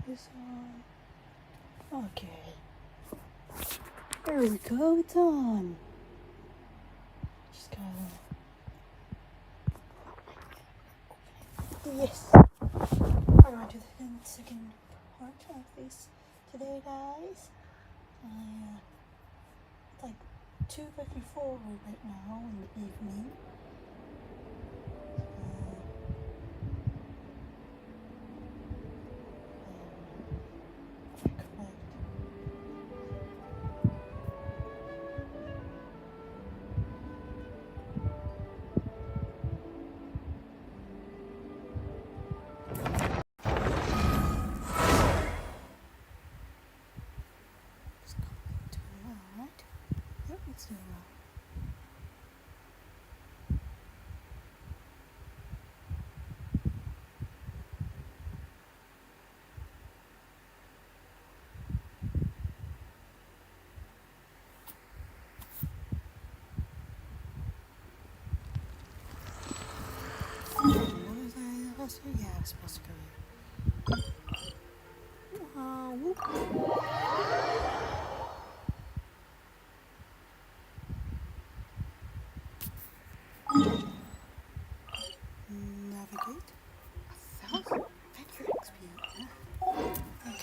this on. Okay. There we go, it's on. Just gotta... Yes! We're going to the second part of this today, guys. It's like 2:54 right now in the evening. Yeah, I'm supposed to go here. Navigate. 1,000 adventure XP. Okay.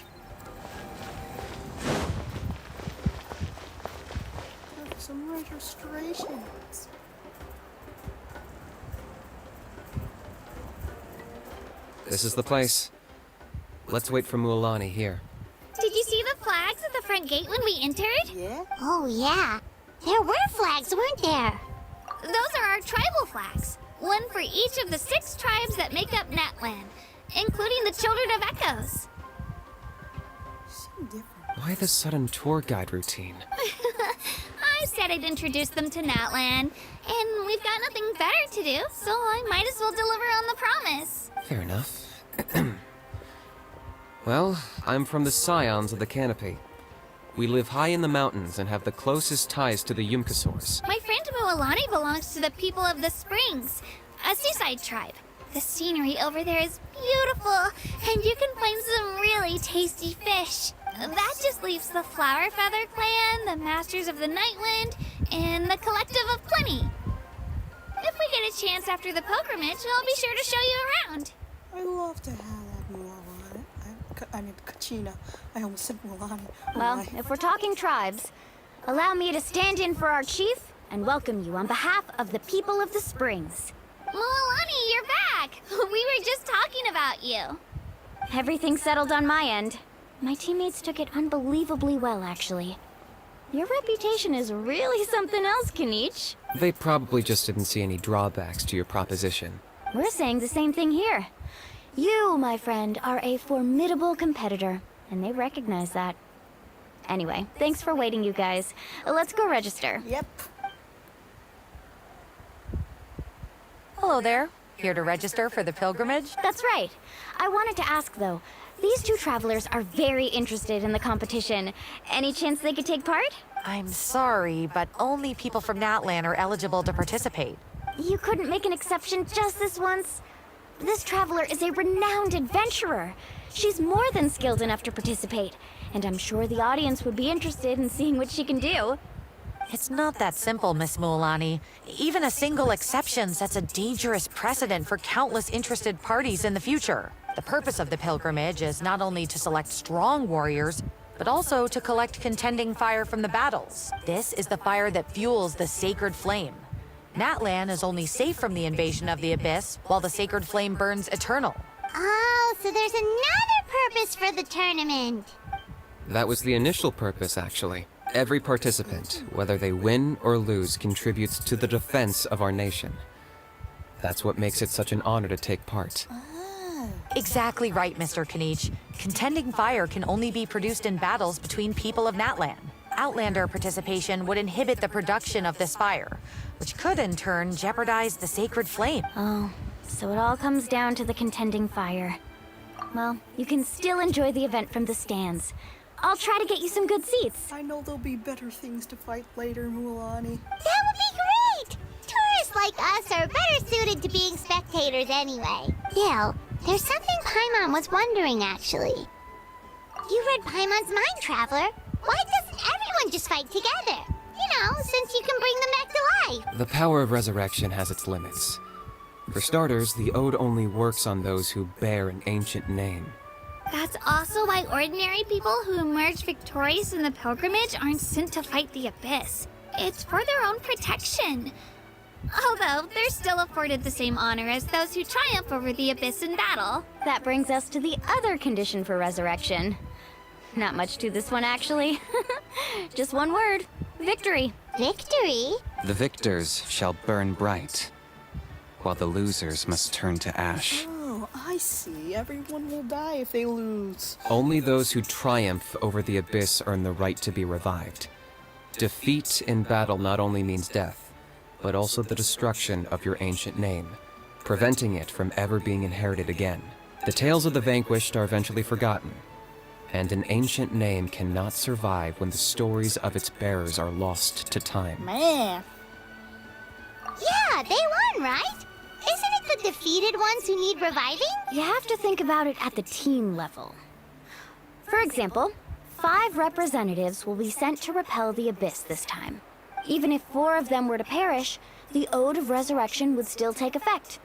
Some registrations. This is the place. Let's wait for Mualani here. Did you see the flags at the front gate when we entered? Yeah? Oh, yeah. There were flags, weren't there? Those are our tribal flags. One for each of the 6 tribes that make up Natlan, including the Children of Echoes. Seem different. Why the sudden tour guide routine? I said I'd introduce them to Natlan, and we've got nothing better to do, so I might as well deliver on the promise. Fair enough. Well, I'm from the Scions of the Canopy. We live high in the mountains and have the closest ties to the Yumkasaurs. My friend Mualani belongs to the people of the Springs, a seaside tribe. The scenery over there is beautiful, and you can find some really tasty fish. That just leaves the Flower Feather Clan, the Masters of the Nightwind, and the Collective of Plenty. If we get a chance after the pilgrimage, I'll be sure to show you around. I love to have that Mualani. I mean, Kachina. I almost said Mualani. Well, if we're talking tribes, allow me to stand in for our chief and welcome you on behalf of the people of the Springs. Mualani, you're back! We were just talking about you. Everything's settled on my end. My teammates took it unbelievably well, actually. Your reputation is really something else, Kanich. They probably just didn't see any drawbacks to your proposition. We're saying the same thing here. You, my friend, are a formidable competitor, and they recognize that. Anyway, thanks for waiting, you guys. Let's go register. Yep. Hello there. Here to register for the pilgrimage? That's right. I wanted to ask, though. These 2 travelers are very interested in the competition. Any chance they could take part? I'm sorry, but only people from Natlan are eligible to participate. You couldn't make an exception just this once? This traveler is a renowned adventurer. She's more than skilled enough to participate, and I'm sure the audience would be interested in seeing what she can do. It's not that simple, Miss Mualani. Even a single exception sets a dangerous precedent for countless interested parties in the future. The purpose of the pilgrimage is not only to select strong warriors, but also to collect contending fire from the battles. This is the fire that fuels the sacred flame. Natlan is only safe from the invasion of the Abyss, while the sacred flame burns eternal. Oh, so there's another purpose for the tournament. That was the initial purpose, actually. Every participant, whether they win or lose, contributes to the defense of our nation. That's what makes it such an honor to take part. Exactly right, Mr. Kanich. Contending fire can only be produced in battles between people of Natlan. Outlander participation would inhibit the production of this fire, which could in turn jeopardize the sacred flame. Oh, so it all comes down to the contending fire. Well, you can still enjoy the event from the stands. I'll try to get you some good seats. I know there'll be better things to fight later, Mualani. That would be great! Tourists like us are better suited to being spectators anyway. Gil, there's something Paimon was wondering, actually. You read Paimon's mind, Traveler. Why doesn't everyone just fight together? You know, since you can bring them back to life. The power of resurrection has its limits. For starters, the ode only works on those who bear an ancient name. That's also why ordinary people who emerge victorious in the pilgrimage aren't sent to fight the Abyss. It's for their own protection. Although, they're still afforded the same honor as those who triumph over the Abyss in battle. That brings us to the other condition for resurrection. Not much to this one, actually. Just one word. Victory. Victory? The victors shall burn bright, while the losers must turn to ash. Oh, I see. Everyone will die if they lose. Only those who triumph over the Abyss earn the right to be revived. Defeat in battle not only means death, but also the destruction of your ancient name, preventing it from ever being inherited again. The tales of the vanquished are eventually forgotten, and an ancient name cannot survive when the stories of its bearers are lost to time. Man. Yeah, they won, right? Isn't it the defeated ones who need reviving? You have to think about it at the team level. For example, 5 representatives will be sent to repel the Abyss this time. Even if 4 of them were to perish, the Ode of Resurrection would still take effect.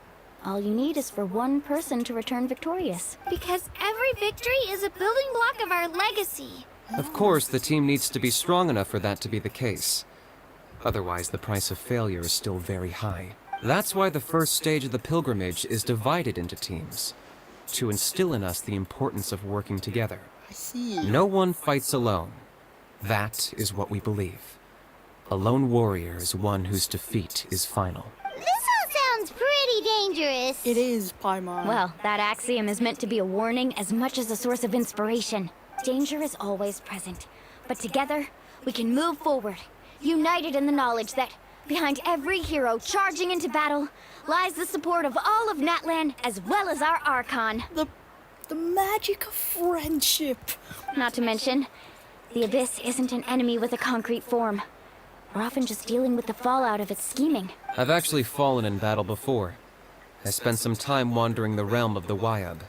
All you need is for 1 person to return victorious. Because every victory is a building block of our legacy. Of course, the team needs to be strong enough for that to be the case. Otherwise, the price of failure is still very high. That's why the first stage of the pilgrimage is divided into teams, to instill in us the importance of working together. I see. No one fights alone. That is what we believe. A lone warrior is one whose defeat is final. This all sounds pretty dangerous. It is, Paimon. Well, that axiom is meant to be a warning as much as a source of inspiration. Danger is always present, but together, we can move forward, united in the knowledge that behind every hero charging into battle lies the support of all of Natlan as well as our Archon. The magic of friendship. Not to mention, the Abyss isn't an enemy with a concrete form. We're often just dealing with the fallout of its scheming. I've actually fallen in battle before. I spent some time wandering the realm of the Wyab.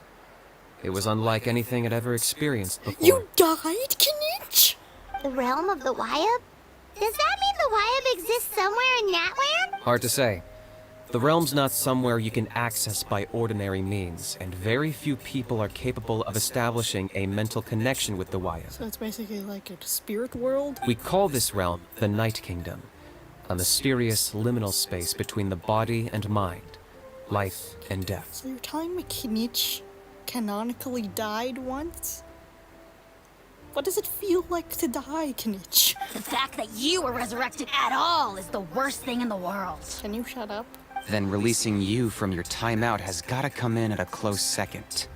It was unlike anything I'd ever experienced before. You died, Kinich? The realm of the Wyab? Does that mean the Wyab exists somewhere in Natlan? Hard to say. The realm's not somewhere you can access by ordinary means, and very few people are capable of establishing a mental connection with the Wyab. So it's basically like a spirit world? We call this realm the Night Kingdom, a mysterious liminal space between the body and mind, life and death. So you're telling me Kinich canonically died once? What does it feel like to die, Kinich? The fact that you were resurrected at all is the worst thing in the world. Can you shut up? Then releasing you from your timeout has gotta come in at a close second.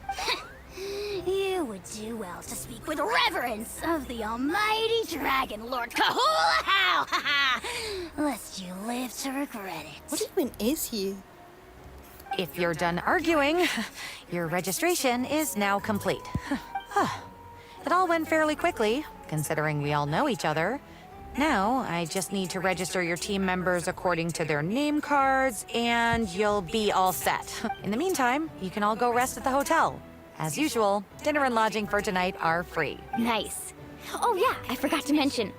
You would do well to speak with reverence of the almighty Dragon Lord Kahula-How! Lest you live to regret it. What even is he? If you're done arguing, your registration is now complete. It all went fairly quickly, considering we all know each other. Now, I just need to register your team members according to their name cards, and you'll be all set. In the meantime, you can all go rest at the hotel. As usual, dinner and lodging for tonight are free. Nice. Oh yeah, I forgot to mention.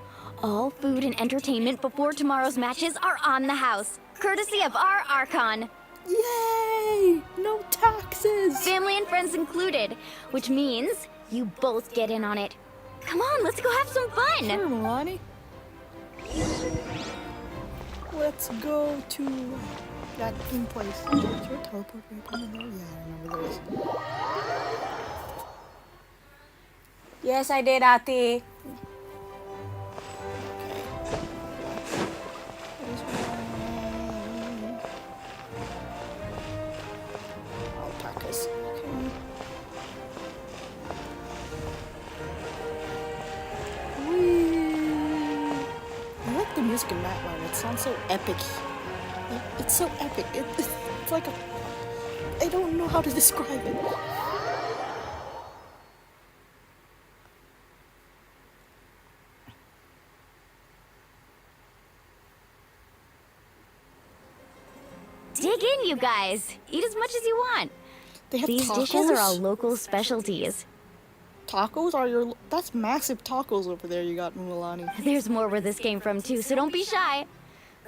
All food and entertainment before tomorrow's matches are on the house, courtesy of our Archon. Yay! No taxes! Family and friends included, which means you both get in on it. Come on, let's go have some fun! Sure, Milani. Let's go to that theme place. Is there a teleport right down there? Yeah, I remember there is. Yes, I did, Ate. Alpacas. Okay. Whee! I like the music in Natlan. It sounds so epic. It's so epic. It's like a... I don't know how to describe it. Dig in, you guys. Eat as much as you want. They have These tacos? dishes are all local specialties. tacos are your... That's massive tacos over there you got, Mulani. There's more where this came from too, so don't be shy.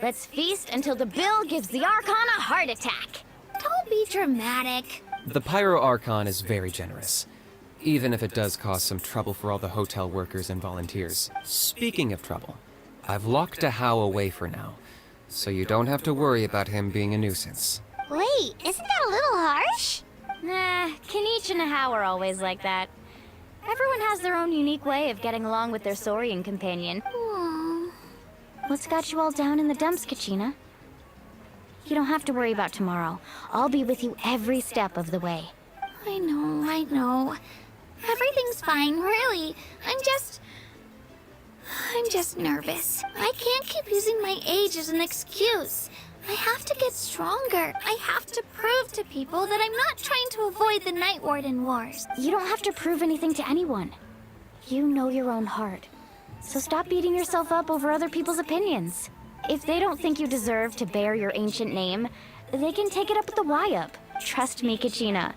Let's feast until the bill gives the Archon a heart attack. Don't be dramatic. The Pyro Archon is very generous, even if it does cause some trouble for all the hotel workers and volunteers. Speaking of trouble, I've locked a How away for now, so you don't have to worry about him being a nuisance. Wait, isn't that a little harsh? Nah, Kenichi and How are always like that. Everyone has their own unique way of getting along with their Saurian companion. What's got you all down in the dumps, Kachina? You don't have to worry about tomorrow. I'll be with you every step of the way. I know. Everything's fine, really. I'm just nervous. I can't keep using my age as an excuse. I have to get stronger. I have to prove to people that I'm not trying to avoid the Night Warden Wars. You don't have to prove anything to anyone. You know your own heart. So stop beating yourself up over other people's opinions. If they don't think you deserve to bear your ancient name, they can take it up with the Wyup. Trust me, Kachina.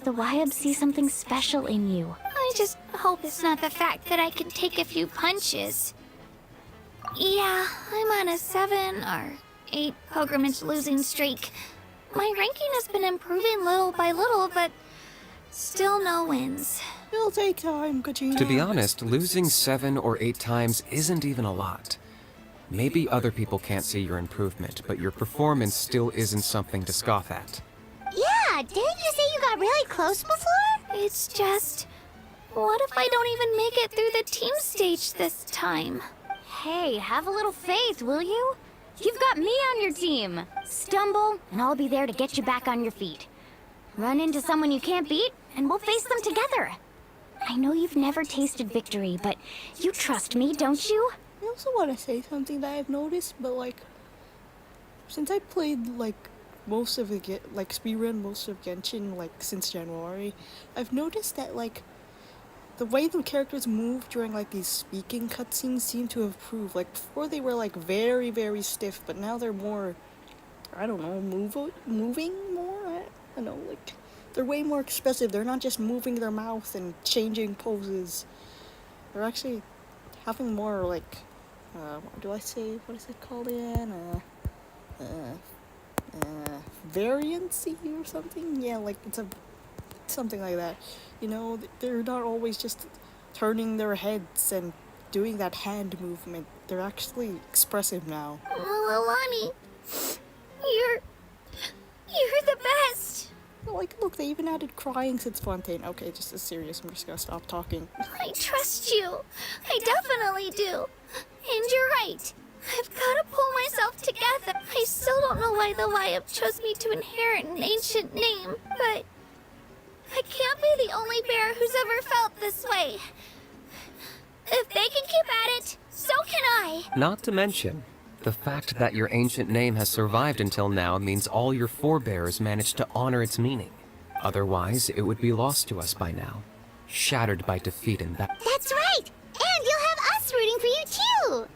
The Wyup see something special in you. I just hope it's not the fact that I can take a few punches. Yeah, I'm on a 7 or 8 pilgrimage losing streak. My ranking has been improving little by little, but still no wins. It'll take time, Kachina. To be honest, losing 7 or 8 times isn't even a lot. Maybe other people can't see your improvement, but your performance still isn't something to scoff at. Yeah, didn't you say you got really close before? It's just... what if I don't even make it through the team stage this time? Hey, have a little faith, will you? You've got me on your team. Stumble, and I'll be there to get you back on your feet. Run into someone you can't beat, and we'll face them together. I know you've never tasted victory, but you trust me, don't you? I also want to say something that I've noticed, but like, since I played like most of the speedrun most of Genshin like since January, I've noticed that like the way the characters move during like these speaking cutscenes seem to have improved. Like before they were like very very stiff, but now they're more, I don't know, moving more. I don't know, like they're way more expressive. They're not just moving their mouth and changing poses. They're actually having more like, what do I say? What is it called again? Variancy or something? Yeah, like it's something like that. You know, they're not always just turning their heads and doing that hand movement. They're actually expressive now. Alani, you're the best. Like, look, they even added crying since Fontaine. Okay, just as serious. I'm just gonna stop talking. I trust you. I definitely do. And you're right. I've got to pull myself together. I still don't know why the Wyup chose me to inherit an ancient name, but I can't be the only bear who's ever felt this way. If they can keep at it, so can I. Not to mention, the fact that your ancient name has survived until now means all your forebears managed to honor its meaning. Otherwise, it would be lost to us by now, shattered by defeat in battle. That's right! And you'll have us rooting for you too!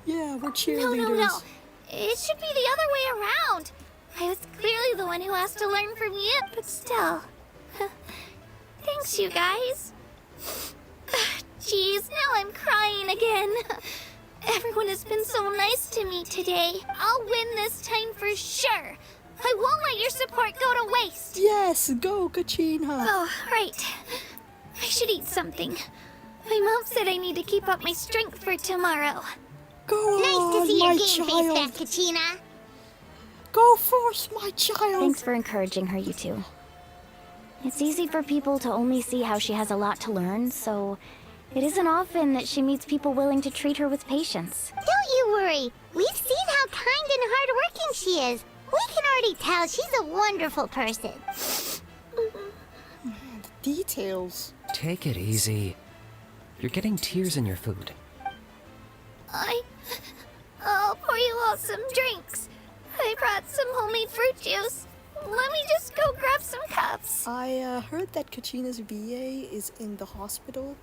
Yeah, we're cheerleaders. No. It should be the other way around. I was clearly the one who has to learn from you, but still. Thanks, you guys. Jeez, now I'm crying again. Everyone has been so nice to me today. I'll win this time for sure. I won't let your support go to waste. Yes, go, Kachina. Oh, right. I should eat something. My mom said I need to keep up my strength for tomorrow. Go Nice on, to see my your game child. face back, Kachina. Go forth, my child. Thanks for encouraging her, you two. It's easy for people to only see how she has a lot to learn, so it isn't often that she meets people willing to treat her with patience. Don't you worry. We've seen how kind and hardworking she is. We can already tell she's a wonderful person. Man, the details. Take it easy. You're getting tears in your food. I'll pour you all some drinks. I brought some homemade fruit juice. Let me just go grab some cups. I heard that Kachina's VA is in the hospital.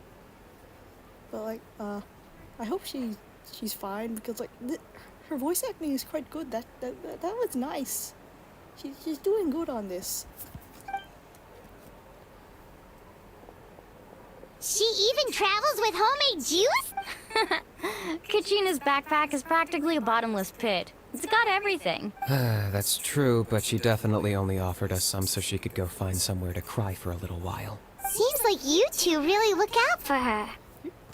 But like, I hope she's fine because like her voice acting is quite good. That was nice. She's doing good on this. She even travels with homemade juice? Kachina's backpack is practically a bottomless pit. It's got everything. That's true, but she definitely only offered us some so she could go find somewhere to cry for a little while. Seems like you two really look out for her.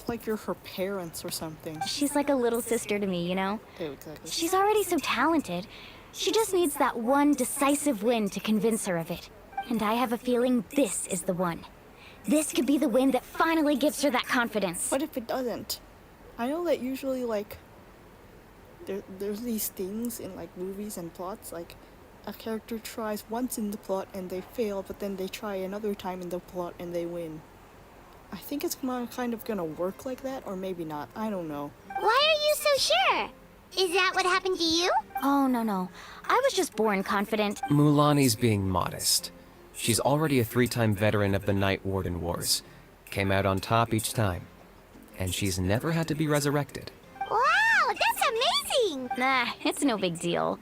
Like you're her parents or something. She's like a little sister to me, you know? Yeah, exactly. She's already so talented. She just needs that one decisive win to convince her of it. And I have a feeling this is the one. This could be the win that finally gives her that confidence. What if it doesn't? I know that usually, like, there's these things in, like, movies and plots, like, a character tries once in the plot and they fail, but then they try another time in the plot and they win. I think it's kind of gonna work like that, or maybe not. I don't know. Why are you so sure? Is that what happened to you? Oh, no. I was just born confident. Mulani's being modest. She's already a 3-time veteran of the Night Warden Wars. Came out on top each time. And she's never had to be resurrected. Wow, that's amazing! Nah, it's no big deal.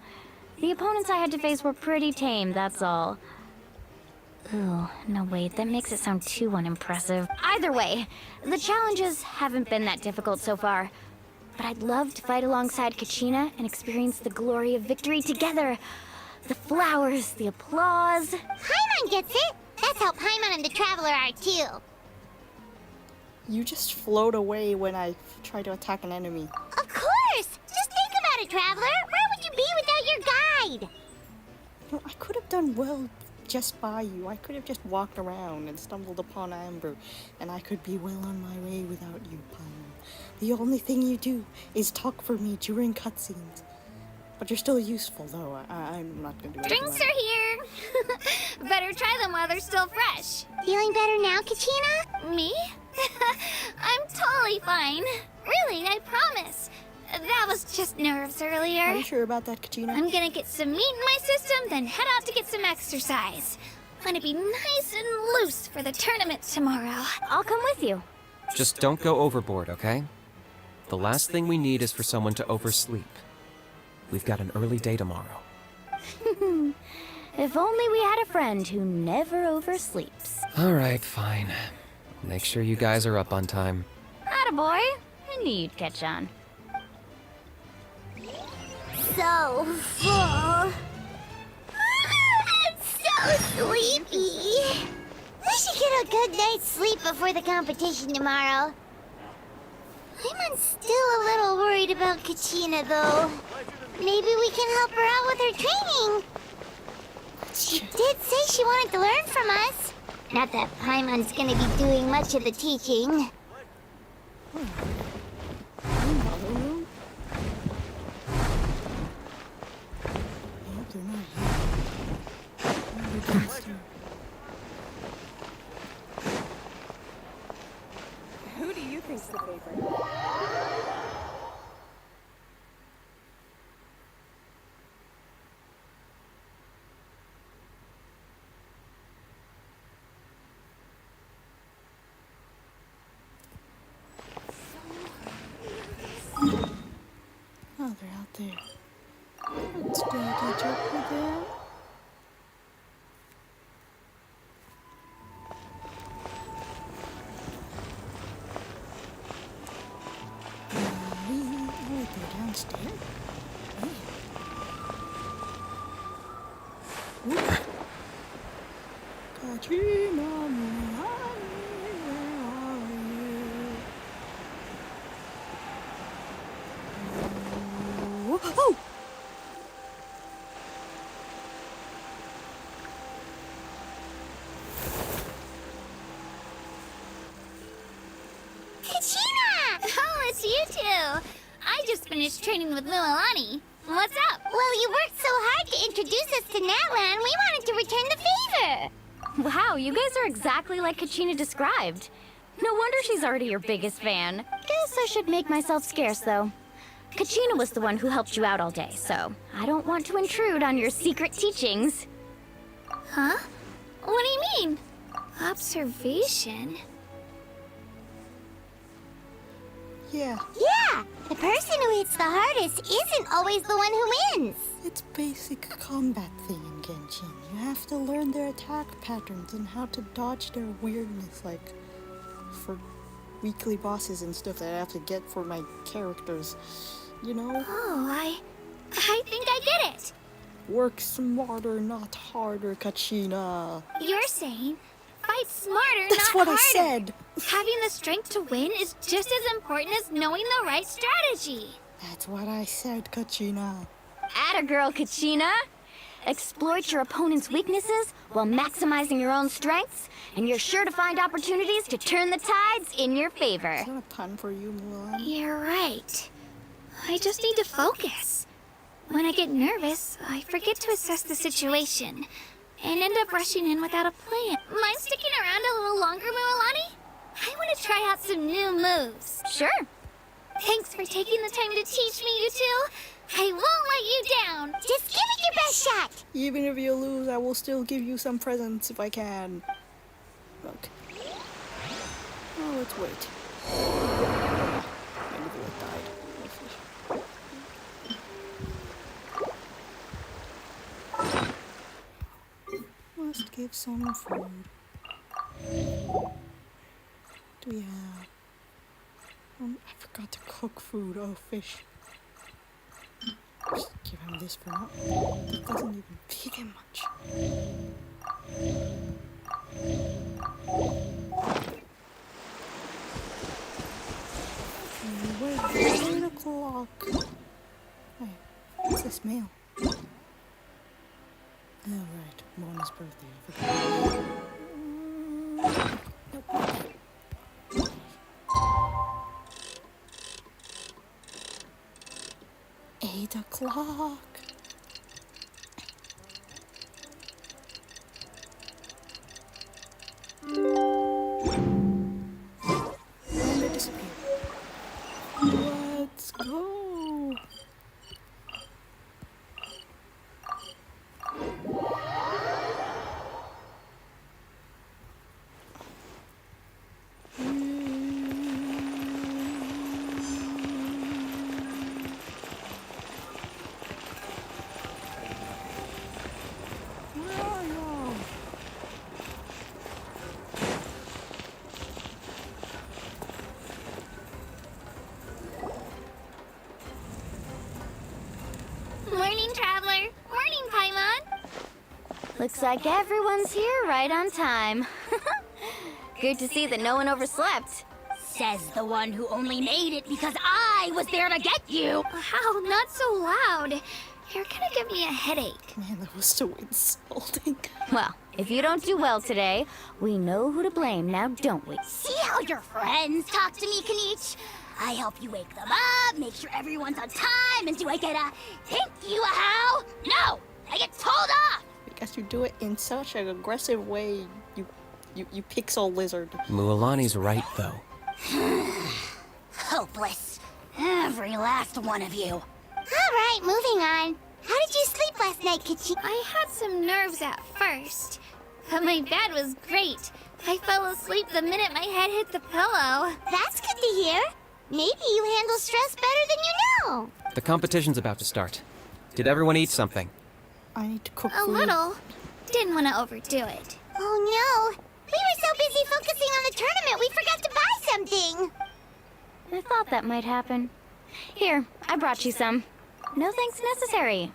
The opponents I had to face were pretty tame, that's all. Ooh, no wait, that makes it sound too unimpressive. Either way, the challenges haven't been that difficult so far. But I'd love to fight alongside Kachina and experience the glory of victory together. The flowers, the applause. Paimon gets it! That's how Paimon and the Traveler are too. You just float away when I try to attack an enemy. Of course! Just think about it, Traveler! Where would you be without your guide? No, I could have done well just by you. I could have just walked around and stumbled upon Amber, and I could be well on my way without you, Paimon. The only thing you do is talk for me during cutscenes. But you're still useful, though. I'm not gonna do anything. Drinks are here! Better try them while they're still fresh. Feeling better now, Kachina? Me? I'm totally fine. Really, I promise. That was just nerves earlier. Are you sure about that, Kachina? I'm gonna get some meat in my system, then head out to get some exercise. Want to be nice and loose for the tournament tomorrow. I'll come with you. Just don't go overboard, okay? The last thing we need is for someone to oversleep. We've got an early day tomorrow. If only we had a friend who never oversleeps. Alright, fine. Make sure you guys are up on time. Attaboy. I knew you'd catch on. So full. So sleepy. I should get a good night's sleep before the competition tomorrow. I'm still a little worried about Kachina, though. Maybe we can help her out with her training. She did say she wanted to learn from us. Not that Paimon's gonna be doing much of the teaching. Who do you think's the favorite? Oh, they're out there. Let's go catch up with them. Oh, they're downstairs. Kachina, where are you? Oh! Kachina! Oh, it's you two. I just finished training with Mililani. What's up? Well, you worked so hard to introduce us to Natlan, we wanted to return the favor. Wow, you guys are exactly like Kachina described. No wonder she's already your biggest fan. Guess I should make myself scarce, though. Kachina was the one who helped you out all day, so I don't want to intrude on your secret teachings. Huh? What do you mean? Observation? Yeah, Yeah, the person who hits the hardest isn't always the one who wins. it's basic combat thing in Genshin. You have to learn their attack patterns and how to dodge their weirdness, like for weekly bosses and stuff that I have to get for my characters. You know? Oh, I think I get it. Work smarter, not harder, Kachina. You're saying fight smarter, That's not what harder. I said. Having the strength to win is just as important as knowing the right strategy. That's what I said, Kachina. Atta girl, Kachina. Exploit your opponent's weaknesses while maximizing your own strengths, and you're sure to find opportunities to turn the tides in your favor. Is that a pun for you, Mulan? You're right. I just need to focus. When I get nervous, I forget to assess the situation and end up rushing in without a plan. Mind sticking around a little longer, Mualani? I want to try out some new moves. Sure. Thanks for taking the time to teach me, you two. I won't let you down. Just give it your best shot. Even if you lose, I will still give you some presents if I can. Look. Oh, let's wait. My liver died. Must give some food. Do we have? I forgot to cook food. Oh, fish. Just give him this for now. It doesn't even feed him much. Wait, 8 o'clock. Hey, what's this mail? Oh, right. Mona's birthday. I forgot. Nope. 8 o'clock. And they disappear. Let's go. Where are you? Morning, Traveler. Morning, Paimon. Looks like everyone's here right on time. Good to see that no one overslept. Says the one who only made it because I was there to get you. Wow, not so loud. You're gonna give me a headache. Man, that was so insulting. Well, if you don't do well today, we know who to blame now, don't we? See how your friends talk to me, Kanich? I help you wake them up, make sure everyone's on time, and do I get a thank you, a how? No! I get told off! Because you do it in such an aggressive way, you pixel lizard. Mualani's right, though. Hopeless. Every last one of you. Alright, moving on. How did you sleep last night, Kichi? I had some nerves at first, but my bed was great. I fell asleep the minute my head hit the pillow. That's good to hear. Maybe you handle stress better than you know. The competition's about to start. Did everyone eat something? I need to cook A food. little. Didn't want to overdo it. Oh no. We were so busy focusing on the tournament, we forgot to buy something. I thought that might happen. Here, I brought you some. No thanks necessary.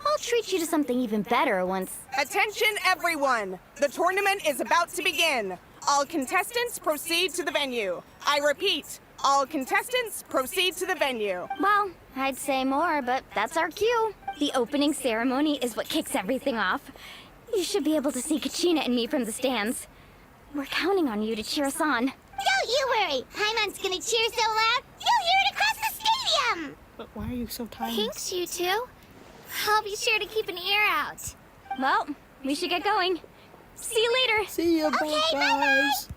I'll treat you to something even better once. Attention, everyone! The tournament is about to begin. All contestants proceed to the venue. I repeat, all contestants proceed to the venue. Well, I'd say more, but that's our cue. The opening ceremony is what kicks everything off. You should be able to see Kachina and me from the stands. We're counting on you to cheer us on. Don't you worry. Paimon's gonna cheer so loud, you'll hear it across the stadium. But why are you so tired? Thanks, you two. I'll be sure to keep an ear out. Well, we should get going. See you later. See ya, Okay, guys.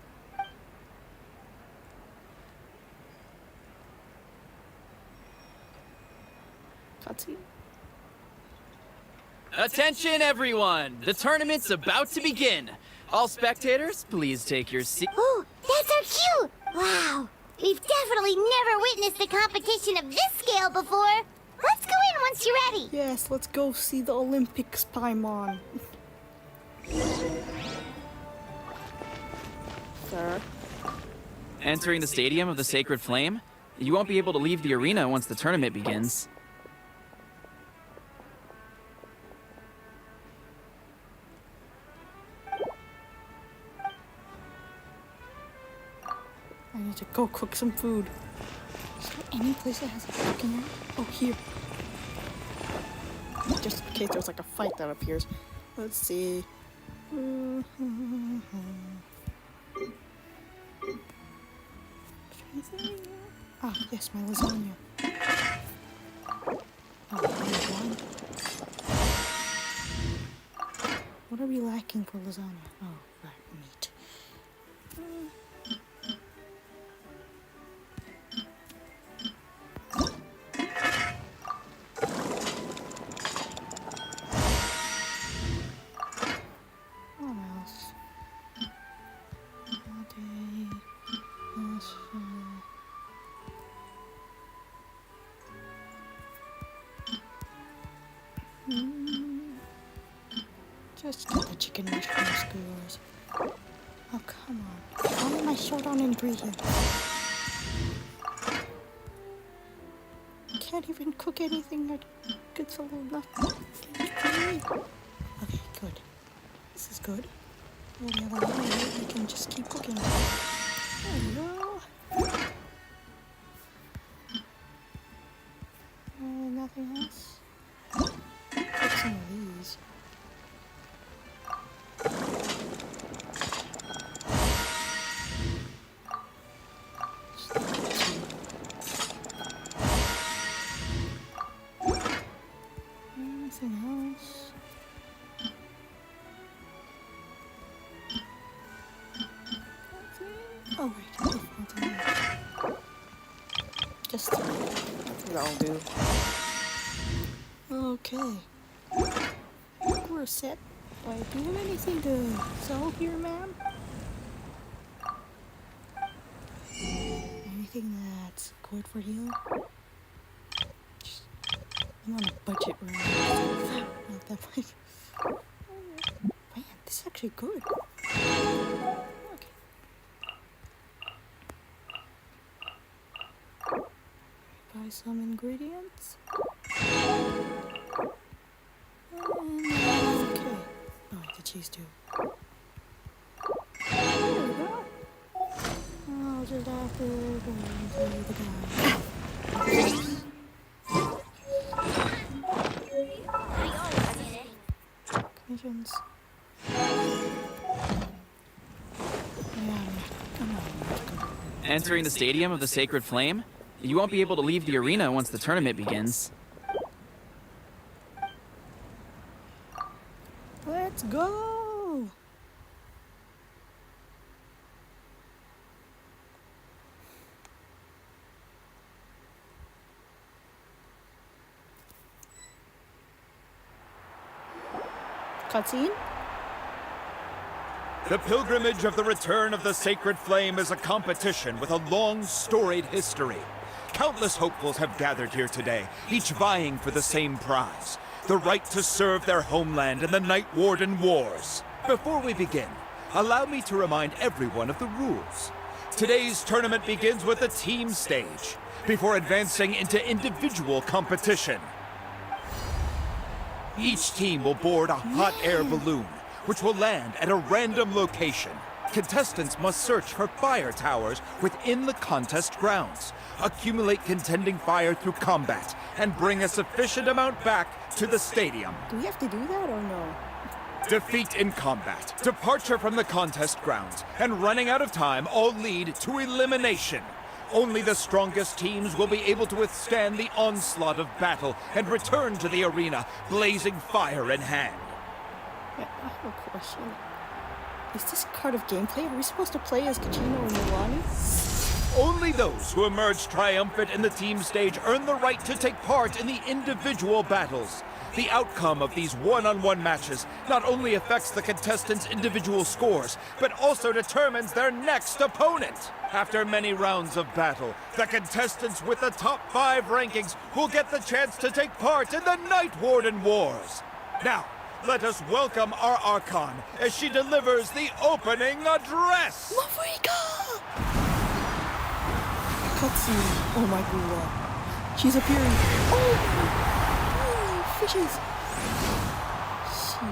Cutscene. Attention, everyone! The tournament's about to begin. All spectators, please take your seat. Oh, that's our cue. Wow. We've definitely never witnessed a competition of this scale before. Let's go in once you're ready. Yes, let's go see the Olympics, Paimon. Sir. Entering the Stadium of the Sacred Flame? You won't be able to leave the arena once the tournament begins. I need to go cook some food. Is there any place that has a cooking area? Oh, here. Just in case there's like a fight that appears. Let's see. Ah, yes, my lasagna. Oh, one. What are we lacking for lasagna? Oh, right, meat. What else? Just get the chicken mushroom skewers. Oh, come on. Why am I short on ingredients? Can't even cook anything that gets a little enough. Okay, good. This is good. Oh, we have a lot of it. We can just keep cooking. There we go. Nothing else? Cook some of these. Anything else? Oh wait, just three. I think that'll do. Okay. We're set. Wait, do you have anything to sell here, ma'am? Anything that's good for healing? I'm on a budget right now. Not that much. Man, this is actually good. Okay. Buy some ingredients. And, okay. Oh, the cheese too. There we go. I'll just have to go into the guy. Commissions. Yeah, come on. Entering the Stadium of the Sacred Flame? You won't be able to leave the arena once the tournament begins. Let's go! Cutscene? The pilgrimage of the return of the Sacred Flame is a competition with a long, storied history. Countless hopefuls have gathered here today, each vying for the same prize, the right to serve their homeland in the Night Warden Wars. Before we begin, allow me to remind everyone of the rules. Today's tournament begins with a team stage, before advancing into individual competition. Each team will board a hot air balloon, which will land at a random location. Contestants must search for fire towers within the contest grounds, accumulate contending fire through combat, and bring a sufficient amount back to the stadium. Do we have to do that or no? Defeat in combat, departure from the contest grounds, and running out of time all lead to elimination. Only the strongest teams will be able to withstand the onslaught of battle and return to the arena, blazing fire in hand. Yeah, I have a question. Is this part of gameplay? Are we supposed to play as Kachino or Milani? Only those who emerge triumphant in the team stage earn the right to take part in the individual battles. The outcome of these one-on-one matches not only affects the contestants' individual scores, but also determines their next opponent. After many rounds of battle, the contestants with the top 5 rankings will get the chance to take part in the Night Warden Wars. Now, let us welcome our Archon as she delivers the opening address! Mafrika! cutscene. Oh my god. She's appearing. Oh, fishes. So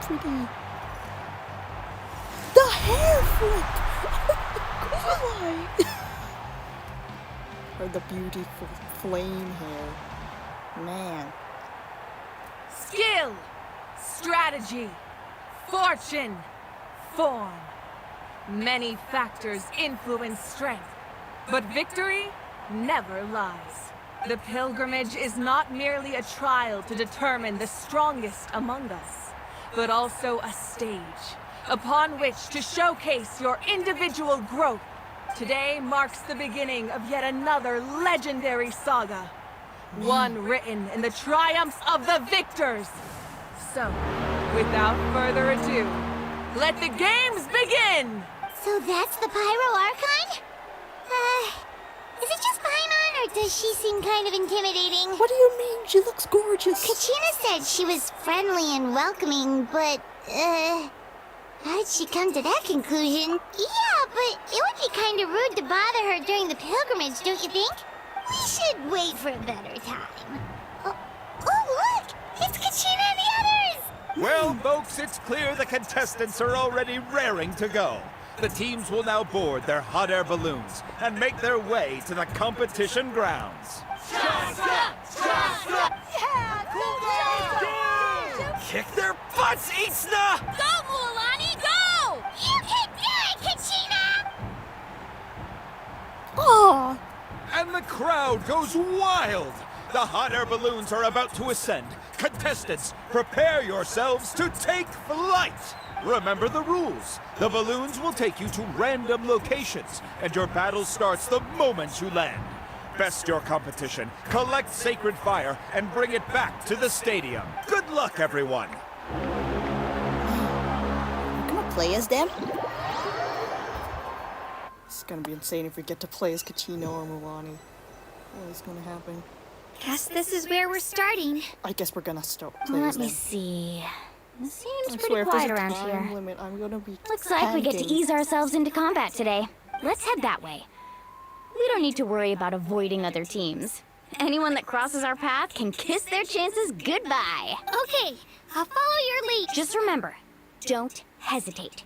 pretty. The hair flip. Oh my god. Or the beautiful flame hair. Man. Skill, strategy, fortune, form. Many factors influence strength, but victory never lies. The pilgrimage is not merely a trial to determine the strongest among us, but also a stage upon which to showcase your individual growth. Today marks the beginning of yet another legendary saga, one written in the triumphs of the victors. So, without further ado, let the games begin! So that's the Pyro Archon? Is it just Paimon, or does she seem kind of intimidating? What do you mean? She looks gorgeous. Kachina said she was friendly and welcoming, but, how did she come to that conclusion? Yeah, but it would be kind of rude to bother her during the pilgrimage, don't you think? We should wait for a better time. Oh, look! It's Kachina and the others! Well, folks, it's clear the contestants are already raring to go. The teams will now board their hot air balloons and make their way to the competition grounds. Kick their butts, Eeeehh! Go, Mualani, go! You can do it, Kachina! Oh, And the crowd goes wild! The hot air balloons are about to ascend. Contestants, prepare yourselves to take flight! Remember the rules. The balloons will take you to random locations, and your battle starts the moment you land. Best your competition, collect sacred fire, and bring it back to the stadium. Good luck, everyone! we're gonna play as them? It's gonna be insane if we get to play as Kachina or Mualani. What is gonna happen? Guess this is where we're starting. I guess we're gonna start playing Let as me them. see. It seems I pretty swear, if there's quiet a around time here. limit, I'm gonna be Looks like we get to panicking. ease ourselves into combat today. Let's head that way. We don't need to worry about avoiding other teams. Anyone that crosses our path can kiss their chances goodbye. Okay, I'll follow your lead. Just remember, don't hesitate.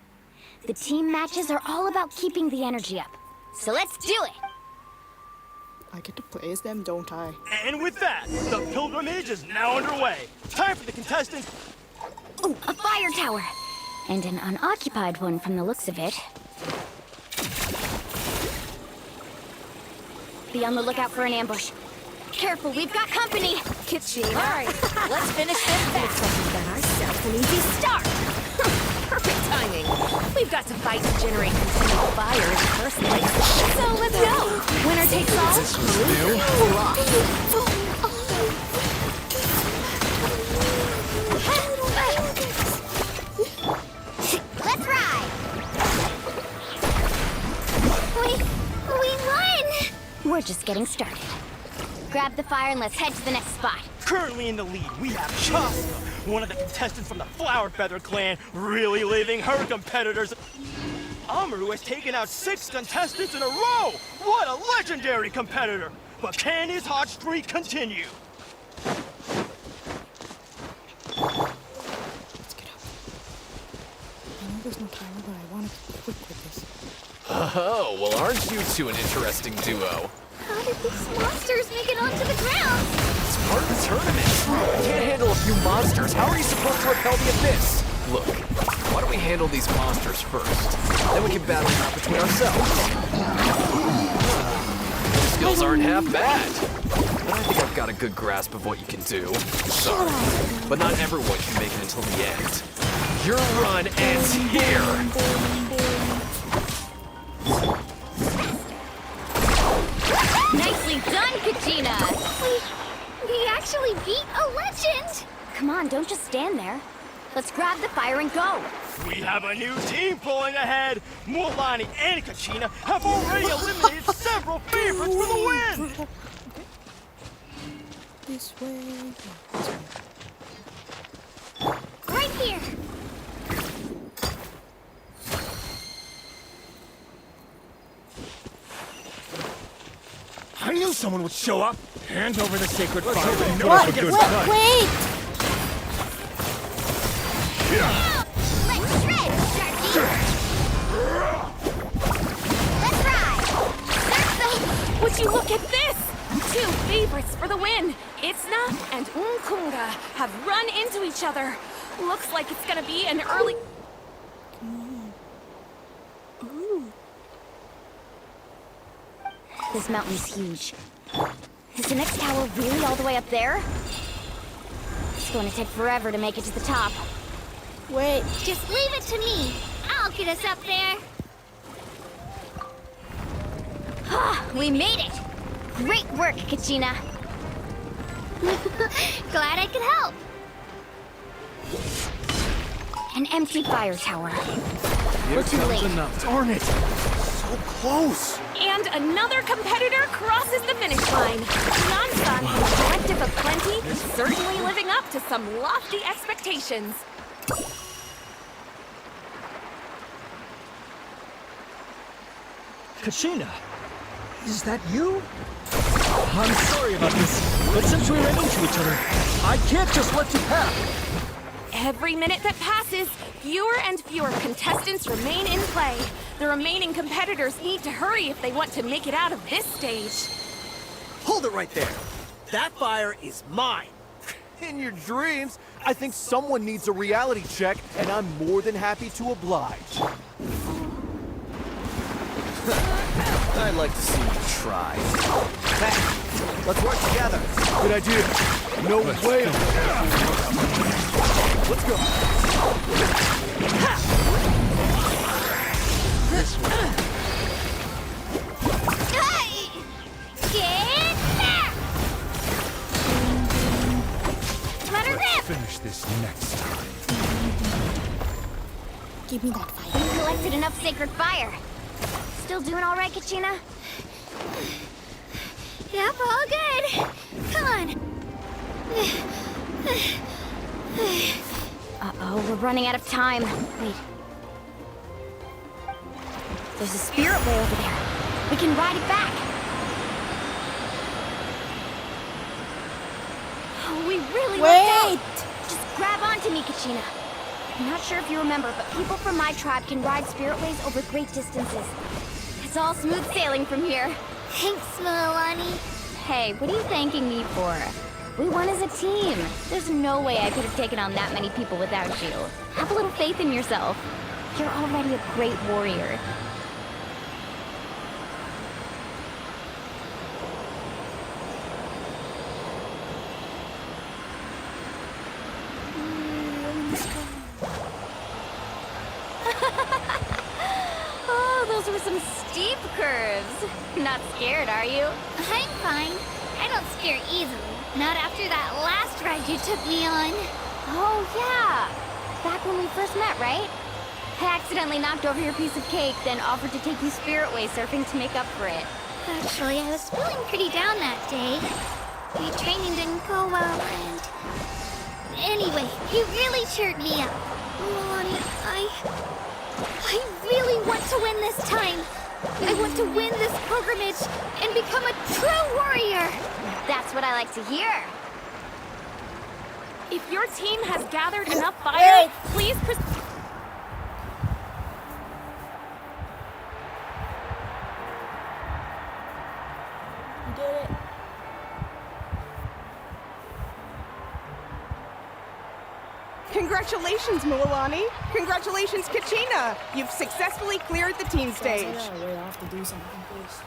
The team matches are all about keeping the energy up. So let's do it! I get to play as them, don't I? And with that, the pilgrimage is now underway. Time for the contestants. Oh, a fire tower! And an unoccupied one from the looks of it. Be on the lookout for an ambush. Careful, we've got company! Kachina. All right, let's finish this fast. We got ourselves an easy start! Perfect timing. We've got to fight to generate continual fire in the first place. So let's go! Winner takes all. Let's ride! We won! We're just getting started. Grab the fire and let's head to the next spot. Currently in the lead, we have Chasta, one of the contestants from the Flower Feather clan, really leaving her competitors. Amaru has taken out 6 contestants in a row! What a legendary competitor! But can his hot streak continue? Let's get up. I know there's no timer, but I want to be quick with this. Oh, well, aren't you two an interesting duo? How did these monsters make it onto the ground? It's part of the tournament. You can't handle a few monsters. How are you supposed to repel the abyss? Look, why don't we handle these monsters first? Then we can battle them out between ourselves. Skills aren't half bad. But I think I've got a good grasp of what you can do. Sorry, but not everyone can make it until the end. Your run ends here! Nicely done, Kachina! We actually beat a legend! Come on, don't just stand there. Let's grab the fire and go. We have a new team pulling ahead. Mualani and Kachina have already eliminated several favorites for the win. This way. Right here! knew someone would show up. Hand over the sacred fire. What? Wait! Let's shred, Sharky! Let's ride! Surf Would you look at this? 2 favorites for the win. Itzna and Unkunga have run into each other. Looks like it's gonna be an early... This mountain's huge. Is the next tower really all the way up there? It's going to take forever to make it to the top. Wait. Just leave it to me. I'll get us up there. We made it! Great work, Kachina. Glad I could help. An empty fire tower. We're too late. Darn it! So close! And another competitor crosses the finish line. Nansan, collective of plenty, certainly living up to some lofty expectations. Kachina, is that you? I'm sorry about this, but since we ran into each other, I can't just let you pass. Every minute that passes, fewer and fewer contestants remain in play. The remaining competitors need to hurry if they want to make it out of this stage. Hold it right there. That fire is mine. In your dreams, I think someone needs a reality check, and I'm more than happy to oblige. I'd like to see you try. Hey, let's work together. Good idea. No way. Let's go. This way. Hey! Get back! Let her rip! Finish this next time. Give me that fire. You collected enough sacred fire. Still doing all right, Kachina? Yep, all good. Come on. Uh-oh, we're running out of time. Wait. There's a spirit way over there. We can ride it back. Oh, we really lucked out. Just grab onto me, Kachina. I'm not sure if you remember, but people from my tribe can ride spirit ways over great distances. It's all smooth sailing from here. Thanks, Milani. Hey, what are you thanking me for? We won as a team. There's no way I could have taken on that many people without you. Have a little faith in yourself. You're already a great warrior. Oh, those were some steep curves. Not scared, are you? I'm fine. I don't scare easily. Not after that last ride you took me on. Oh, yeah. Back when we first met, right? I accidentally knocked over your piece of cake, then offered to take you spirit way surfing to make up for it. Actually, I was feeling pretty down that day. The training didn't go well, and... Anyway, you really cheered me up. Milani, I really want to win this time. I want to win this pilgrimage and become a true warrior. That's what I like to hear. If your team has gathered enough fire, please proceed. You did it. Congratulations, Milani. Congratulations, Kachina. You've successfully cleared the team stage. Yeah, wait, I have to do something first.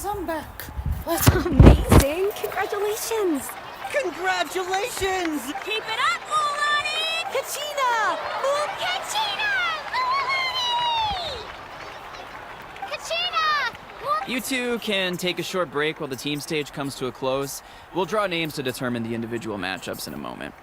Yes, I'm back. Amazing! Congratulations! Congratulations! Keep it up, Mulani! Kachina! Kachina! Mulani! Kachina! You two can take a short break while the team stage comes to a close. We'll draw names to determine the individual matchups in a moment.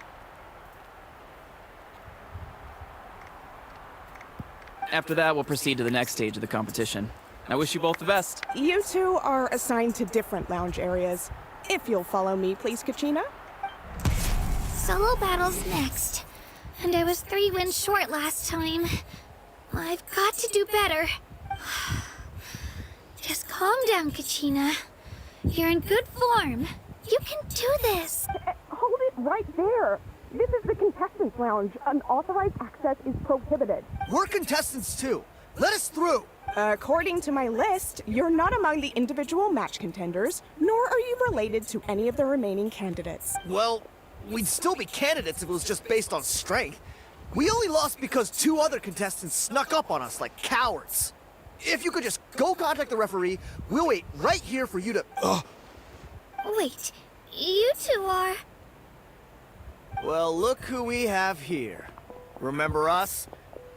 After that, we'll proceed to the next stage of the competition. I wish you both the best. You two are assigned to different lounge areas. If you'll follow me, please, Kachina. Solo battles next. And I was 3 wins short last time. I've got to do better. Just calm down, Kachina. You're in good form. You can do this. Hold it right there. This is the contestants' lounge. Unauthorized access is prohibited. We're contestants too. Let us through. According to my list, you're not among the individual match contenders, nor are you related to any of the remaining candidates. Well, we'd still be candidates if it was just based on strength. We only lost because 2 other contestants snuck up on us like cowards. If you could just go contact the referee, we'll wait right here for you to... Wait, you two are... Well, look who we have here. Remember us?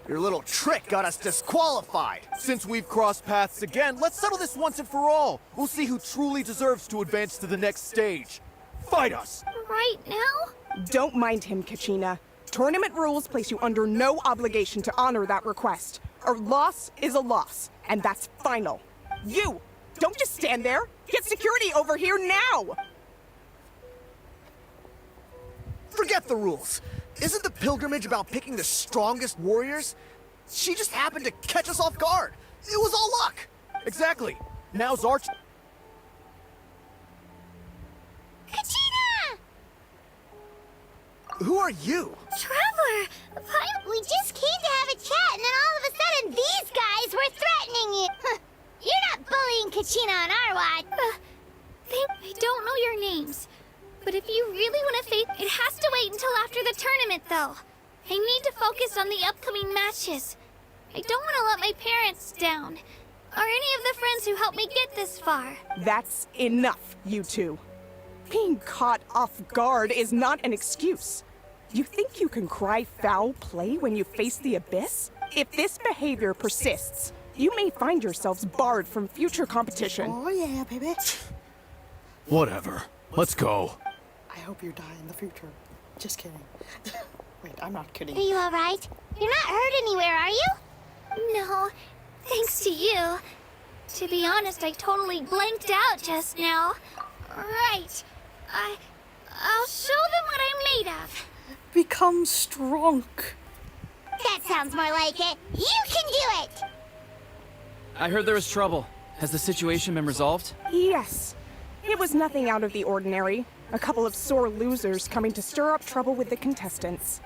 Your little trick got us disqualified. Since we've crossed paths again, let's settle this once and for all. We'll see who truly deserves to advance to the next stage. Fight us! Right now? Don't mind him, Kachina. Tournament rules place you under no obligation to honor that request. A loss is a loss, and that's final. You! Don't just stand there! Get security over here now! Forget the rules. Isn't the pilgrimage about picking the strongest warriors? She just happened to catch us off guard. It was all luck. Exactly. Now's our... Kachina! Who are you? Traveler! We just came to have a chat, and then all of a sudden these guys were threatening you. You're not bullying Kachina on our watch. I don't know your names. But if you really want to face, it has to wait until after the tournament, though. I need to focus on the upcoming matches. I don't want to let my parents down. Or any of the friends who helped me get this far. That's enough, you two. Being caught off guard is not an excuse. You think you can cry foul play when you face the abyss? If this behavior persists, you may find yourselves barred from future competition. Oh yeah, baby. Whatever. Let's go. I hope you die in the future. Just kidding. Wait, I'm not kidding. Are you alright? You're not hurt anywhere, are you? No, thanks to you. To be honest, I totally blanked out just now. Right. I'll show them what I'm made of. Become strong. That sounds more like it. You can do it! I heard there was trouble. Has the situation been resolved? Yes. It was nothing out of the ordinary. A couple of sore losers coming to stir up trouble with the contestants.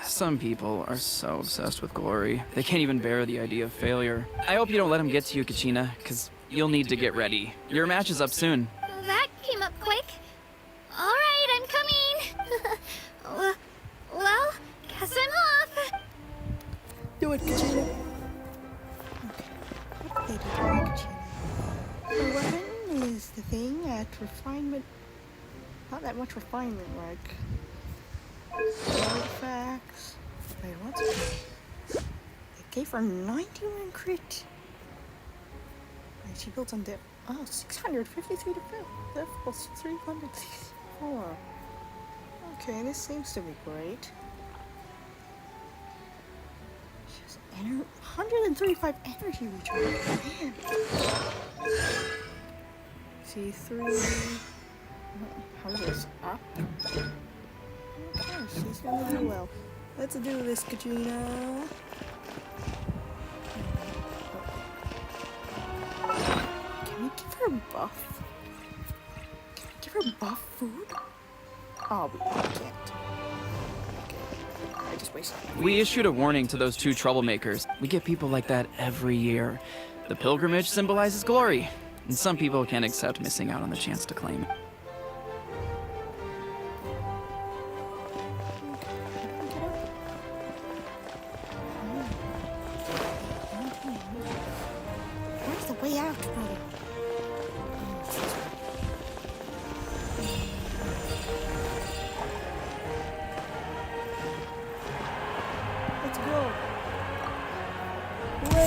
Some people are so obsessed with glory, they can't even bear the idea of failure. I hope you don't let them get to you, Kachina, because you'll need to get ready. Your match is up soon. That came up quick. Alright, I'm coming. Well, guess I'm off. Do it, Kachina. Okay. What did they do to my Kachina? The weapon is the thing at refinement. Not that much refinement, like artifacts. Wait, what's it? It gave her 91 crit. And she built on depth. Oh, 653 to build. Depth plus 364. Okay, this seems to be great. She has 135 energy recharge. Man. C3. How's this up? Okay, she's gonna do well. Let's do this, Kachina. Can we give her a buff? Can we give her buff food? Oh, we can't. Okay. I just wasted it. We issued a warning to those 2 troublemakers. We get people like that every year. The pilgrimage symbolizes glory, and some people can't accept missing out on the chance to claim it. Where's the way out, brother?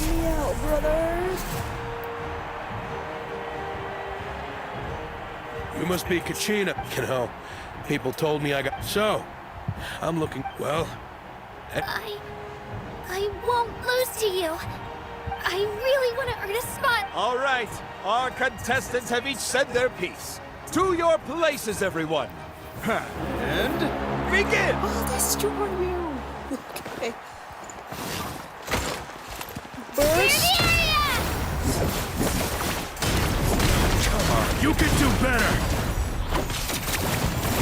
Let me out, brothers. You must be Kachina. You know, people told me I got... So, I'm looking... Well... I won't lose to you. I really want to earn a spot. All right, our contestants have each said their piece. To your places, everyone. And begin. I'll destroy you. Okay. Burst. Come on, you can do better!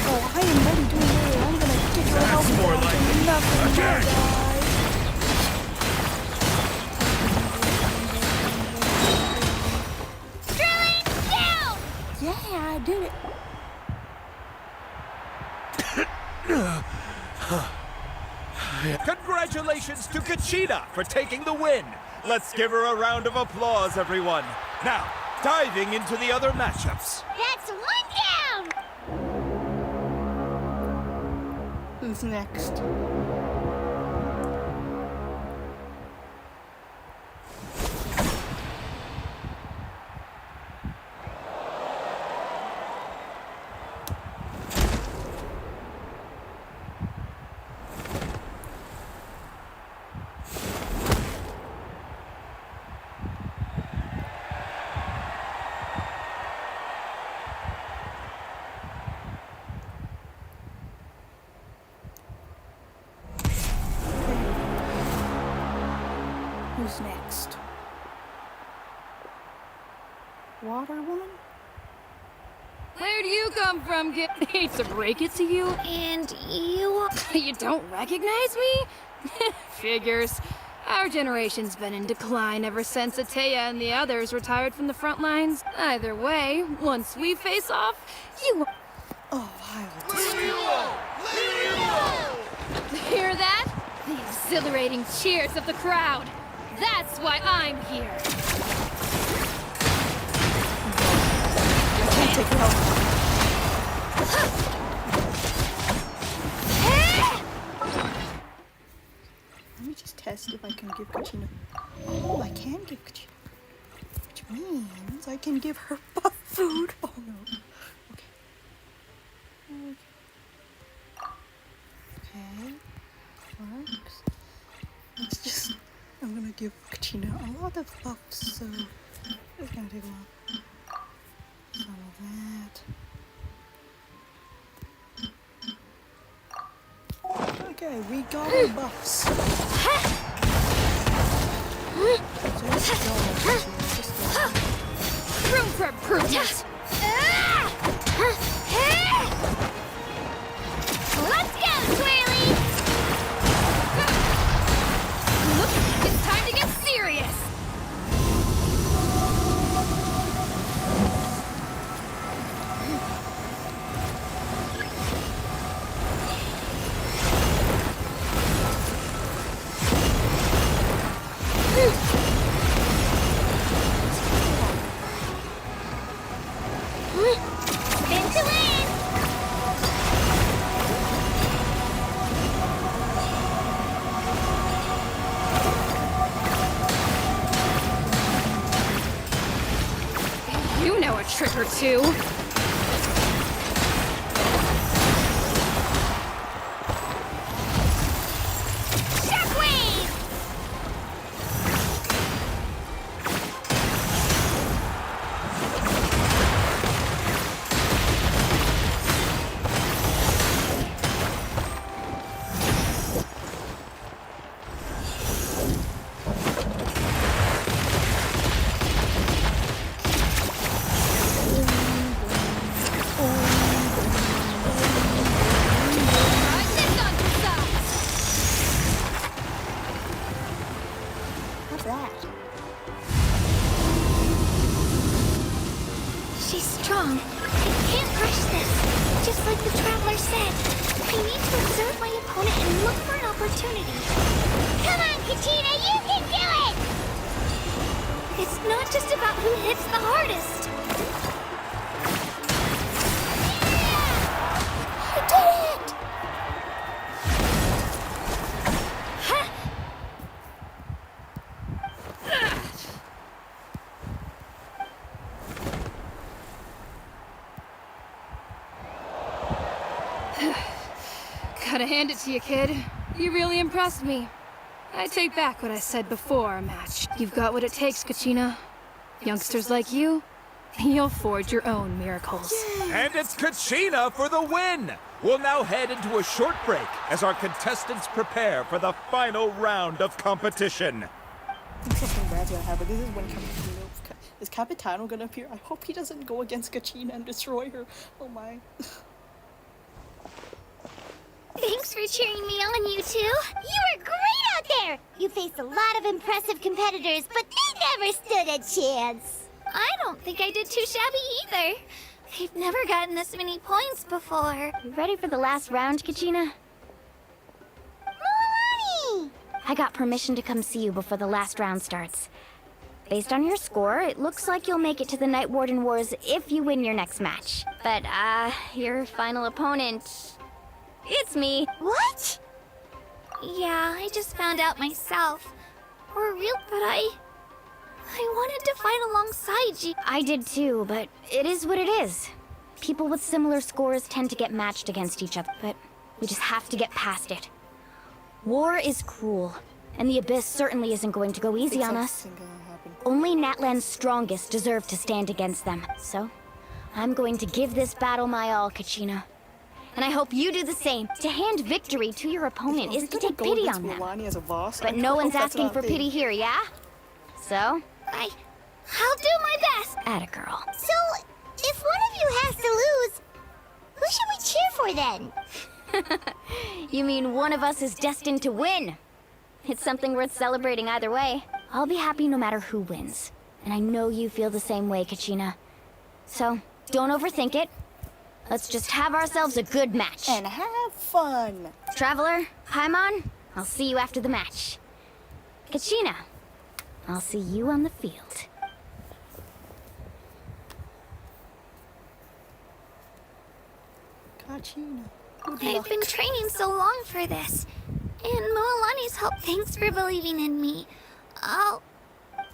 Oh, I am already doing better. I'm gonna get your That's health more down like to it. nothing more, Again. guys. Yeah, I did it. Congratulations to Kachina for taking the win. Let's give her a round of applause, everyone. Now, diving into the other matchups. That's one down! Who's next? Who's next? Water woman? Where do you come from, kid? Hate to break it to you. And you... You don't recognize me? Figures. Our generation's been in decline ever since Ateya and the others retired from the front lines. Either way, once we face off, you... Oh, I will Hear that? The exhilarating cheers of the crowd. That's why I'm here. I can't take it out. Let me just test if I can give Kachina. Oh, I can give Kachina. Which means I can give her buff food. Oh no. Okay. Works. Let's just... I'm gonna give Kachina a lot of buffs, so it's gonna take a while. Some of that. Okay, we got our buffs. Room for improvement. Let's go, Twirly! It's time to get serious. Spin to win! You know a trick or two. Shockwave! What's that? She's strong. I can't crush this. Just like the Traveler said. I need to observe my opponent and look for an opportunity. Come on, Kachina, you can do it! It's not just about who hits the hardest. I did it! Gotta hand it to you, kid. You really impressed me. I take back what I said before our match. You've got what it takes, Kachina. Youngsters like you, you'll forge your own miracles. And it's Kachina for the win! We'll now head into a short break as our contestants prepare for the final round of competition. I think something bad's gonna happen. This is when Capitano... Is Capitano gonna appear? I hope he doesn't go against Kachina and destroy her. Oh my. Thanks for cheering me on, you two. You were great out there! You faced a lot of impressive competitors, but they never stood a chance. I don't think I did too shabby either. I've never gotten this many points before. You ready for the last round, Kachina? Milani! I got permission to come see you before the last round starts. Based on your score, it looks like you'll make it to the Night Warden Wars if you win your next match. But, your final opponent... It's me. What? Yeah, I just found out myself. For real, but I wanted to fight alongside you. I did too, but it is what it is. People with similar scores tend to get matched against each other, but we just have to get past it. War is cruel, and the Abyss certainly isn't going to go easy on us. Only Natlan's strongest deserve to stand against them, so I'm going to give this battle my all, Kachina. And I hope you do the same. To hand victory to your opponent is to take pity on them. But no one's asking for pity here, yeah? So? I'll do my best. Atta girl. So, if one of you has to lose, who should we cheer for then? You mean one of us is destined to win? It's something worth celebrating either way. I'll be happy no matter who wins. And I know you feel the same way, Kachina. So, don't overthink it. Let's just have ourselves a good match. And have fun. Traveler, Paimon, I'll see you after the match. Kachina, I'll see you on the field. Kachina. I've been training so long for this. And Moalani's help, thanks for believing in me. I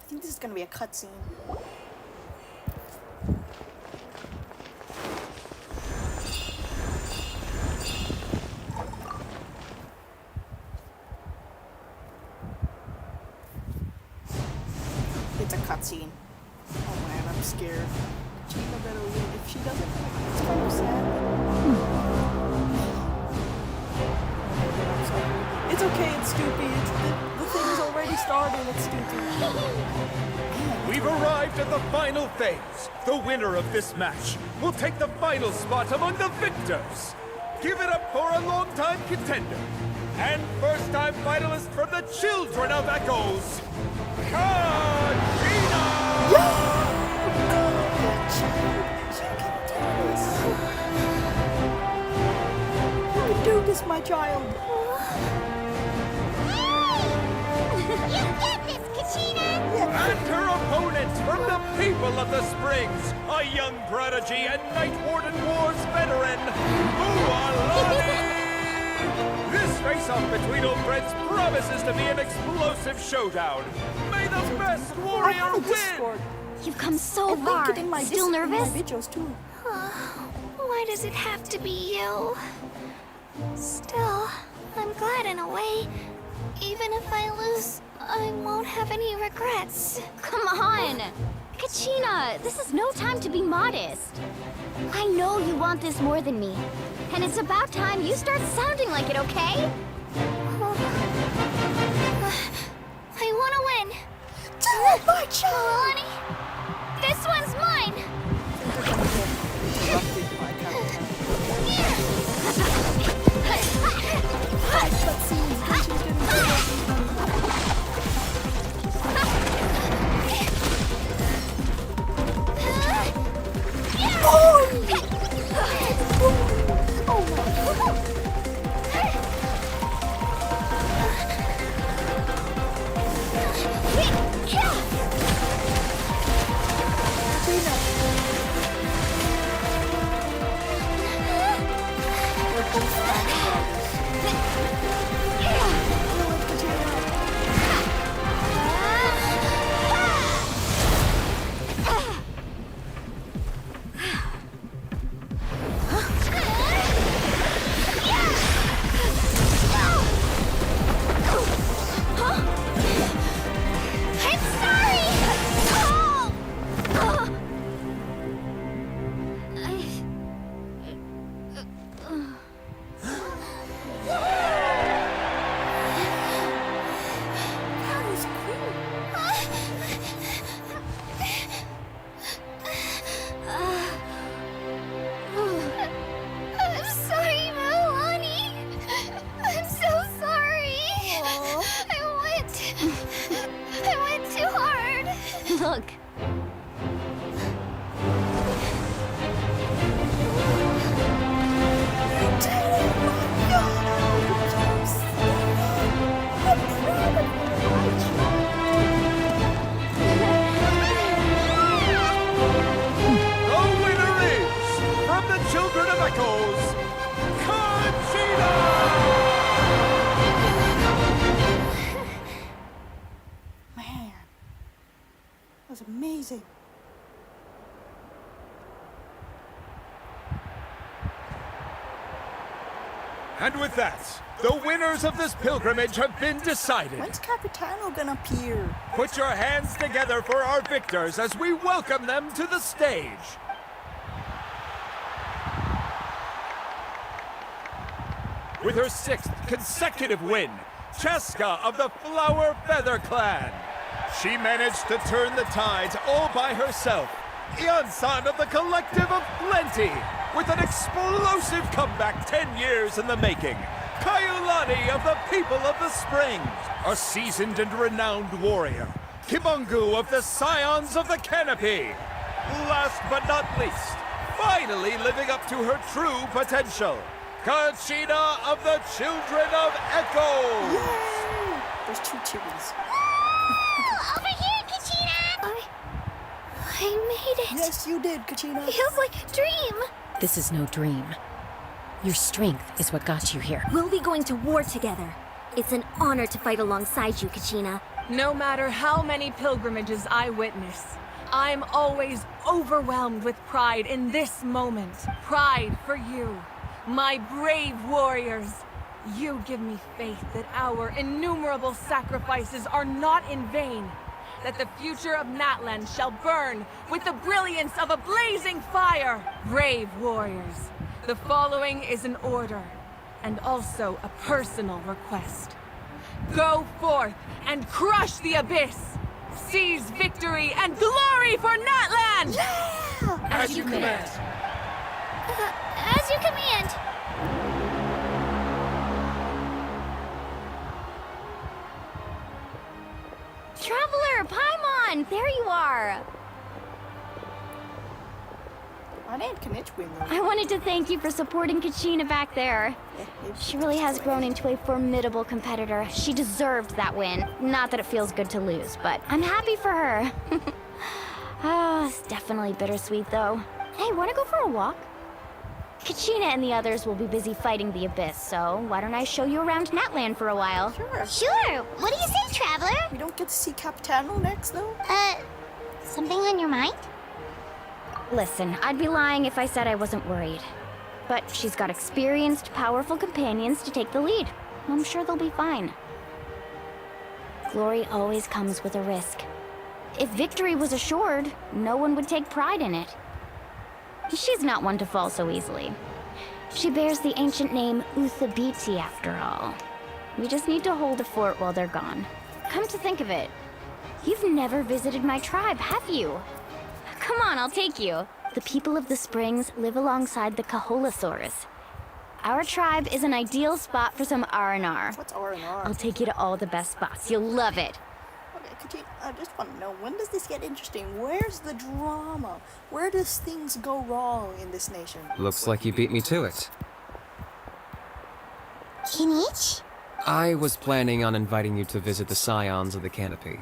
think this is gonna be a cutscene. It's a cutscene. Oh man, I'm scared. Kachina better win. If she doesn't, it's kind of sad. It's okay, it's stupid. The thing's already started, it's stupid. We've arrived at the final phase. The winner of this match will take the final spot among the victors. Give it up for a long-time contender and first-time finalist from the Children of Echoes, Kachina! You can do this, my child. You get this, Kachina! And her opponents from the people of the Springs, a young prodigy and Night Warden Wars veteran, Moalani! This face-off between old friends promises to be an explosive showdown. May the best warrior win! You've come so far. Still nervous? Why does it have to be you? Still, I'm glad in a way. Even if I lose, I won't have any regrets. Come on! Kachina, this is no time to be modest. I know you want this more than me. And it's about time you start sounding like it, okay? I want to win. Do it, my child! Moalani, this one's mine! And with that, the winners of this pilgrimage have been decided. When's Capitano gonna appear? Put your hands together for our victors as we welcome them to the stage. With her 6th consecutive win, Cheska of the Flower Feather Clan. She managed to turn the tides all by herself. Ian-san of the Collective of Plenty, with an explosive comeback 10 years in the making. Kaiulani of the People of the Springs, a seasoned and renowned warrior. Kimungu of the Scions of the Canopy. Last but not least, finally living up to her true potential, Kachina of the Children of Echo! Yay! There's 2 chilies. Over here, Kachina! I made it. Yes, you did, Kachina. Feels like a dream. This is no dream. Your strength is what got you here. We'll be going to war together. It's an honor to fight alongside you, Kachina. No matter how many pilgrimages I witness, I'm always overwhelmed with pride in this moment. Pride for you, my brave warriors. You give me faith that our innumerable sacrifices are not in vain, that the future of Natlan shall burn with the brilliance of a blazing fire. Brave warriors, the following is an order, and also a personal request. Go forth and crush the abyss! Seize victory and glory for Natlan! Yeah! As you command. As you command. Traveler, Paimon, there you are. I didn't Kinich win though. I wanted to thank you for supporting Kachina back there. She really has grown into a formidable competitor. She deserved that win. Not that it feels good to lose, but I'm happy for her. It's definitely bittersweet though. Hey, wanna go for a walk? Kachina and the others will be busy fighting the Abyss, so why don't I show you around Natlan for a while? Sure. What do you say, Traveler? We don't get to see Capitano next though? Something on your mind? Listen, I'd be lying if I said I wasn't worried. But she's got experienced, powerful companions to take the lead. I'm sure they'll be fine. Glory always comes with a risk. If victory was assured, no one would take pride in it. She's not one to fall so easily. She bears the ancient name Uthabiti after all. We just need to hold the fort while they're gone. Come to think of it, you've never visited my tribe, have you? Come on, I'll take you. The people of the Springs live alongside the Kaholasaurus. Our tribe is an ideal spot for some R&R. What's R&R? I'll take you to all the best spots. You'll love it. Okay, Kachina, I just want to know, when does this get interesting? Where's the drama? Where does things go wrong in this nation? Looks like you beat me to it. Kinich? I was planning on inviting you to visit the Scions of the Canopy.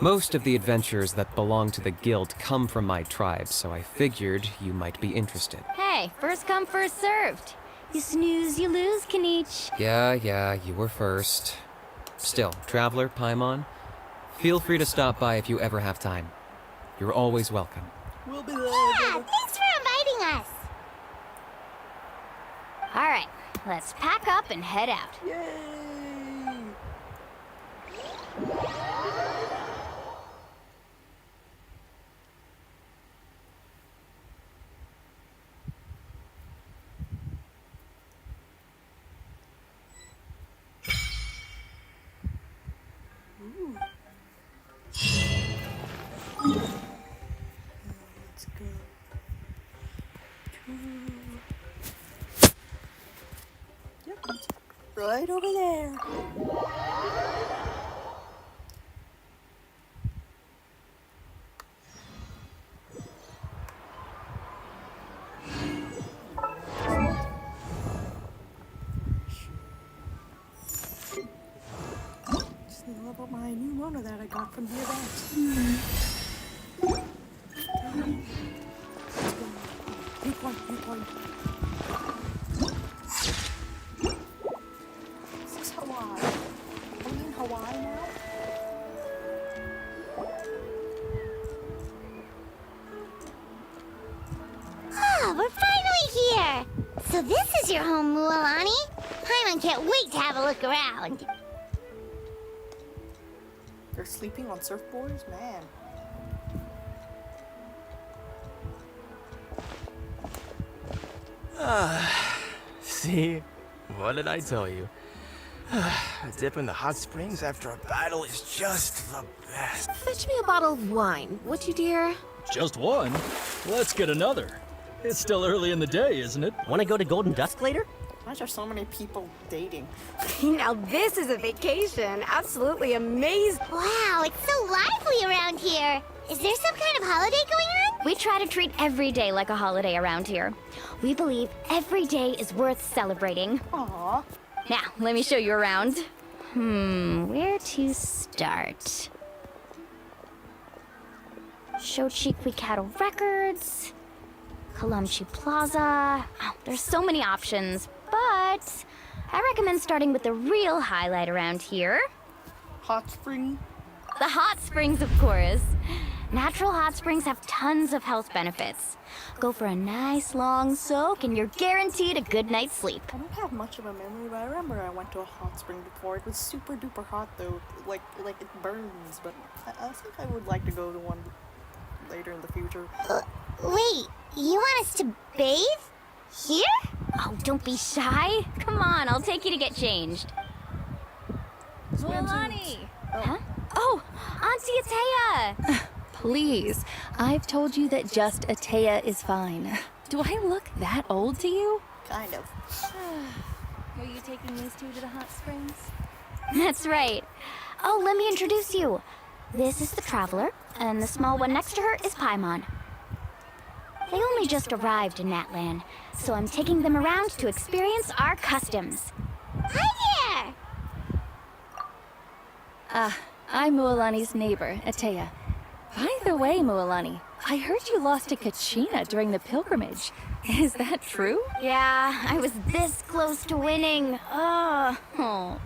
Most of the adventurers that belong to the guild come from my tribe, so I figured you might be interested. Hey, first come, first served. You snooze, you lose, Kinich. Yeah, you were first. Still, Traveler, Paimon, feel free to stop by if you ever have time. You're always welcome. We'll be there. Yeah, thanks for inviting us. All right, let's pack up and head out. Yay! Let's go to... Yep, it's right over there. Just know about my new Mona that I got from the event. Viewpoint. Is this Hawaii? Are we in Hawaii now? Ah, we're finally here. So this is your home, Mualani? Paimon can't wait to have a look around. They're sleeping on surfboards? Man. See? What did I tell you? A dip in the hot springs after a battle is just the best. Fetch me a bottle of wine, would you, dear? Just one? Let's get another. It's still early in the day, isn't it? Want to go to Golden Dusk later? Why are there so many people dating? Now this is a vacation. Absolutely amazing. Wow, it's so lively around here. Is there some kind of holiday going on? We try to treat every day like a holiday around here. We believe every day is worth celebrating. Aww. Now, let me show you around. Where to start? Shochiqui Cattle Records, Kalamchi Plaza. Oh, there's so many options, but I recommend starting with the real highlight around here. Hot spring? The hot springs, of course. Natural hot springs have tons of health benefits. Go for a nice long soak and you're guaranteed a good night's sleep. I don't have much of a memory, but I remember I went to a hot spring before. It was super duper hot though, like it burns, but I think I would like to go to one later in the future. Wait, you want us to bathe? Here? Oh, don't be shy. Come on, I'll take you to get changed. Milani! Huh? Oh, Auntie Atea! Please, I've told you that just Atea is fine. Do I look that old to you? Kind of. Are you taking these two to the hot springs? That's right. Oh, let me introduce you. This is the Traveler, and the small one next to her is Paimon. They only just arrived in Natlan, so I'm taking them around to experience our customs. Hi there! I'm Mualani's neighbor, Atea. By the way, Mualani, I heard you lost to Kachina during the pilgrimage. Is that true? Yeah, I was this close to winning. Oh.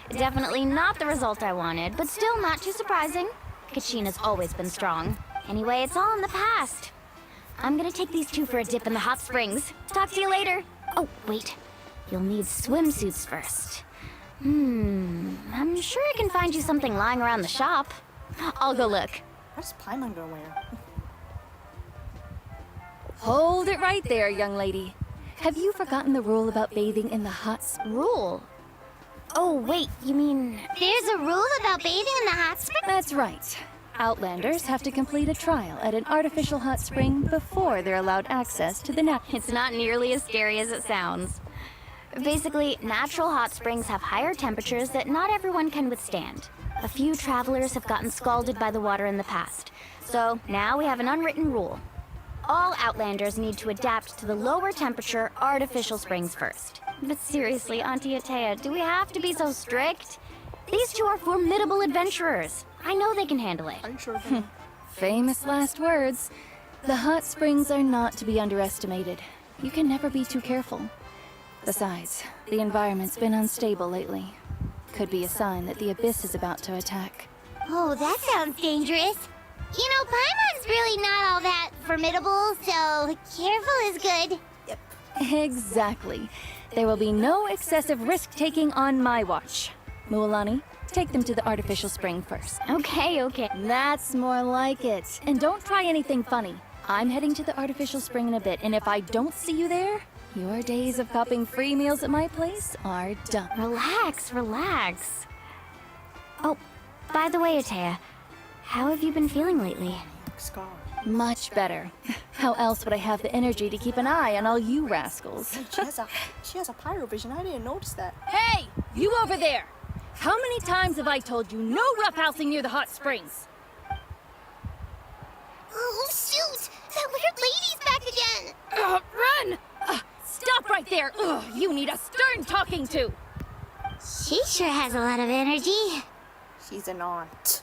Definitely not the result I wanted, but still not too surprising. Kachina's always been strong. Anyway, it's all in the past. I'm gonna take these two for a dip in the hot springs. Talk to you later. Oh, wait. You'll need swimsuits first. I'm sure I can find you something lying around the shop. I'll go look. What's Paimon gonna wear? Hold it right there, young lady. Have you forgotten the rule about bathing in the hot Rule? Oh, wait, you mean... There's a rule about bathing in the hot spring? That's right. Outlanders have to complete a trial at an artificial hot spring before they're allowed access to the It's not nearly as scary as it sounds. Basically, natural hot springs have higher temperatures that not everyone can withstand. A few travelers have gotten scalded by the water in the past. So now we have an unwritten rule. All Outlanders need to adapt to the lower temperature artificial springs first. But seriously, Auntie Atea, do we have to be so strict? These two are formidable adventurers. I know they can handle it. Are you sure? Famous last words. The hot springs are not to be underestimated. You can never be too careful. Besides, the environment's been unstable lately. Could be a sign that the Abyss is about to attack. Oh, that sounds dangerous. You know, Paimon's really not all that formidable, so careful is good. Exactly. There will be no excessive risk-taking on my watch. Mualani, take them to the artificial spring first. Okay. That's more like it. And don't try anything funny. I'm heading to the artificial spring in a bit, and if I don't see you there, your days of copping free meals at my place are done. Relax. Oh, by the way, Atea, how have you been feeling lately? Scar. Much better. How else would I have the energy to keep an eye on all you rascals? Hey, she has a pyrovision. I didn't notice that. Hey, you over there! How many times have I told you no roughhousing near the hot springs? Oh, shoot! That weird lady's back again! Run! Stop right there! Ugh, you need a stern talking to! She sure has a lot of energy. She's an aunt.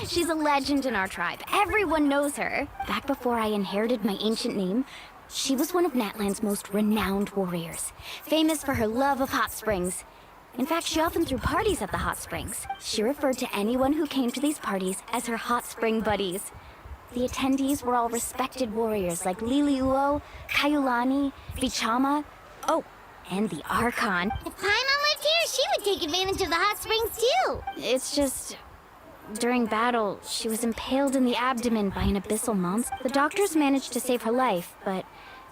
She's a legend in our tribe. Everyone knows her. Back before I inherited my ancient name, she was one of Natlan's most renowned warriors, famous for her love of hot springs. In fact, she often threw parties at the hot springs. She referred to anyone who came to these parties as her hot spring buddies. The attendees were all respected warriors like Liliuo, Kaiulani, Vichama. Oh, And the Archon. If Paimon lived here, she would take advantage of the hot springs too. It's just... During battle, she was impaled in the abdomen by an abyssal monster. The doctors managed to save her life, but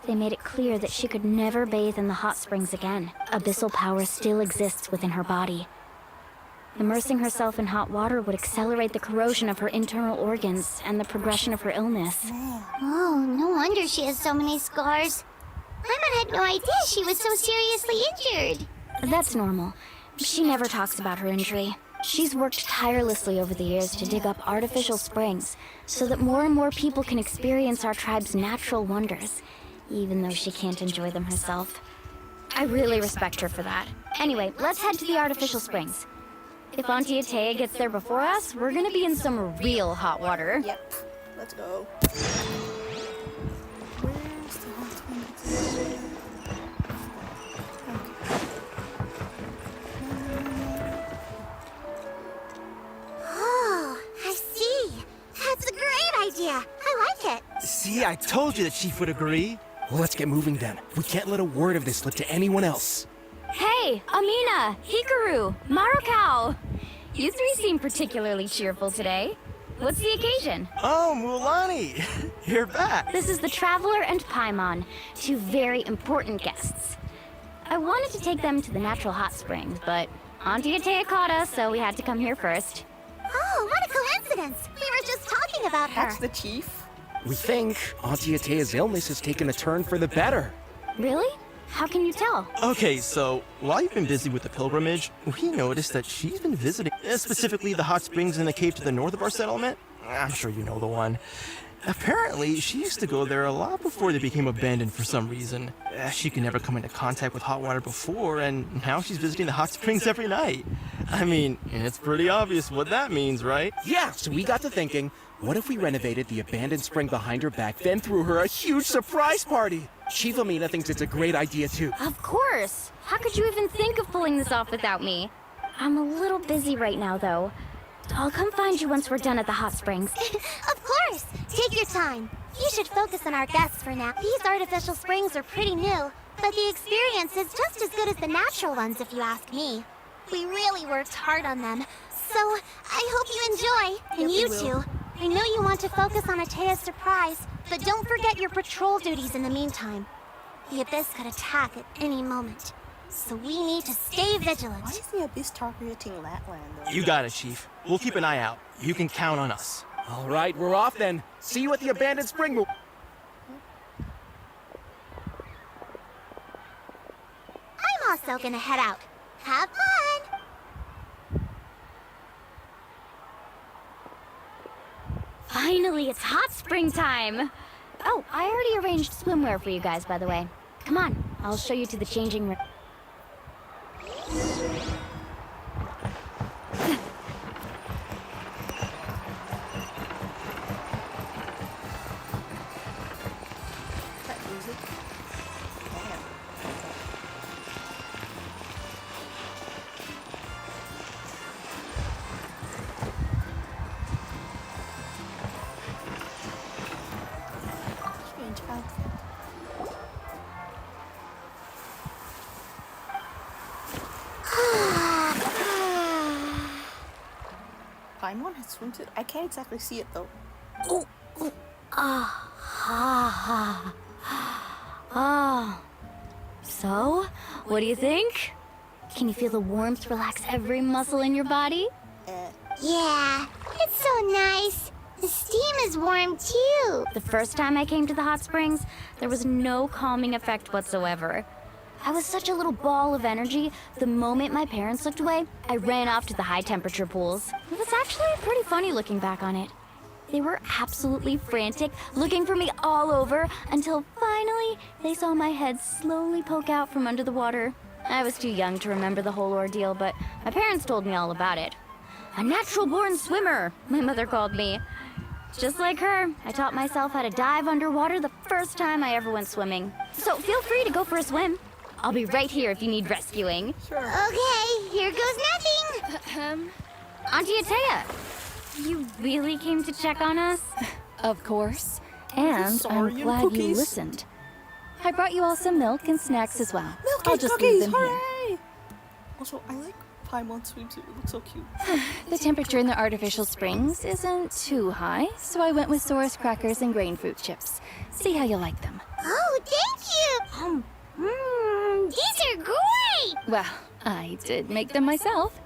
they made it clear that she could never bathe in the hot springs again. Abyssal power still exists within her body. Immersing herself in hot water would accelerate the corrosion of her internal organs and the progression of her illness. Oh, no wonder she has so many scars. Paimon had no idea she was so seriously injured. That's normal. She never talks about her injury. She's worked tirelessly over the years to dig up artificial springs so that more and more people can experience our tribe's natural wonders, even though she can't enjoy them herself. I really respect her for that. Anyway, let's head to the artificial springs. If Auntie Atea gets there before us, we're gonna be in some real hot water. Yep. Let's go. Where's the hot spring? Oh, I see. That's a great idea. I like it. See, I told you that Chief would agree. Well, let's get moving then. We can't let a word of this slip to anyone else. Hey, Amina, Hikaru, Marukau! You three seem particularly cheerful today. What's the occasion? Oh, Mulani! You're back! This is the Traveler and Paimon, two very important guests. I wanted to take them to the natural hot springs, but Auntie Atea caught us, so we had to come here first. Oh, what a coincidence. We were just talking about her. That's the chief? We think Auntie Atea's illness has taken a turn for the better. Really? How can you tell? Okay, so while you've been busy with the pilgrimage, we noticed that she's been visiting, specifically the hot springs in the cave to the north of our settlement. I'm sure you know the one. Apparently, she used to go there a lot before they became abandoned for some reason. She could never come into contact with hot water before, and now she's visiting the hot springs every night. I mean, it's pretty obvious what that means, right? Yeah, so we got to thinking, what if we renovated the abandoned spring behind her back, then threw her a huge surprise party? Chief Amina thinks it's a great idea too. Of course! How could you even think of pulling this off without me? I'm a little busy right now, though. I'll come find you once we're done at the hot springs. Of course. Take your time. You should focus on our guests for now. These artificial springs are pretty new, but the experience is just as good as the natural ones if you ask me. We really worked hard on them, so I hope you enjoy. And you two, I know you want to focus on Atea's surprise, but don't forget your patrol duties in the meantime. The Abyss could attack at any moment, so we need to stay vigilant. Why is the Abyss targeting Natlan, though? You got it, Chief. We'll keep an eye out. You can count on us. All right, we're off then. See you at the abandoned spring. I'm also gonna head out. Have fun! Finally, it's hot spring time! Oh, I already arranged swimwear for you guys, by the way. Come on, I'll show you to the changing room. Strange outfit. Paimon has swimsuit? I can't exactly see it though. So, what do you think? Can you feel the warmth relax every muscle in your body? Yeah, it's so nice. The steam is warm too. The first time I came to the hot springs, there was no calming effect whatsoever. I was such a little ball of energy, the moment my parents looked away, I ran off to the high temperature pools. It was actually pretty funny looking back on it. They were absolutely frantic, looking for me all over, until finally they saw my head slowly poke out from under the water. I was too young to remember the whole ordeal, but my parents told me all about it. A natural-born swimmer, my mother called me. Just like her, I taught myself how to dive underwater the first time I ever went swimming. So feel free to go for a swim. I'll be right here if you need rescuing. Sure. Okay, here goes nothing. Auntie Atea, you really came to check on us? Of course. And I'm Saurian glad you cookies? listened. I brought you all some milk and snacks as well. Milk I'll just leave them here. hooray! Also, I like Paimon swimsuit. It looks so cute. The temperature in the artificial springs isn't too high, so I went with Saurus crackers and grain fruit chips. See how you like them. Oh, thank you! These are great! Well, I did make them myself.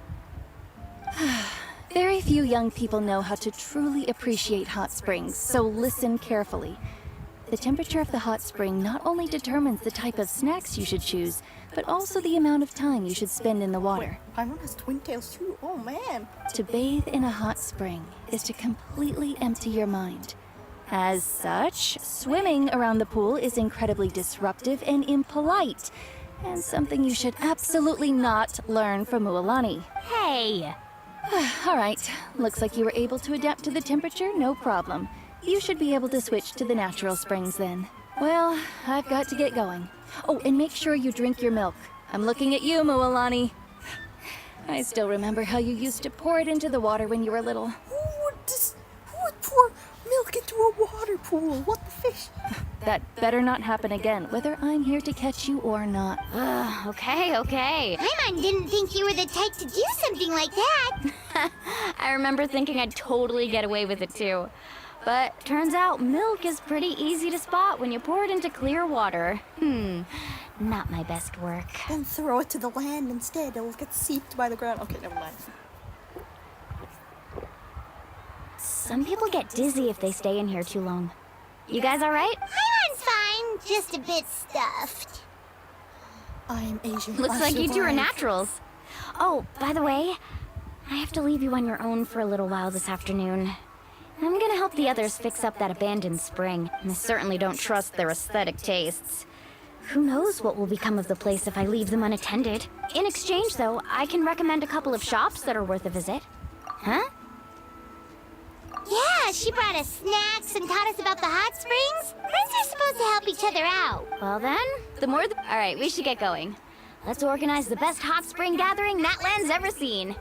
Very few young people know how to truly appreciate hot springs, so listen carefully. The temperature of the hot spring not only determines the type of snacks you should choose, but also the amount of time you should spend in the water. Paimon has twin tails too. Oh man. To bathe in a hot spring is to completely empty your mind. As such, swimming around the pool is incredibly disruptive and impolite, and something you should absolutely not learn from Mualani. Hey! All right, looks like you were able to adapt to the temperature, no problem. You should be able to switch to the natural springs then. Well, I've got to get going. Oh, and make sure you drink your milk. I'm looking at you, Mualani. I still remember how you used to pour it into the water when you were little. Who would pour milk into a water pool? What the fish? That better not happen again, whether I'm here to catch you or not. Okay. Paimon didn't think you were the type to do something like that. I remember thinking I'd totally get away with it too. But turns out milk is pretty easy to spot when you pour it into clear water. Not my best work. Then throw it to the land instead. It'll get seeped by the ground. Okay, never mind. Some people get dizzy if they stay in here too long. You guys alright? Paimon's fine, just a bit stuffed. I'm Asian. Looks like you two are naturals. Oh, by the way, I have to leave you on your own for a little while this afternoon. I'm gonna help the others fix up that abandoned spring. I certainly don't trust their aesthetic tastes. Who knows what will become of the place if I leave them unattended. In exchange, though, I can recommend a couple of shops that are worth a visit. Huh? Yeah, she brought us snacks and taught us about the hot springs. Friends are supposed to help each other out. Well then, the more Alright, we should get going. Let's organize the best hot spring gathering Natlan's ever seen.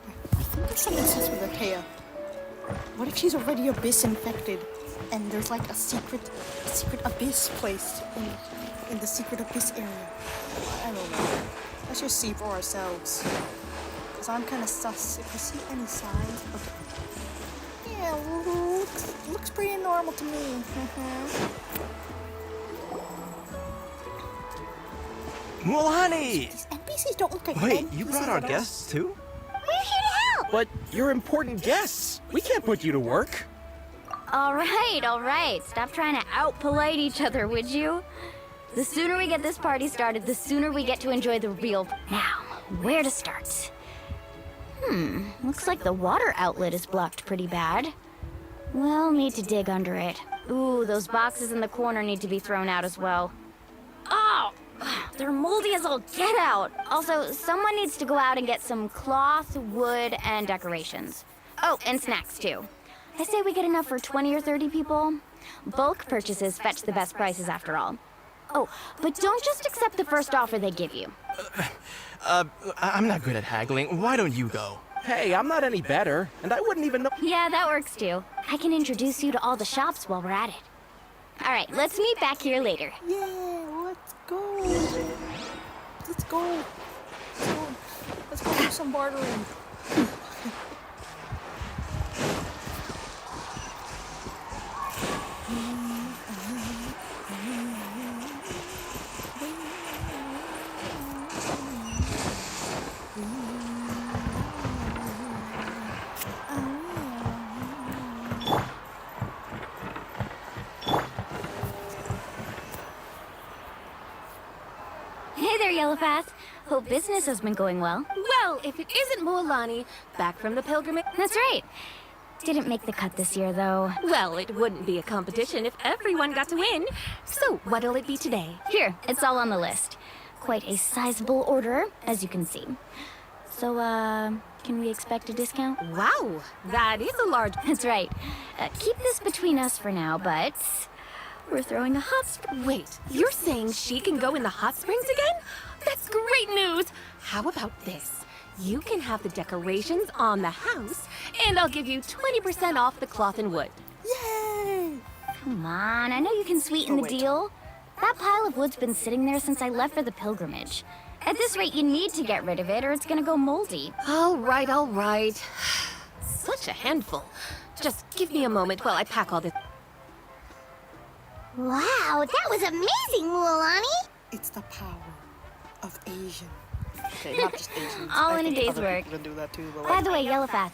I think there's something sus with Atea. What if she's already abyss infected, and there's like a secret abyss place in the secret abyss area? I don't know. Let's just see for ourselves. Cause I'm kind of sus. If I see any signs, okay. Yeah, looks pretty normal to me. Mualani! These NPCs don't look like Wait, NPCs you brought our at all. guests too? We're here to help. But you're important guests. We can't put you to work. Alright. Stop trying to out-polite each other, would you? The sooner we get this party started, the sooner we get to enjoy the real... Now, where to start? Looks like the water outlet is blocked pretty bad. We'll need to dig under it. Ooh, those boxes in the corner need to be thrown out as well. Oh! They're moldy as all get out. Also, someone needs to go out and get some cloth, wood, and decorations. Oh, and snacks too. I say we get enough for 20 or 30 people. Bulk purchases fetch the best prices after all. Oh, but don't just accept the first offer they give you. I'm not good at haggling. Why don't you go? Hey, I'm not any better, and I wouldn't even know. Yeah, that works too. I can introduce you to all the shops while we're at it. All right, let's meet back here later. Yeah, let's go. Let's go. Let's go do some bartering. Hey there, Yellowpath. Hope business has been going well. Well, if it isn't Mualani, back from the pilgrimage. That's right. Didn't make the cut this year, though. Well, it wouldn't be a competition if everyone got to win. So, what'll it be today? Here, it's all on the list. Quite a sizable order, as you can see. So, can we expect a discount? Wow, that is a large... That's right. Keep this between us for now, but... we're throwing a hot spring. Wait, you're saying she can go in the hot springs again? That's great news! How about this? You can have the decorations on the house, and I'll give you 20% off the cloth and wood. Yay! Come on, I know you can sweeten the deal. That pile of wood's been sitting there since I left for the pilgrimage. At this rate, you need to get rid of it or it's gonna go moldy. All right, all right. Such a handful. Just give me a moment while I pack all this. Wow, that was amazing, Mualani! It's the power of Asian. Okay, not just Asians. All I in a think day's other work. people can do that too, but By like, the way, Yellowfath,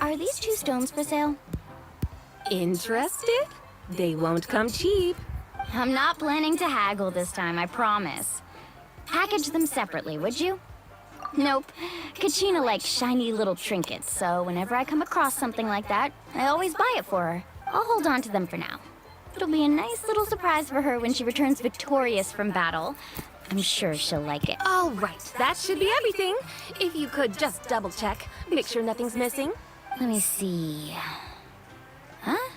are these 2 stones for sale? Interested? They won't come cheap. I'm not planning to haggle this time, I promise. Package them separately, would you? Nope. Kachina likes shiny little trinkets, so whenever I come across something like that, I always buy it for her. I'll hold on to them for now. It'll be a nice little surprise for her when she returns victorious from battle. I'm sure she'll like it. All right, that should be everything. If you could just double check, make sure nothing's missing. Let me see. Huh?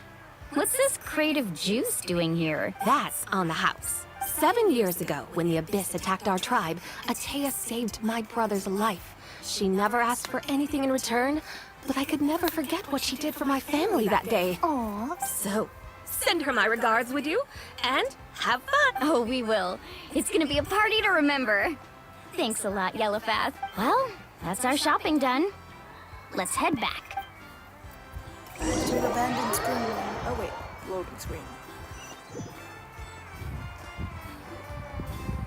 What's this crate of juice doing here? That's on the house. 7 years ago, when the Abyss attacked our tribe, Atea saved my brother's life. She never asked for anything in return, but I could never forget what she did for my family that day. Aww. So, send her my regards, would you? And have fun. Oh, we will. It's gonna be a party to remember. Thanks a lot, Yellowfath. Well, that's our shopping done. Let's head back. to an abandoned spring. Oh wait, loading screen.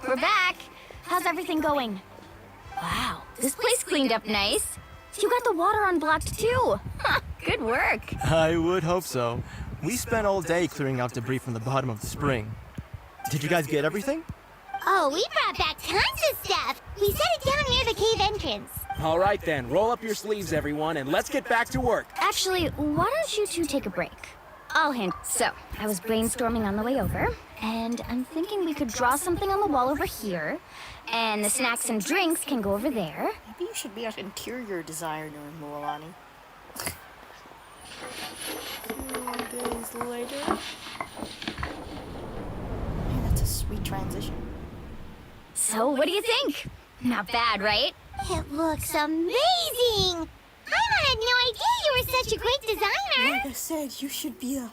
We're back. How's everything going? Wow, this place cleaned up nice. You got the water unblocked too. Huh, good work. I would hope so. We spent all day clearing out debris from the bottom of the spring. Did you guys get everything? Oh, we brought back tons of stuff. We set it down near the cave entrance. All right then, roll up your sleeves, everyone, and let's get back to work. Actually, why don't you 2 take a break? I'll handle. So, I was brainstorming on the way over, and I'm thinking we could draw something on the wall over here, and the snacks and drinks can go over there. Maybe you should be an interior designer, Mualani. 2 days later. Hey, that's a sweet transition. So, what do you think? Not bad, right? It looks amazing! I had no idea you were such a great designer! Like I said, you should be what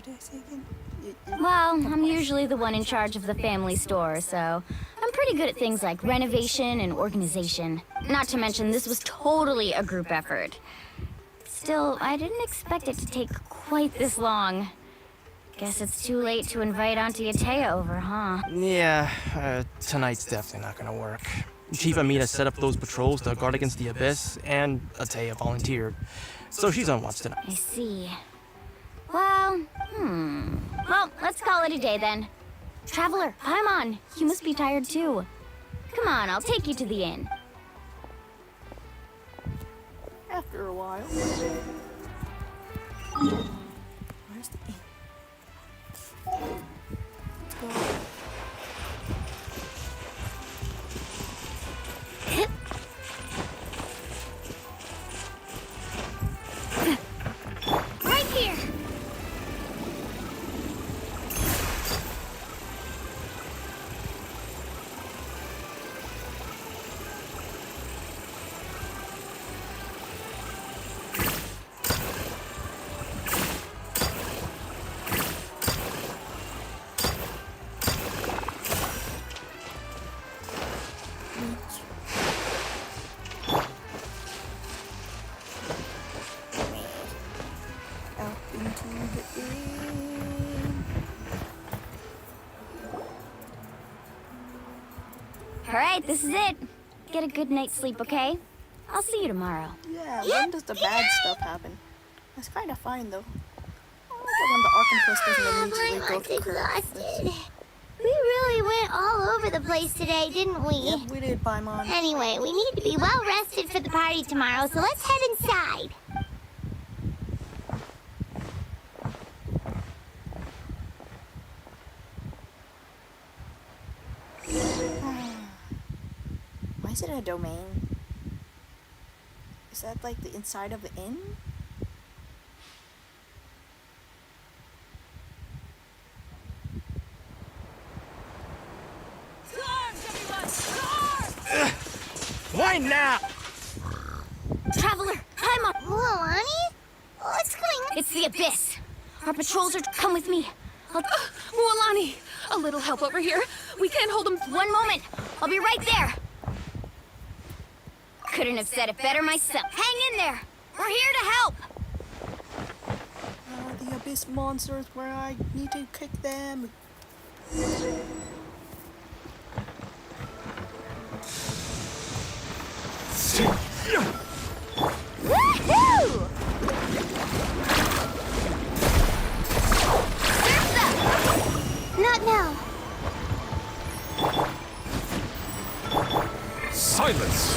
did I say again? Well, I'm usually the one in charge of the family store, so I'm pretty good at things like renovation and organization. Not to mention, this was totally a group effort. Still, I didn't expect it to take quite this long. Guess it's too late to invite Auntie Atea over, huh? Yeah, tonight's definitely not gonna work. Chief Amina set up those patrols to guard against the Abyss, and Atea volunteered. So she's on watch tonight. I see. Well, Well, let's call it a day then. Traveler, I'm on. You must be tired too. Come on, I'll take you to the inn. After a while. Where's the inn? Let's go. Right here! Out into the inn. Alright, this is it. Get a good night's sleep, okay? I'll see you tomorrow. Yeah, when does the bad stuff happen? That's kind of fine though. I like it when the Archon doesn't immediately go to Exhausted. We really went all over the place today, didn't we? Yep, we did, Paimon. Anyway, we need to be well rested for the party tomorrow, so let's head inside. Why is it a domain? Is that like the inside of the inn? Why now? Traveler, I'm on. Mualani? What's going on? It's the Abyss. Our patrols are. Come with me. Mualani! A little help over here. We can't hold him. One moment. I'll be right there. Couldn't have said it better myself. Hang in there. We're here to help. The abyss monsters where I need to kick them. Woohoo! Not now. Silence!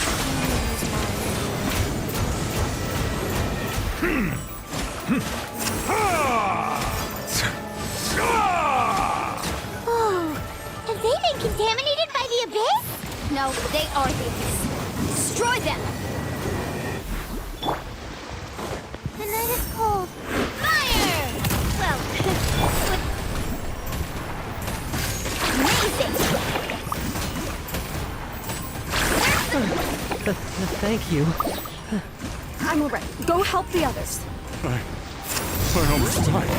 Oh, have they been contaminated by the abyss? No, they are the abyss. Destroy them. The night is cold. Fire! Well, amazing. Thank you. I'm alright. Go help the others. I almost died.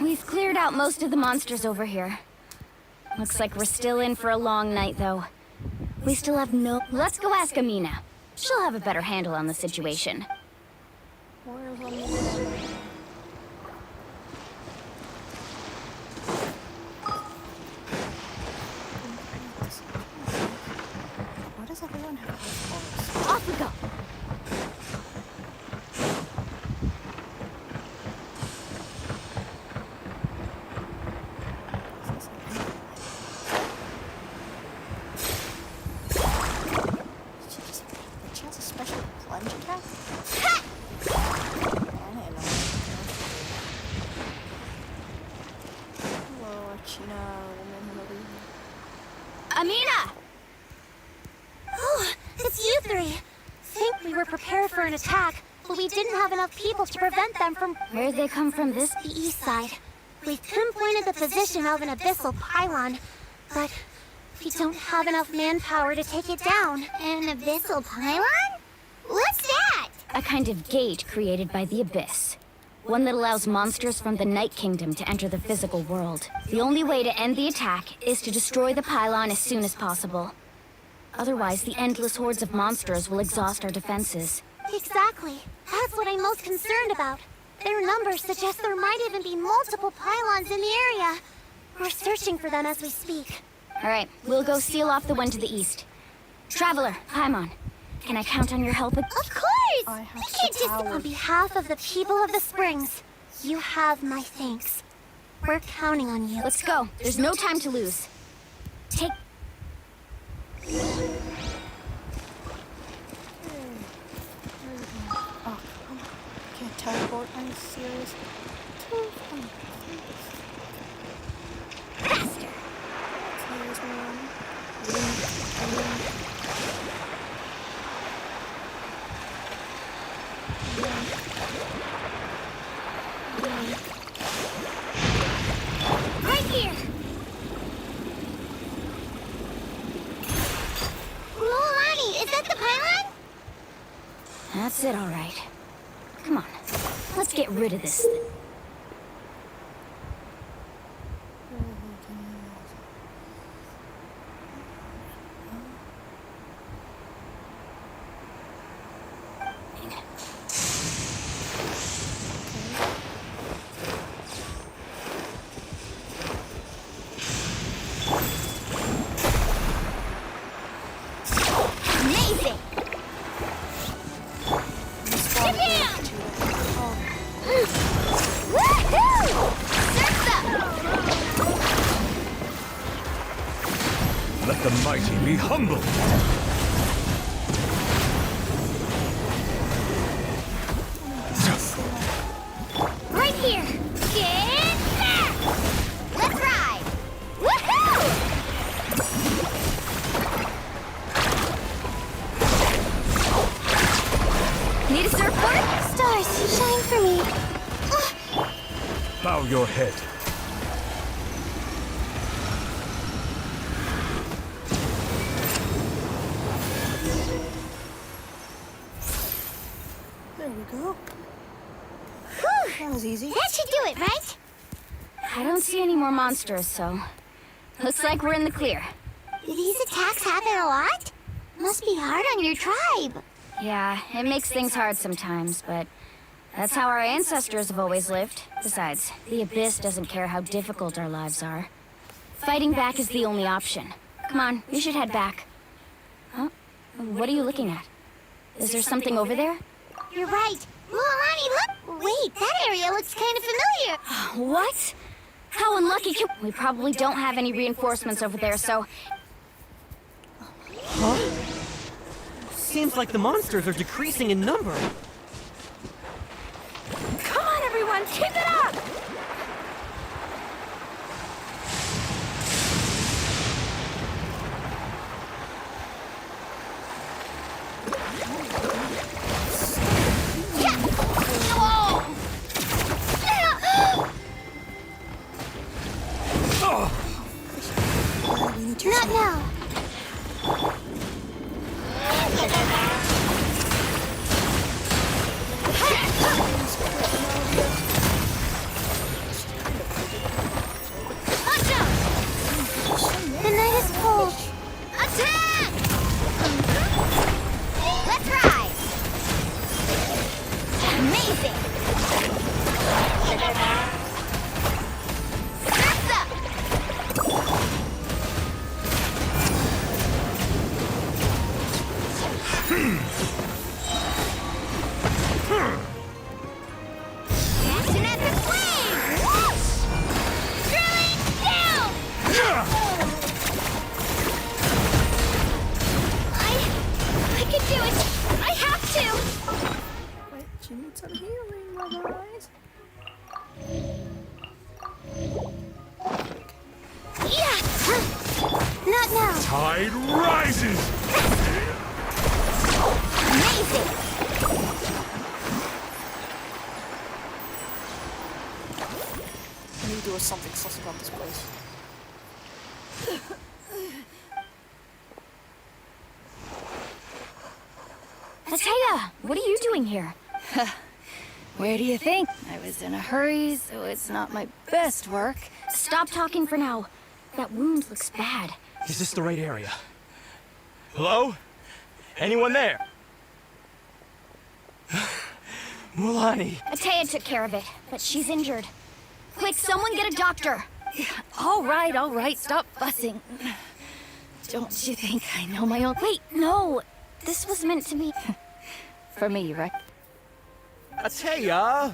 We've cleared out most of the monsters over here. Looks like we're still in for a long night, though. We still have no... Let's go ask Amina. She'll have a better handle on the situation. Where's Amina? Why does everyone have those Off we go! She has a special plunge attack? Hello, Archina, woman, Amina! Oh, it's you three. Think we were prepared for an attack, but we didn't have enough people to prevent them from... Where'd they come from this? The east side. We've pinpointed the position of an abyssal pylon, but we don't have enough manpower to take it down. An abyssal pylon? What's that? A kind of gate created by the Abyss. One that allows monsters from the Night Kingdom to enter the physical world. The only way to end the attack is to destroy the pylon as soon as possible. Otherwise, the endless hordes of monsters will exhaust our defenses. Exactly. That's what I'm most concerned about. Their numbers suggest there might even be multiple pylons in the area. We're searching for them as we speak. Alright, we'll go seal off the one to the east. Traveler, Paimon, can I count on your help? Of course! We can't just... On behalf of the people of the Springs, you have my thanks. We're counting on you. Let's go. There's no time to lose. Take... Oh, can't teleport. Are you serious? Faster! Please, man. Right here! Mualani, is that the pylon? That's it, alright. Come on. Let's get rid of this thing. Amazing! Let the mighty be humbled. Right here! Get back! Let's ride! Woohoo! Need a surfboard? Stars, shine for me. Bow your head. easy. That should do it, right? I don't see any more monsters, so looks like we're in the clear. Do these attacks happen a lot? Must be hard on your tribe. Yeah, it makes things hard sometimes, but that's how our ancestors have always lived. Besides, the Abyss doesn't care how difficult our lives are. Fighting back is the only option. Come on, we should head back. Huh? What are you looking at? Is there something over there? You're right. Mualani, look! Wait, that area looks kind of familiar. What? How unlucky can... We probably don't have any reinforcements over there, so... Huh? Seems like the monsters are decreasing in number. Come on, everyone! Keep it up! Not now. Watch out! The night is cold. Attack! Let's ride! Amazing! Surf's up! Action at the flame! Drilling down! I can do it! I have to! Wait, she needs some healing, Mother Eyes. Yeah! Not now. Tide rises! Amazing! I need to do something sus about this place. Ataya, what are you doing here? Where do you think? I was in a hurry, so it's not my best work. Stop talking for now. That wound looks bad. Is this the right area? Hello? Anyone there? Mualani. Ataya took care of it, but she's injured. Quick, someone get a doctor! All right, stop fussing. Don't you think I know my own... Wait, no! This was meant to be... For me, right? Ataya!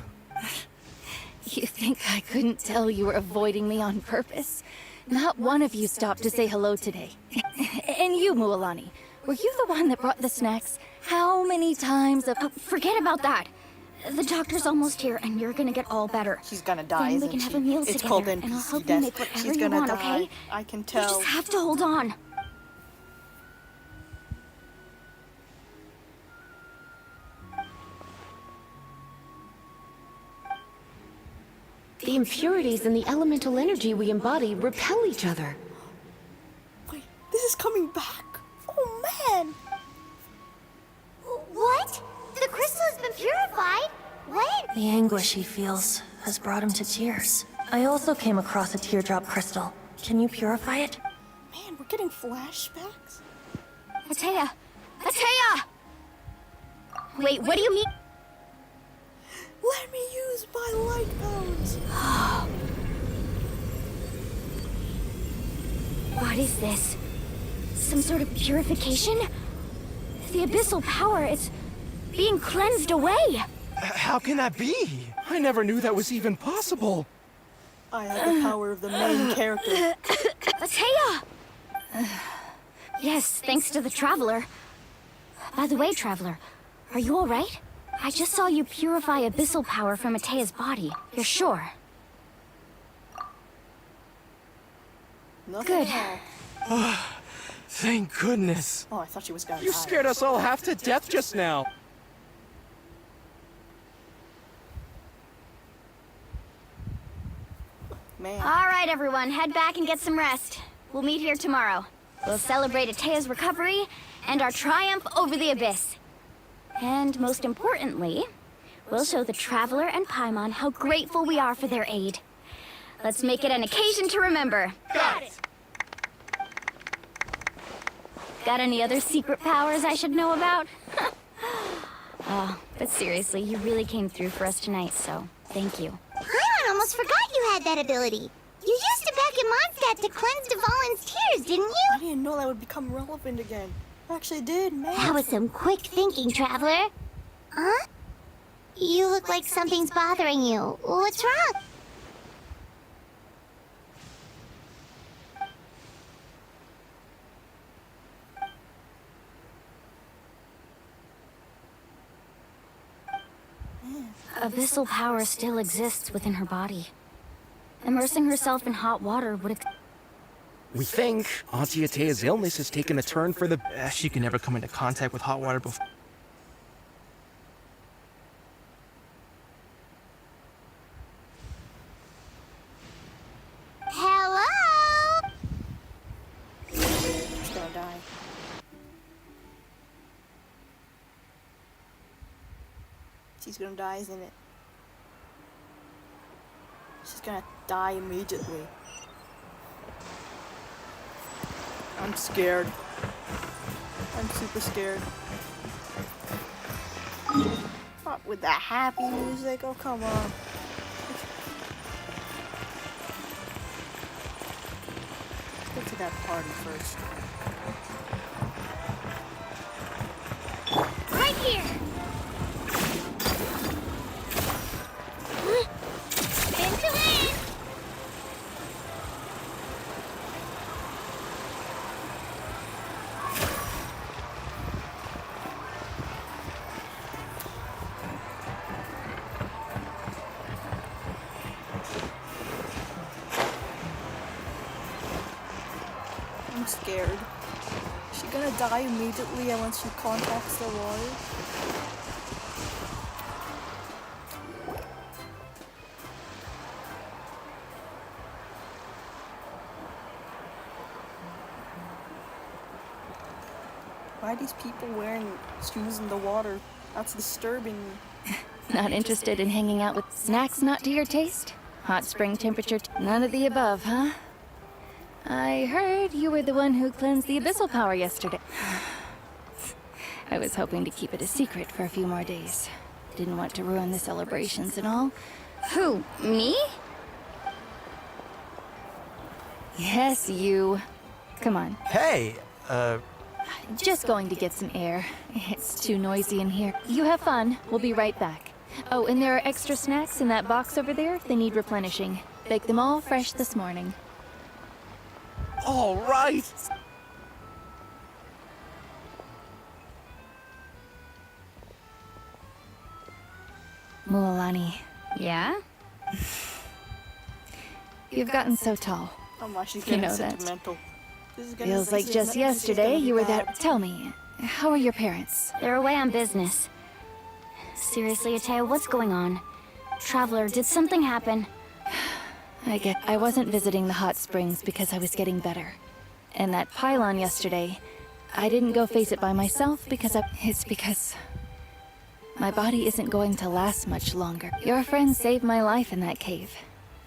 You think I couldn't tell you were avoiding me on purpose? Not one of you stopped to say hello today. And you, Mualani, were you the one that brought the snacks? How many times have... Forget about that! The doctor's almost here, and you're gonna get all better. She's gonna die, then we isn't can have she? a meal It's together, called and I'll NPC help you death. make whatever She's you gonna want, die. okay? I can You tell. just have to hold on. The impurities and the elemental energy we embody repel each other. Wait, this is coming back. Oh man! What? The crystal has been purified? When? The anguish he feels has brought him to tears. I also came across a teardrop crystal. Can you purify it? Man, we're getting flashbacks. Ataya! Ataya! Wait, what do you mean? Let me use my light powers. What is this? Some sort of purification? The abyssal power is being cleansed away. How can that be? I never knew that was even possible. I have the power of the main character. Ataya! Yes, thanks to the Traveler. By the way, Traveler, are you alright? I just saw you purify abyssal power from Ataya's body. You're sure? Nothing Good. at all. Thank goodness. Oh, I thought she was gonna You die. scared us all half to death just now. Man. Alright, everyone, head back and get some rest. We'll meet here tomorrow. We'll celebrate Ataya's recovery and our triumph over the Abyss. And most importantly, We'll show the Traveler and Paimon how grateful we are for their aid. Let's make it an occasion to remember. Got it! Got any other secret powers I should know about? Oh, but seriously, you really came through for us tonight, so thank you. Paimon almost forgot you had that ability. You used it back in Mondstadt to cleanse Devalin's tears, didn't you? I didn't know that would become relevant again. I actually did, man. That was some quick thinking, Traveler. Huh? You look like something's bothering you. What's wrong? Abyssal power still exists within her body. Immersing herself in hot water would We think Auntie Atea's illness has taken a turn for the... She can never come into contact with hot water before... Hello? She's gonna die. She's gonna die, isn't it? She's gonna die immediately. I'm scared. I'm super scared. Not with that happy music. Oh, come on. Let's get to that party first. Right here! Spin to win! I'm scared. Is she gonna die immediately once she contacts the water? Why are these people wearing shoes in the water? That's disturbing me. Not interested in hanging out with snacks not to your taste? Hot spring temperature, none of the above, huh? I heard you were the one who cleansed the abyssal power yesterday. I was hoping to keep it a secret for a few more days. Didn't want to ruin the celebrations and all. Who, me? Yes, you. Come on. Hey, Just going to get some air. It's too noisy in here. You have fun. We'll be right back. Oh, and there are extra snacks in that box over there. They need replenishing. Baked them all fresh this morning. all right! Mualani, Yeah? you've gotten so tall. Oh my, she's You getting know that. sentimental. This is gonna Feels be like just sentimental. This is yesterday gonna be you were bad. that. Tell me, how are your parents? They're away on business. Seriously, Atea, what's going on? Traveler, did something happen? I wasn't visiting the hot springs because I was getting better. And that pylon yesterday, I didn't go face it by myself because it's because my body isn't going to last much longer. Your friend saved my life in that cave.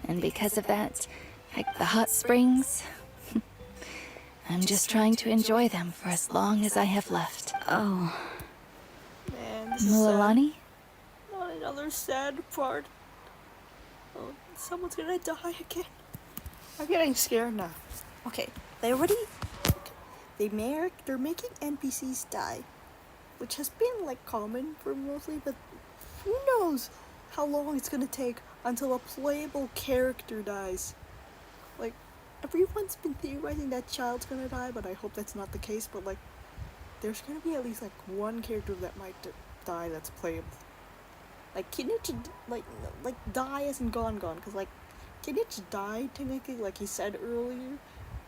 And because of that, the hot springs, I'm just trying to enjoy them for as long as I have left. Oh. Man, this is Mualani? sad. Not another sad part. Oh, someone's gonna die again. I'm getting scared now. Okay, they're making NPCs die, which has been like common for mostly, but who knows how long it's gonna take until a playable character dies. Like, everyone's been theorizing that child's gonna die, but I hope that's not the case. But like, there's gonna be at least like one character that might die that's playable. Like Kinichi, like die as in gone, because like Kinichi died technically, like he said earlier,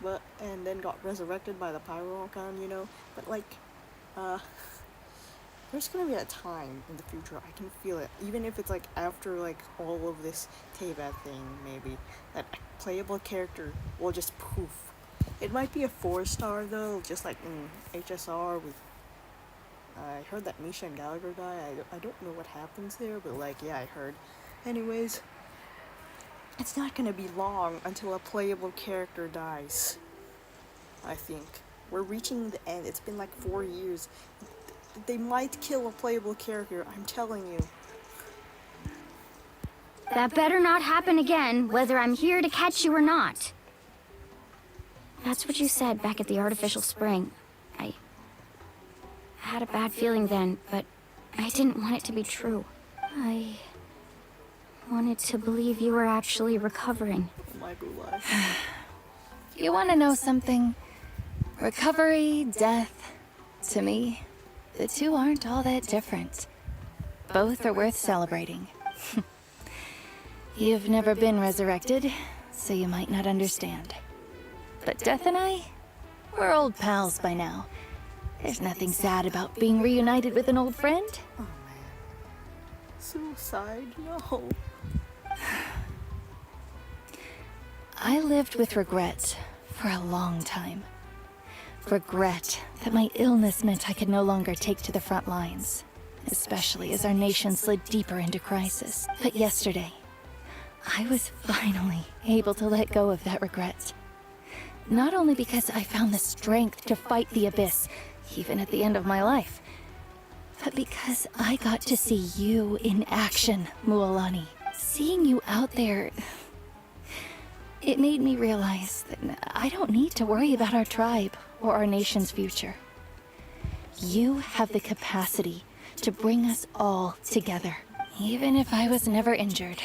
but and then got resurrected by the Pyro Archon, you know. But like, there's gonna be a time in the future, I can feel it, even if it's like after like all of this Teyvat thing, maybe that a playable character will just poof. It might be a 4-star though, just like in HSR with I heard that Misha and Gallagher die. I don't know what happens there, but like, yeah, I heard. Anyways, it's not gonna be long until a playable character dies. I think. We're reaching the end. It's been like 4 years. They might kill a playable character, I'm telling you. That better not happen again, whether I'm here to catch you or not. That's what you said back at the artificial spring. I had a bad feeling then, but I didn't want it to be true. I wanted to believe you were actually recovering. Oh my good life. You want to know something? Recovery, death, to me, the two aren't all that different. Both are worth celebrating. You've never been resurrected, so you might not understand. But Death and I, we're old pals by now. There's nothing sad about being reunited with an old friend. Oh man. Suicide, no. I lived with regret for a long time. Regret that my illness meant I could no longer take to the front lines, especially as our nation slid deeper into crisis. But yesterday, I was finally able to let go of that regret. Not only because I found the strength to fight the Abyss, even at the end of my life, but because I got to see you in action, Mualani. Seeing you out there, it made me realize that I don't need to worry about our tribe or our nation's future. You have the capacity to bring us all together. Even if I was never injured,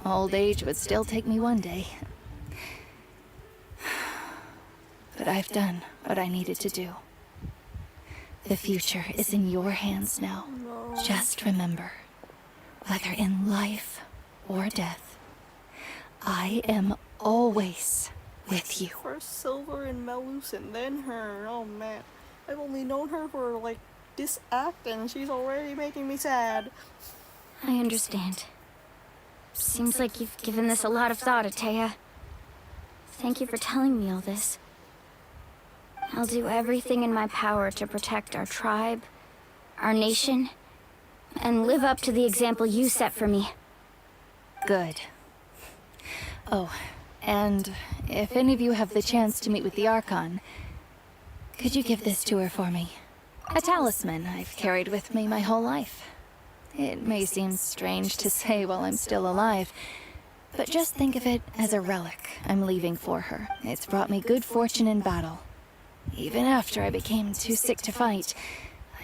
old age would still take me one day. But I've done what I needed to do. The future is in your hands now. No. Just remember, whether in life or death, I am always with you. First Silver and Melus and then her. Oh man. I've only known her for like this act and she's already making me sad. I understand. Seems like you've given this a lot of thought, Atea. Thank you for telling me all this. I'll do everything in my power to protect our tribe, our nation, and live up to the example you set for me. Good. Oh, and if any of you have the chance to meet with the Archon, could you give this to her for me? A talisman I've carried with me my whole life. It may seem strange to say while I'm still alive, but just think of it as a relic I'm leaving for her. It's brought me good fortune in battle. Even after I became too sick to fight,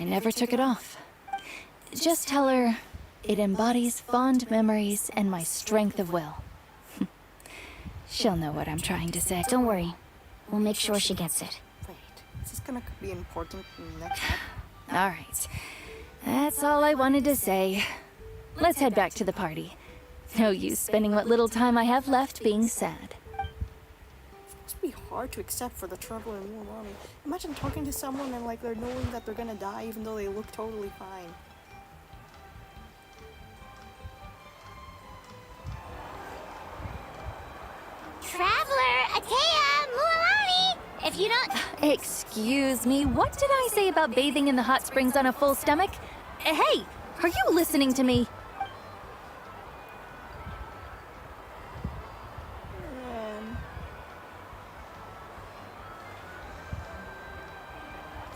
I never took it off. Just tell her it embodies fond memories and my strength of will. She'll know what I'm trying to say. Don't worry. We'll make sure she gets it. Wait, is this gonna be important in the next act? Alright. That's all I wanted to say. Let's head back to the party. No use spending what little time I have left being sad. It must be hard to accept for the traveler in Mualani. Imagine talking to someone and like they're knowing that they're gonna die even though they look totally fine. Traveler, Atea, Mualani! If you don't... Excuse me, what did I say about bathing in the hot springs on a full stomach? Hey, are you listening to me?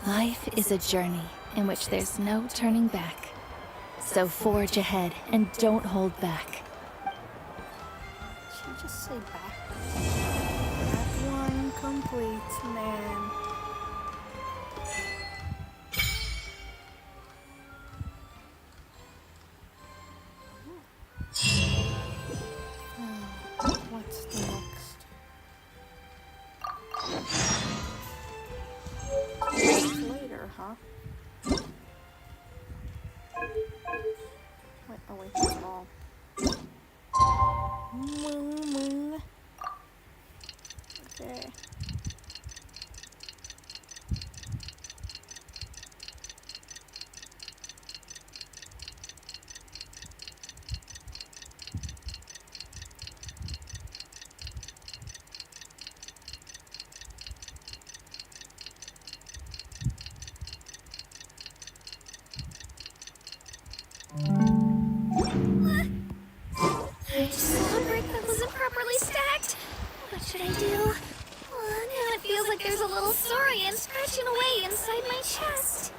Life is a journey in which there's no turning back. So forge ahead and don't hold back. Should just say back. Act 1 complete, man. What's the next? Later, huh? Wait, oh wait, that's wrong. Moon. Okay. card that wasn't properly stacked. What should I do? Now it feels like there's a little saurian scratching away inside my chest.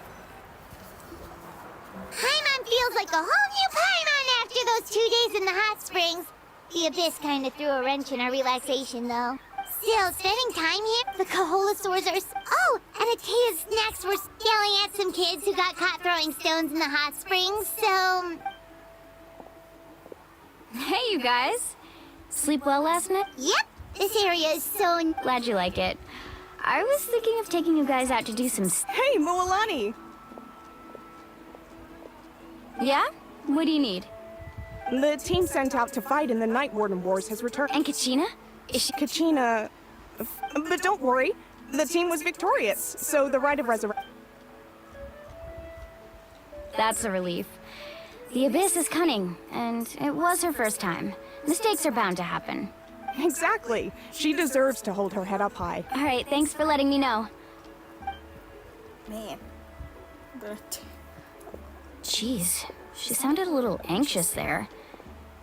Paimon feels like a whole new Paimon after those 2 days in the hot springs. The Abyss kind of threw a wrench in our relaxation, though. Still, spending time here, the Kaholasaurs are... Oh, and Atea's snacks were yelling at some kids who got caught throwing stones in the hot springs, so... Hey, you guys. Sleep well last night? Yep, this area is so... Glad you like it. I was thinking of taking you guys out to do some... Hey, Mualani! Yeah? What do you need? The team sent out to fight in the Night Warden Wars has returned. And Kachina? Is she... Kachina... But don't worry, the team was victorious, so the right of resurrection... That's a relief. The Abyss is cunning, and it was her first time. Mistakes are bound to happen. Exactly. She deserves to hold her head up high. All right, thanks for letting me know. Man. But... Jeez, she sounded a little anxious there.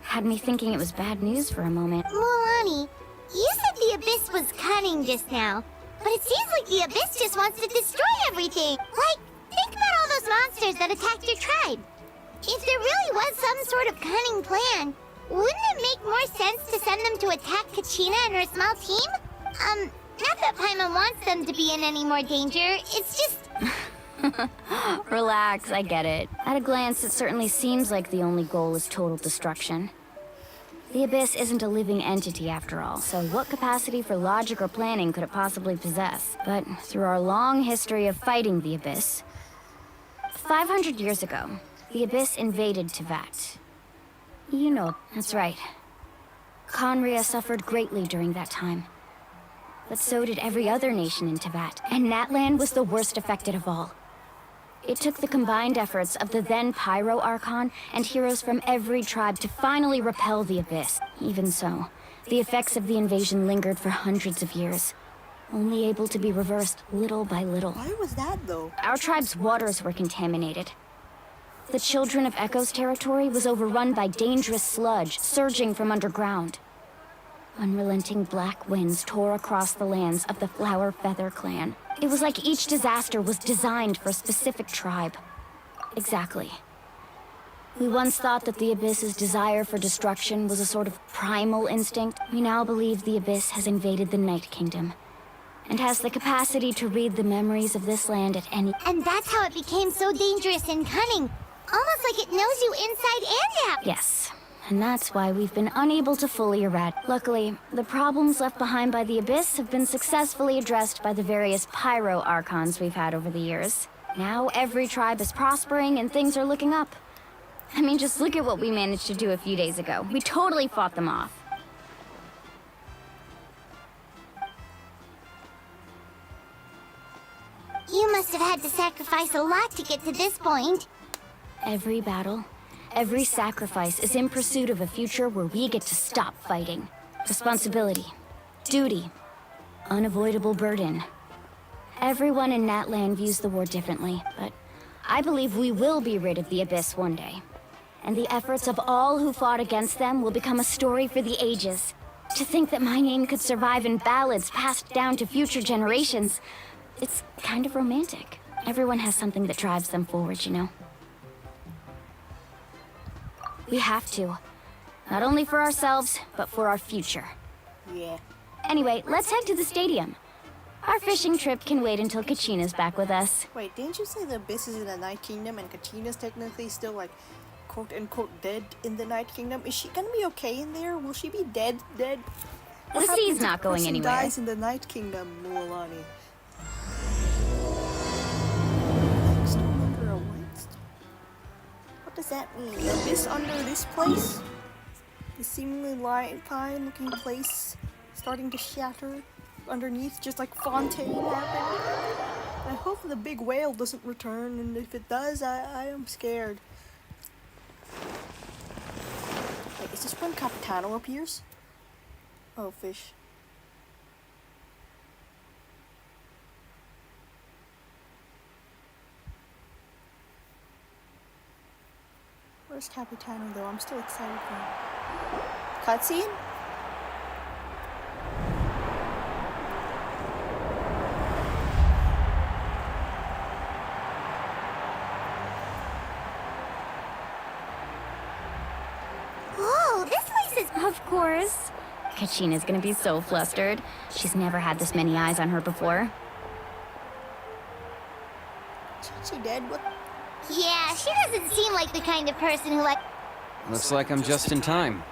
Had me thinking it was bad news for a moment. Mualani, you said the Abyss was cunning just now, but it seems like the Abyss just wants to destroy everything. Like, think about all those monsters that attacked your tribe. If there really was some sort of cunning plan, wouldn't it make more sense to send them to attack Kachina and her small team? Not that Paimon wants them to be in any more danger, it's just... Relax, I get it. At a glance, it certainly seems like the only goal is total destruction. The Abyss isn't a living entity after all, so what capacity for logic or planning could it possibly possess? But through our long history of fighting the Abyss... 500 years ago, the Abyss invaded Teyvat. You know, that's right. Conria suffered greatly during that time. But so did every other nation in Teyvat, and Natlan was the worst affected of all. It took the combined efforts of the then Pyro Archon and heroes from every tribe to finally repel the Abyss. Even so, the effects of the invasion lingered for hundreds of years, only able to be reversed little by little. Why was that, though? Our tribe's waters were contaminated. The Children of Echo's territory was overrun by dangerous sludge surging from underground. Unrelenting black winds tore across the lands of the Flower Feather clan. It was like each disaster was designed for a specific tribe. Exactly. We once thought that the Abyss's desire for destruction was a sort of primal instinct. We now believe the Abyss has invaded the Night Kingdom, and has the capacity to read the memories of this land at any... And that's how it became so dangerous and cunning. Almost like it knows you inside and out. Yes. And that's why we've been unable to fully eradicate. Luckily, the problems left behind by the Abyss have been successfully addressed by the various Pyro Archons we've had over the years. Now every tribe is prospering and things are looking up. I mean, just look at what we managed to do a few days ago. We totally fought them off. You must have had to sacrifice a lot to get to this point. Every battle, every sacrifice is in pursuit of a future where we get to stop fighting. Responsibility, duty, unavoidable burden. Everyone in Natlan views the war differently, but I believe we will be rid of the Abyss one day. And the efforts of all who fought against them will become a story for the ages. To think that my name could survive in ballads passed down to future generations, it's kind of romantic. Everyone has something that drives them forward, you know? We have to. Not only for ourselves, but for our future. Yeah. Anyway, let's head to the stadium. Our fishing trip can wait until Kachina's back with us. Wait, didn't you say the Abyss is in the Night Kingdom and Kachina's technically still, like, quote-unquote dead in the Night Kingdom? Is she gonna be okay in there? Will she be dead? The sea's not going anywhere. Dies in the Night Kingdom, Mualani. Stone under a white stone? What does that mean? The Abyss under this place? The seemingly fine-looking place starting to shatter underneath, just like Fontaine happened. I hope the big whale doesn't return, and if it does, I am scared. Wait, is this when Capitano appears? Oh, fish. Where's Capitano though? I'm still excited for him. Cutscene? course. Kachina's gonna be so flustered. She's never had this many eyes on her before. She dead? What? Yeah, she doesn't seem like the kind of person who Looks like I'm just in time.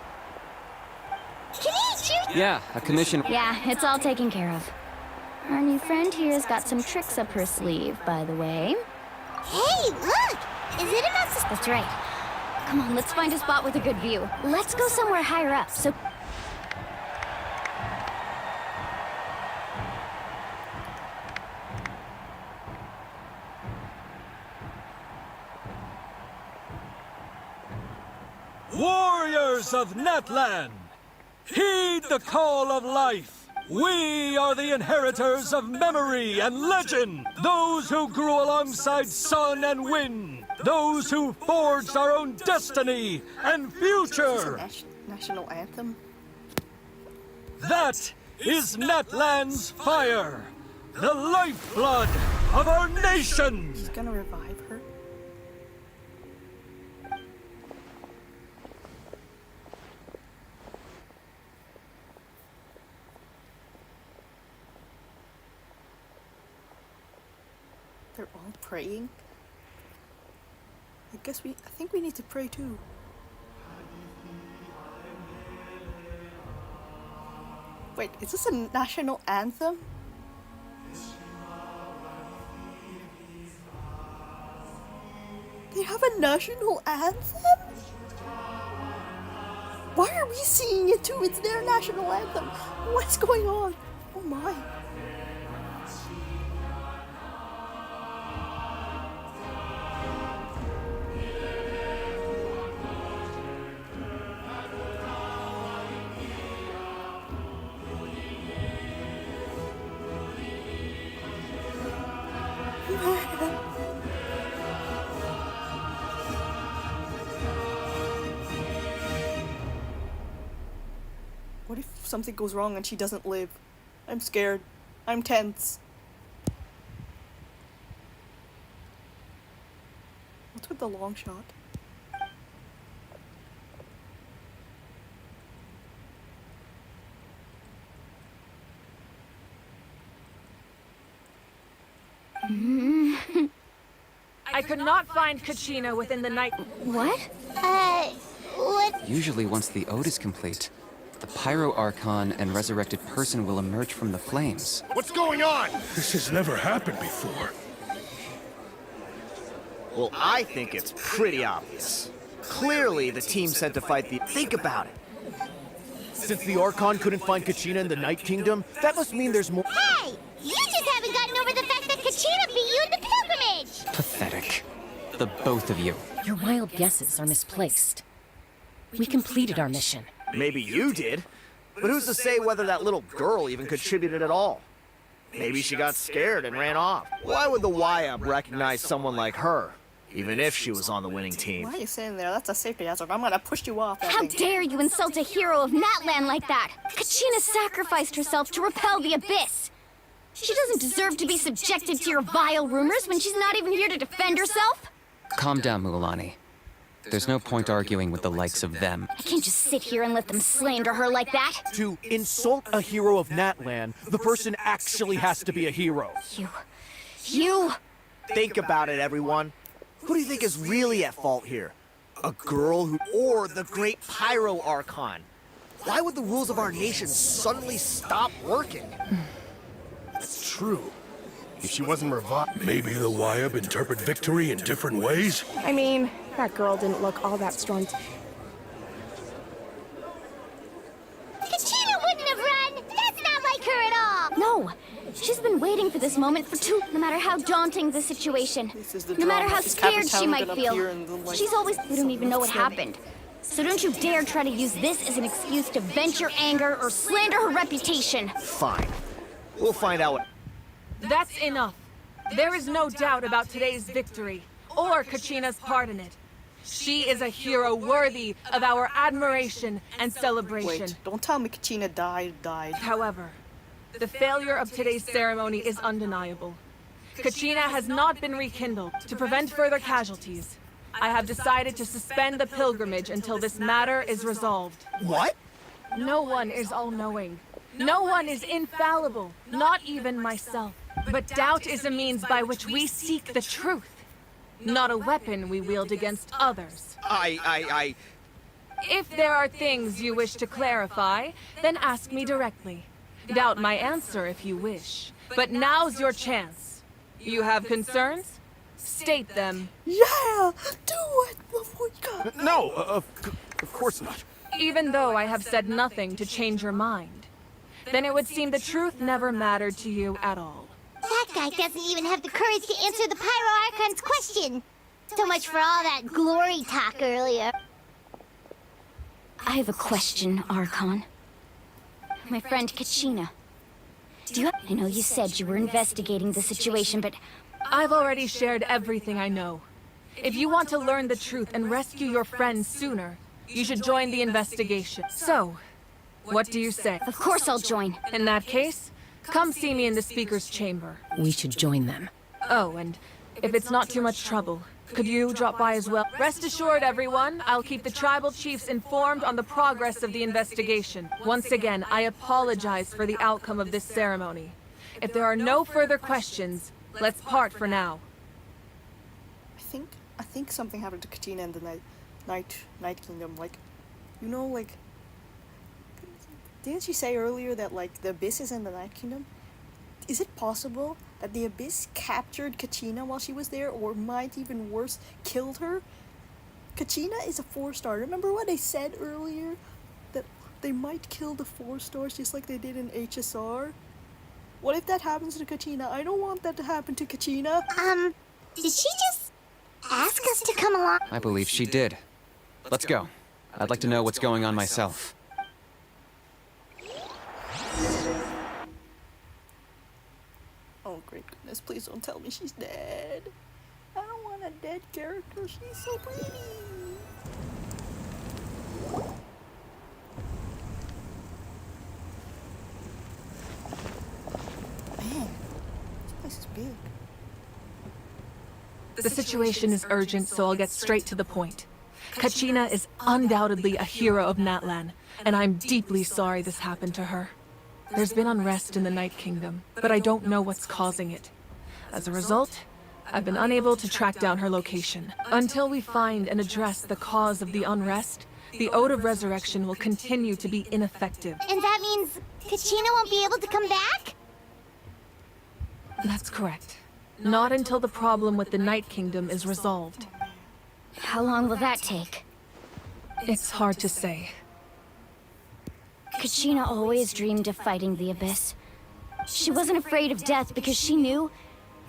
Can he shoot? Yeah, a commission. Yeah, it's all taken care of. Our new friend here's got some tricks up her sleeve, by the way. Hey, look! Is it about to... That's right. Come on, let's find a spot with a good view. Let's go somewhere higher up, so... Warriors of Natlan, heed the call of life. We are the inheritors of memory and legend. Those who grew alongside sun and wind. Those who forged our own destiny and future. Is this a national anthem? That is Natlan's fire. The lifeblood of our nation. He's gonna revive her. They're all praying. I think we need to pray too. Wait, is this a national anthem? They have a national anthem? Why are we singing it too? It's their national anthem. What's going on? Oh my. What if something goes wrong and she doesn't live? I'm scared. I'm tense. What's with the long shot? I could not find Kachina within the night. What? What? Usually once the ode is complete, the Pyro Archon and resurrected person will emerge from the flames. What's going on? This has never happened before. Well, I think it's pretty obvious. Clearly, the team sent to fight the... Think about it. Since the Archon couldn't find Kachina in the Night Kingdom, that must mean there's more... Hey! You just haven't gotten over the fact that Kachina beat you in the pilgrimage! Pathetic. The both of you. Your wild guesses are misplaced. We completed our mission. Maybe you did, but who's to say whether that little girl even contributed at all? Maybe she got scared and ran off. Why would the YUP recognize someone like her, even if she was on the winning team? Why are you sitting there? That's a safety hazard. I'm gonna push you off. How dare you insult a hero of Natlan like that? Kachina sacrificed herself to repel the abyss. She doesn't deserve to be subjected to your vile rumors when she's not even here to defend herself. Calm down, Mualani. There's no point arguing with the likes of them. I can't just sit here and let them slander her like that. To insult a hero of Natlan, the person actually has to be a hero. You... Think about it, everyone. Who do you think is really at fault here? A girl who... or the great Pyro Archon? Why would the rules of our nation suddenly stop working? It's true. If she wasn't revived, maybe the YUP interpret victory in different ways? I mean, that girl didn't look all that strong. Kachina wouldn't have run! That's not like her at all! No! She's been waiting for this moment for no matter how daunting the situation. No matter how scared she might feel. She's always... We don't even know what happened. So don't you dare try to use this as an excuse to vent your anger or slander her reputation. Fine. We'll find out what... That's enough. There is no doubt about today's victory, or Kachina's part in it. She is a hero worthy of our admiration and celebration. Wait, don't tell me Kachina died. However, the failure of today's ceremony is undeniable. Kachina has not been rekindled to prevent further casualties. I have decided to suspend the pilgrimage until this matter is resolved. What? No one is all-knowing. No one is infallible, not even myself. But doubt is a means by which we seek the truth, not a weapon we wield against others. If there are things you wish to clarify, then ask me directly. Doubt my answer if you wish. But now's your chance. You have concerns? State them. Yeah! Do it, Lavuika! No, of course not. Even though I have said nothing to change your mind, then it would seem the truth never mattered to you at all. That guy doesn't even have the courage to answer the Pyro Archon's question. So much for all that glory talk earlier. I have a question, Archon. My friend Kachina. I know you said you were investigating the situation, but... I've already shared everything I know. If you want to learn the truth and rescue your friends sooner, you should join the investigation. So, what do you say? Of course I'll join. In that case, come see me in the speaker's chamber. We should join them. Oh, and if it's not too much trouble, could you drop by as well? Rest assured, everyone, I'll keep the tribal chiefs informed on the progress of the investigation. Once again, I apologize for the outcome of this ceremony. If there are no further questions, let's part for now. I think something happened to Katina in the Night Kingdom. Like, you know, like, didn't she say earlier that like the Abyss is in the Night Kingdom? Is it possible that the Abyss captured Kachina while she was there, or might even worse, killed her? Kachina is a 4-star. Remember what I said earlier? That they might kill the 4 stars just like they did in HSR? What if that happens to Kachina? I don't want that to happen to Kachina. Did she just ask us to come along? I believe she did. Let's go. I'd like to know what's going on myself. Oh, great goodness, please don't tell me she's dead. I don't want a dead character, she's so pretty. Man, this place is big. The situation is urgent, so I'll get straight to the point. Kachina is undoubtedly a hero of Natlan, and I'm deeply sorry this happened to her. There's been unrest in the Night Kingdom, but I don't know what's causing it. As a result, I've been unable to track down her location. Until we find and address the cause of the unrest, the Ode of Resurrection will continue to be ineffective. And that means Kachina won't be able to come back? That's correct. Not until the problem with the Night Kingdom is resolved. How long will that take? It's hard to say. Kachina always dreamed of fighting the Abyss. She wasn't afraid of death because she knew,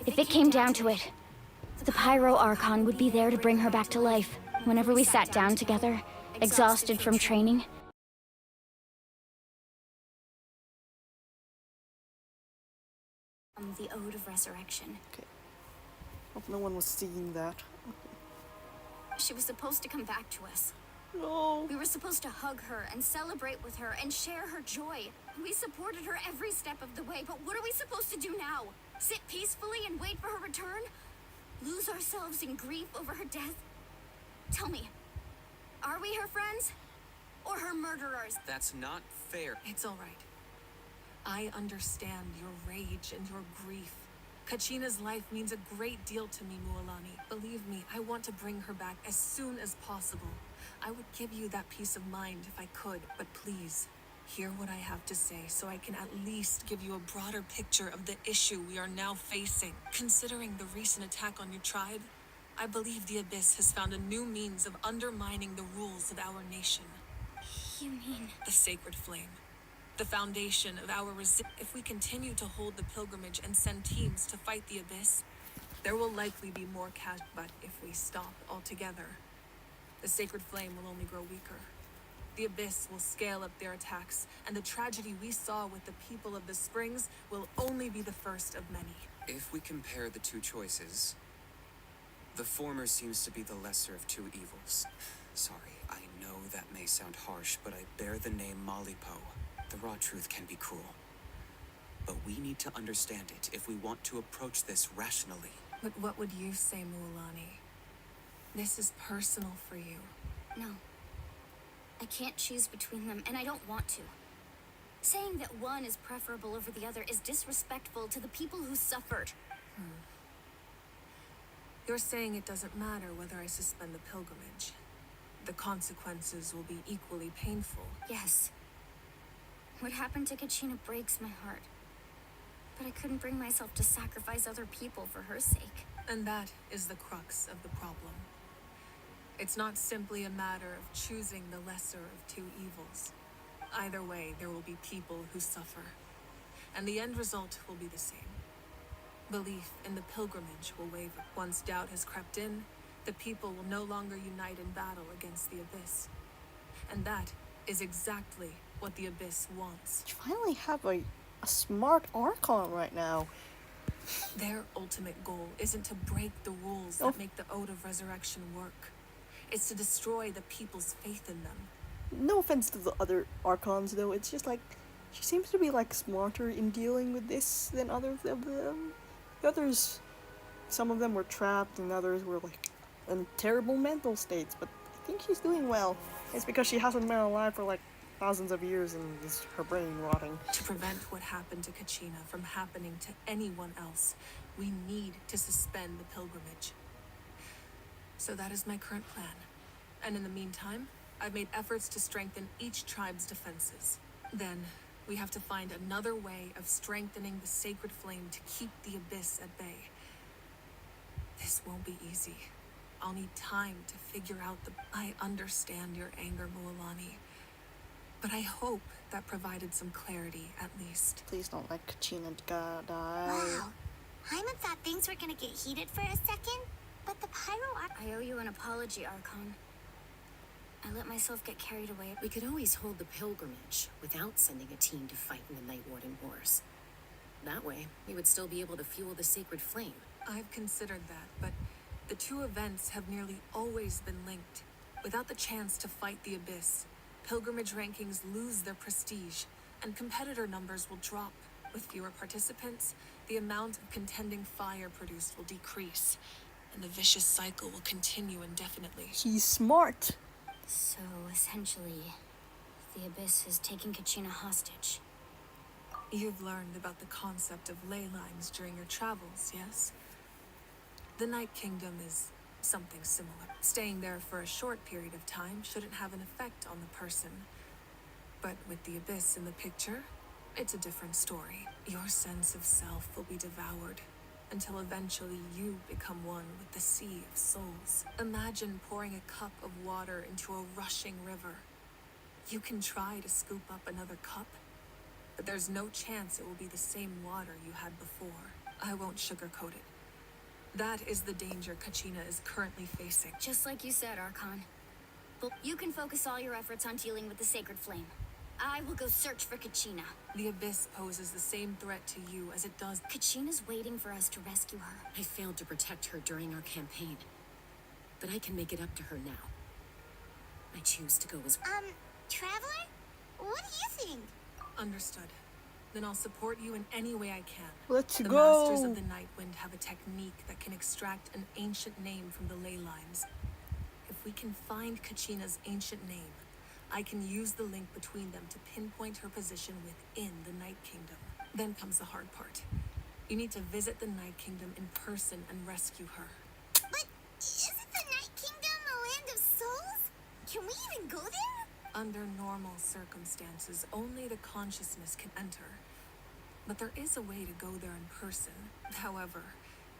if it came down to it, the Pyro Archon would be there to bring her back to life whenever we sat down together, exhausted from training. The Ode of Resurrection. Okay. Hope no one was seeing that. She was supposed to come back to us. No. We were supposed to hug her and celebrate with her and share her joy. We supported her every step of the way, but what are we supposed to do now? Sit peacefully and wait for her return? Lose ourselves in grief over her death? Tell me, are we her friends? Or her murderers? That's not fair. It's all right. I understand your rage and your grief. Kachina's life means a great deal to me, Mualani. Believe me, I want to bring her back as soon as possible. I would give you that peace of mind if I could, but please, hear what I have to say so I can at least give you a broader picture of the issue we are now facing. Considering the recent attack on your tribe, I believe the Abyss has found a new means of undermining the rules of our nation. You mean... The Sacred Flame. The foundation of our resistance. If we continue to hold the pilgrimage and send teams to fight the Abyss, there will likely be more casualties. But if we stop altogether, the Sacred Flame will only grow weaker. The Abyss will scale up their attacks, and the tragedy we saw with the people of the Springs will only be the first of many. If we compare the two choices, the former seems to be the lesser of two evils. Sorry, I know that may sound harsh, but I bear the name Malipo. The raw truth can be cruel. But we need to understand it if we want to approach this rationally. But what would you say, Mualani? This is personal for you. No. I can't choose between them, and I don't want to. Saying that one is preferable over the other is disrespectful to the people who suffered. You're saying it doesn't matter whether I suspend the pilgrimage. The consequences will be equally painful. Yes. What happened to Kachina breaks my heart. But I couldn't bring myself to sacrifice other people for her sake. And that is the crux of the problem. It's not simply a matter of choosing the lesser of two evils. Either way, there will be people who suffer. And the end result will be the same. Belief in the pilgrimage will waver. Once doubt has crept in, the people will no longer unite in battle against the Abyss. And that is exactly what the Abyss wants. You finally have a smart Archon right now. Their ultimate goal isn't to break the rules that make the Ode of Resurrection work. It's to destroy the people's faith in them. No offense to the other Archons though, it's just like, she seems to be like smarter in dealing with this than others of them. The others, some of them were trapped and others were like in terrible mental states, but I think she's doing well. It's because she hasn't been alive for like thousands of years and is her brain rotting. To prevent what happened to Kachina from happening to anyone else, we need to suspend the pilgrimage. So that is my current plan. And in the meantime, I've made efforts to strengthen each tribe's defenses. Then, we have to find another way of strengthening the sacred flame to keep the Abyss at bay. This won't be easy. I'll need time to figure out the... I understand your anger, Mualani. But I hope that provided some clarity, at least. Please don't let Kachina die. Wow. Hyman thought things were gonna get heated for a second, but the I owe you an apology, Archon. I let myself get carried away. We could always hold the pilgrimage without sending a team to fight in the Night Warden Wars. That way, we would still be able to fuel the sacred flame. I've considered that, but the two events have nearly always been linked. Without the chance to fight the Abyss, pilgrimage rankings lose their prestige, and competitor numbers will drop. With fewer participants, the amount of contending fire produced will decrease, and the vicious cycle will continue indefinitely. He's smart. So, essentially, the Abyss is taking Kachina hostage. You've learned about the concept of ley lines during your travels, yes? The Night Kingdom is something similar. Staying there for a short period of time shouldn't have an effect on the person. But with the Abyss in the picture, it's a different story. Your sense of self will be devoured, until eventually you become one with the sea of souls. Imagine pouring a cup of water into a rushing river. You can try to scoop up another cup, but there's no chance it will be the same water you had before. I won't sugarcoat it. That is the danger Kachina is currently facing. Just like you said, Archon. But you can focus all your efforts on dealing with the sacred flame. I will go search for Kachina. The Abyss poses the same threat to you as it does. Kachina's waiting for us to rescue her. I failed to protect her during our campaign, but I can make it up to her now. I choose to go as... Traveler? What do you think? Understood. Then I'll support you in any way I can. Let's the go. Masters of the Nightwind have a technique that can extract an ancient name from the ley lines. If we can find Kachina's ancient name, I can use the link between them to pinpoint her position within the Night Kingdom. Then comes the hard part. You need to visit the Night Kingdom in person and rescue her. But isn't the Night Kingdom a land of souls? Can we even go there? Under normal circumstances, only the consciousness can enter. But there is a way to go there in person. However,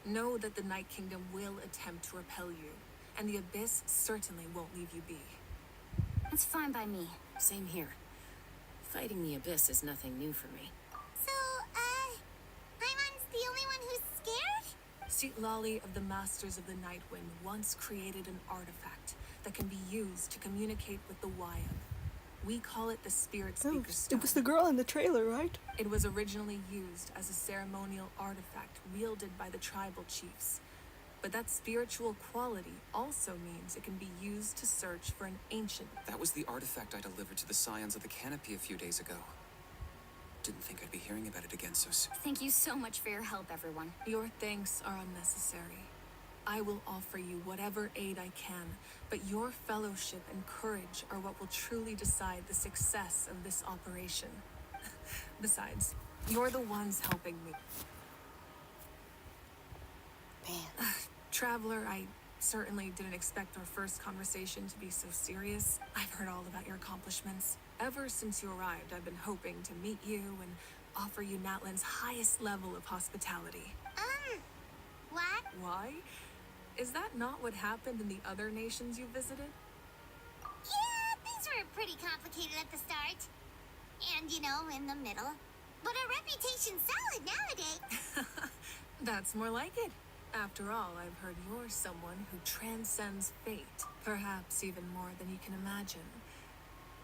know that the Night Kingdom will attempt to repel you, and the Abyss certainly won't leave you be. It's fine by me. Same here. Fighting the Abyss is nothing new for me. So, Hyman's the only one who's scared? Lali of the Masters of the Nightwind once created an artifact that can be used to communicate with the Wyab. We call it the Spirit Speaker Stone. It was the girl in the trailer, right? It was originally used as a ceremonial artifact wielded by the tribal chiefs. But that spiritual quality also means it can be used to search for an ancient... That was the artifact I delivered to the Scions of the Canopy a few days ago. Didn't think I'd be hearing about it again so soon. Thank you so much for your help, everyone. Your thanks are unnecessary. I will offer you whatever aid I can, but your fellowship and courage are what will truly decide the success of this operation. Besides, you're the ones helping me. Man. Traveler, I certainly didn't expect our first conversation to be so serious. I've heard all about your accomplishments. Ever since you arrived, I've been hoping to meet you and offer you Natlan's highest level of hospitality. What? Why? Is that not what happened in the other nations you visited? Yeah, things were pretty complicated at the start. And, you know, in the middle. But our reputation's solid nowadays. That's more like it. After all, I've heard you're someone who transcends fate. Perhaps even more than you can imagine.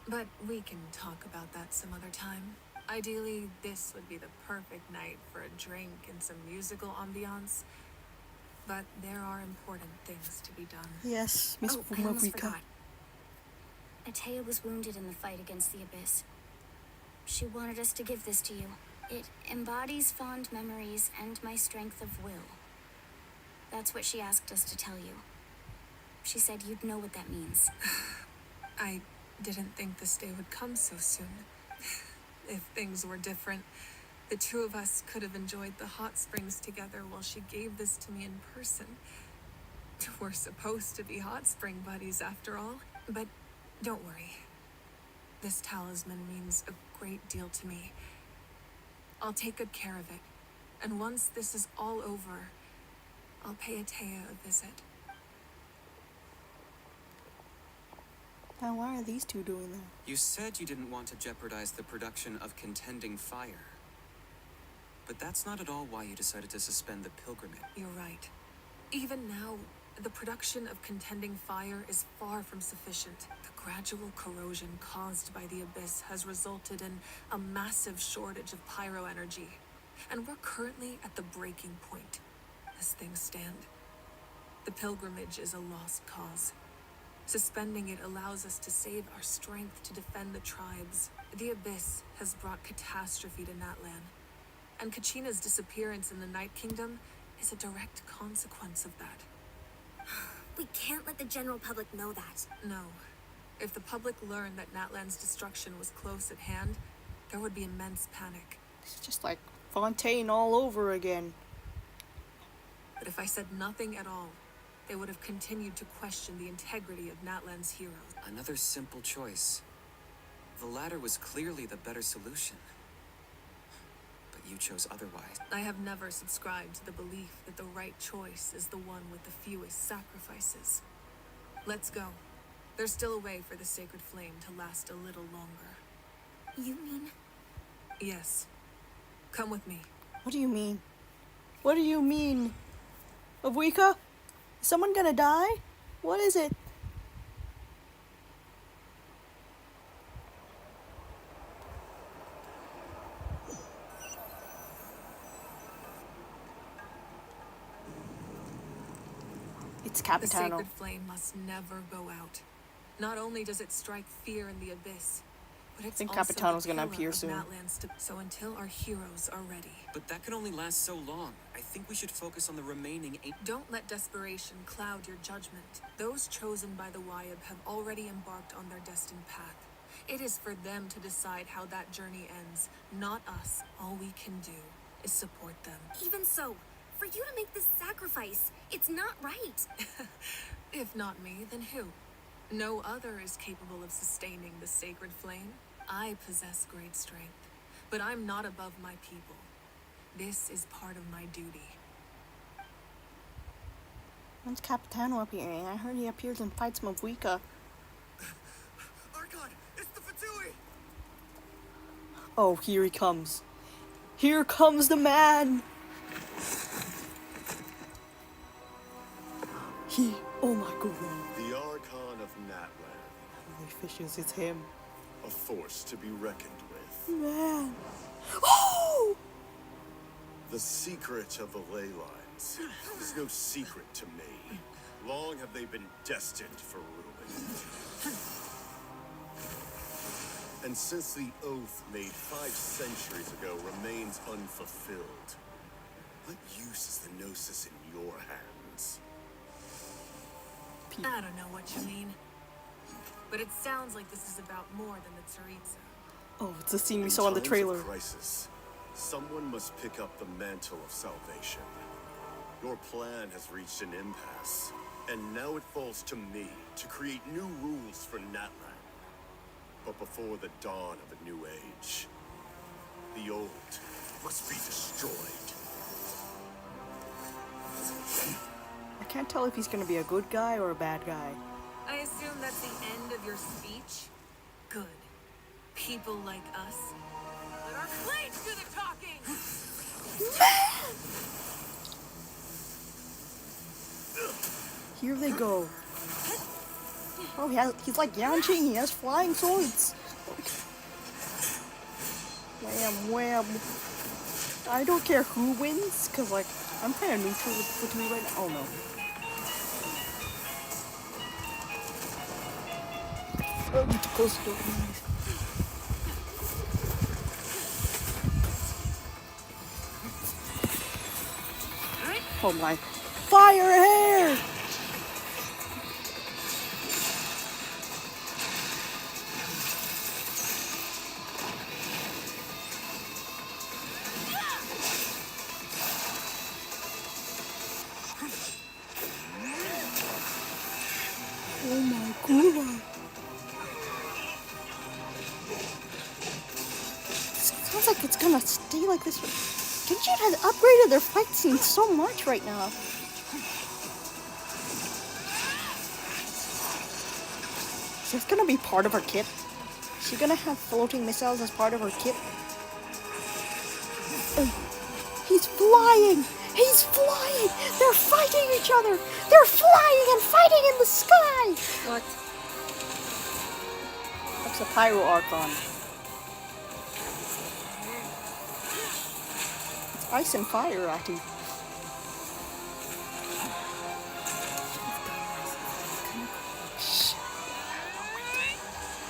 But we can talk about that some other time. Ideally, this would be the perfect night for a drink and some musical ambiance. But there are important things to be done. Yes, Miss I almost Fumavika. forgot. Atea was wounded in the fight against the Abyss. She wanted us to give this to you. It embodies fond memories and my strength of will. That's what she asked us to tell you. She said you'd know what that means. I didn't think this day would come so soon. If things were different, the two of us could have enjoyed the hot springs together while she gave this to me in person. We're supposed to be hot spring buddies after all. But don't worry. This talisman means a great deal to me. I'll take good care of it. And once this is all over, I'll pay Atea a visit. Now why are these two doing that? You said you didn't want to jeopardize the production of contending fire. But that's not at all why you decided to suspend the pilgrimage. You're right. Even now, the production of contending fire is far from sufficient. The gradual corrosion caused by the Abyss has resulted in a massive shortage of pyro energy. And we're currently at the breaking point, as things stand. The pilgrimage is a lost cause. Suspending it allows us to save our strength to defend the tribes. The Abyss has brought catastrophe to Natlan. And Kachina's disappearance in the Night Kingdom is a direct consequence of that. We can't let the general public know that. No. If the public learned that Natlan's destruction was close at hand, there would be immense panic. It's just like Fontaine all over again. But if I said nothing at all, they would have continued to question the integrity of Natlan's heroes. Another simple choice. The latter was clearly the better solution. But you chose otherwise. I have never subscribed to the belief that the right choice is the one with the fewest sacrifices. Let's go. There's still a way for the sacred flame to last a little longer. You mean? Yes. Come with me. What do you mean? What do you mean? Avuika? Is someone gonna die? What is it? It's The Capitano. sacred flame must never go out. Not only does it strike fear in the Abyss, but it's think also Capitano's the gonna pillar appear of soon. Natlan's so until our heroes are ready. But that can only last so long. I think we should focus on the remaining 8. Don't let desperation cloud your judgment. Those chosen by the Wyab have already embarked on their destined path. It is for them to decide how that journey ends, not us. All we can do is support them. Even so, for you to make this sacrifice, it's not right. If not me, then who? No other is capable of sustaining the sacred flame. I possess great strength, but I'm not above my people. This is part of my duty. When's Capitano appearing? I heard he appears in fights with Avuika. Archon, it's the Fatui! Oh, here he comes. Here comes the man! Oh my god. The Archon of Natlan. Holy fishes, it's him. A force to be reckoned with. Man. Oh! The secret of the ley lines is no secret to me. Long have they been destined for ruin. And since the oath made 5 centuries ago remains unfulfilled, what use is the Gnosis in your hands? I don't know what you mean. But it sounds like this is about more than the Tsaritsa. Oh, it's the scene we saw in the trailer. In times of crisis, someone must pick up the mantle of salvation. Your plan has reached an impasse, and now it falls to me to create new rules for Natlan. But before the dawn of a new age, the old must be destroyed. I can't tell if he's gonna be a good guy or a bad guy. I assume that's the end of your speech? Good. People like us. Let our blades do the talking! Here they go. Oh, he's like Yanqing, he has flying swords. Wham, wham. I don't care who wins, because, like, I'm kind of neutral with Fatui right now. Oh, no. Oh, need to close the door. Oh my. Fire hair! Oh my god. Sounds like it's gonna stay like this. Genshin has upgraded their fight scene so much right now. Is this gonna be part of her kit? Is she gonna have floating missiles as part of her kit? He's flying! He's flying! They're fighting each other! They're flying and fighting in the sky! What? That's a Pyro Archon. It's ice and fire, Ati.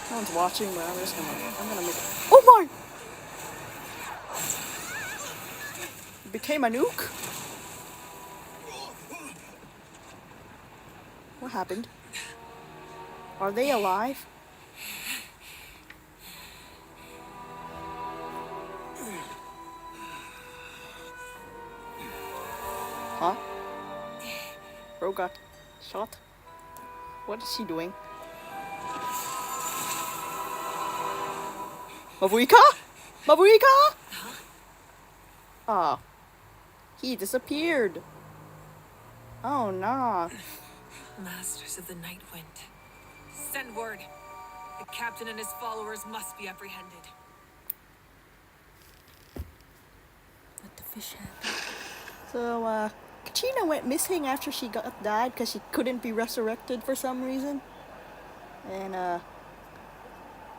No one's watching, but I'm gonna make it. Oh my! It became a nuke? What happened? Are they alive? Huh? Bro got shot? What is she doing? Mavuika? Mavuika? Ah. He disappeared. Oh no. Masters of the Night Wind. Send word. The captain and his followers must be apprehended. Let the fish happen. So, Kachina went missing after she died because she couldn't be resurrected for some reason. And,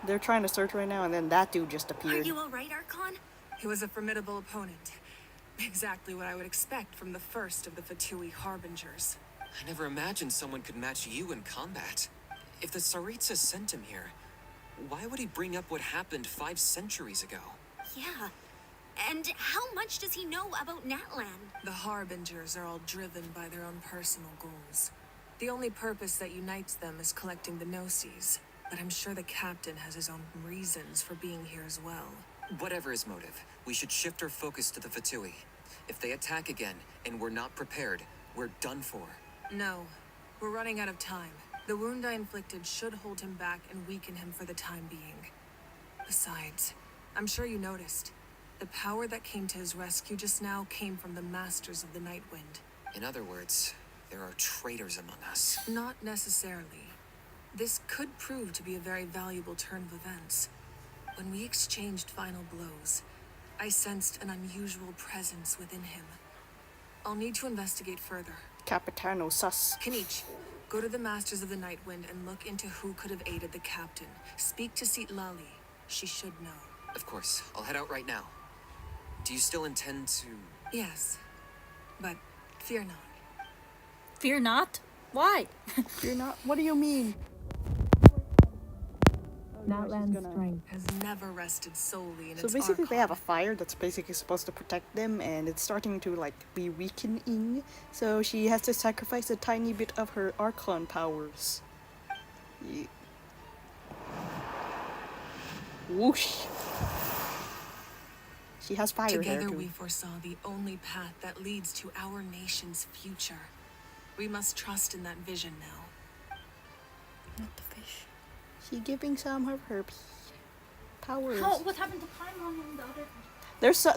they're trying to search right now, and then that dude just appeared. Are you alright, Archon? He was a formidable opponent. Exactly what I would expect from the first of the Fatui Harbingers. I never imagined someone could match you in combat. If the Tsaritsa sent him here, why would he bring up what happened 5 centuries ago? Yeah. And how much does he know about Natlan? The Harbingers are all driven by their own personal goals. The only purpose that unites them is collecting the Gnosis. But I'm sure the captain has his own reasons for being here as well. Whatever his motive, we should shift our focus to the Fatui. If they attack again, and we're not prepared, we're done for. No. We're running out of time. The wound I inflicted should hold him back and weaken him for the time being. Besides, I'm sure you noticed. The power that came to his rescue just now came from the Masters of the Night Wind. In other words, there are traitors among us. Not necessarily. This could prove to be a very valuable turn of events. When we exchanged final blows, I sensed an unusual presence within him. I'll need to investigate further. Capitano sus. Kanich, go to the Masters of the Night Wind and look into who could have aided the captain. Speak to Sitlali. She should know. Of course, I'll head out right now. Do you still intend to... Yes, but fear not. Fear not? Why? Fear not? What do you mean? Natlan's gonna... strength has never rested solely in So its basically Archon. they have a fire that's basically supposed to protect them, and it's starting to like be weakening, so she has to sacrifice a tiny bit of her Archon powers. Whoosh! She has fire there Together too. we foresaw the only path that leads to our nation's future. We must trust in that vision now. Not the fish. She giving some of her powers. What happened to Paimon and the other?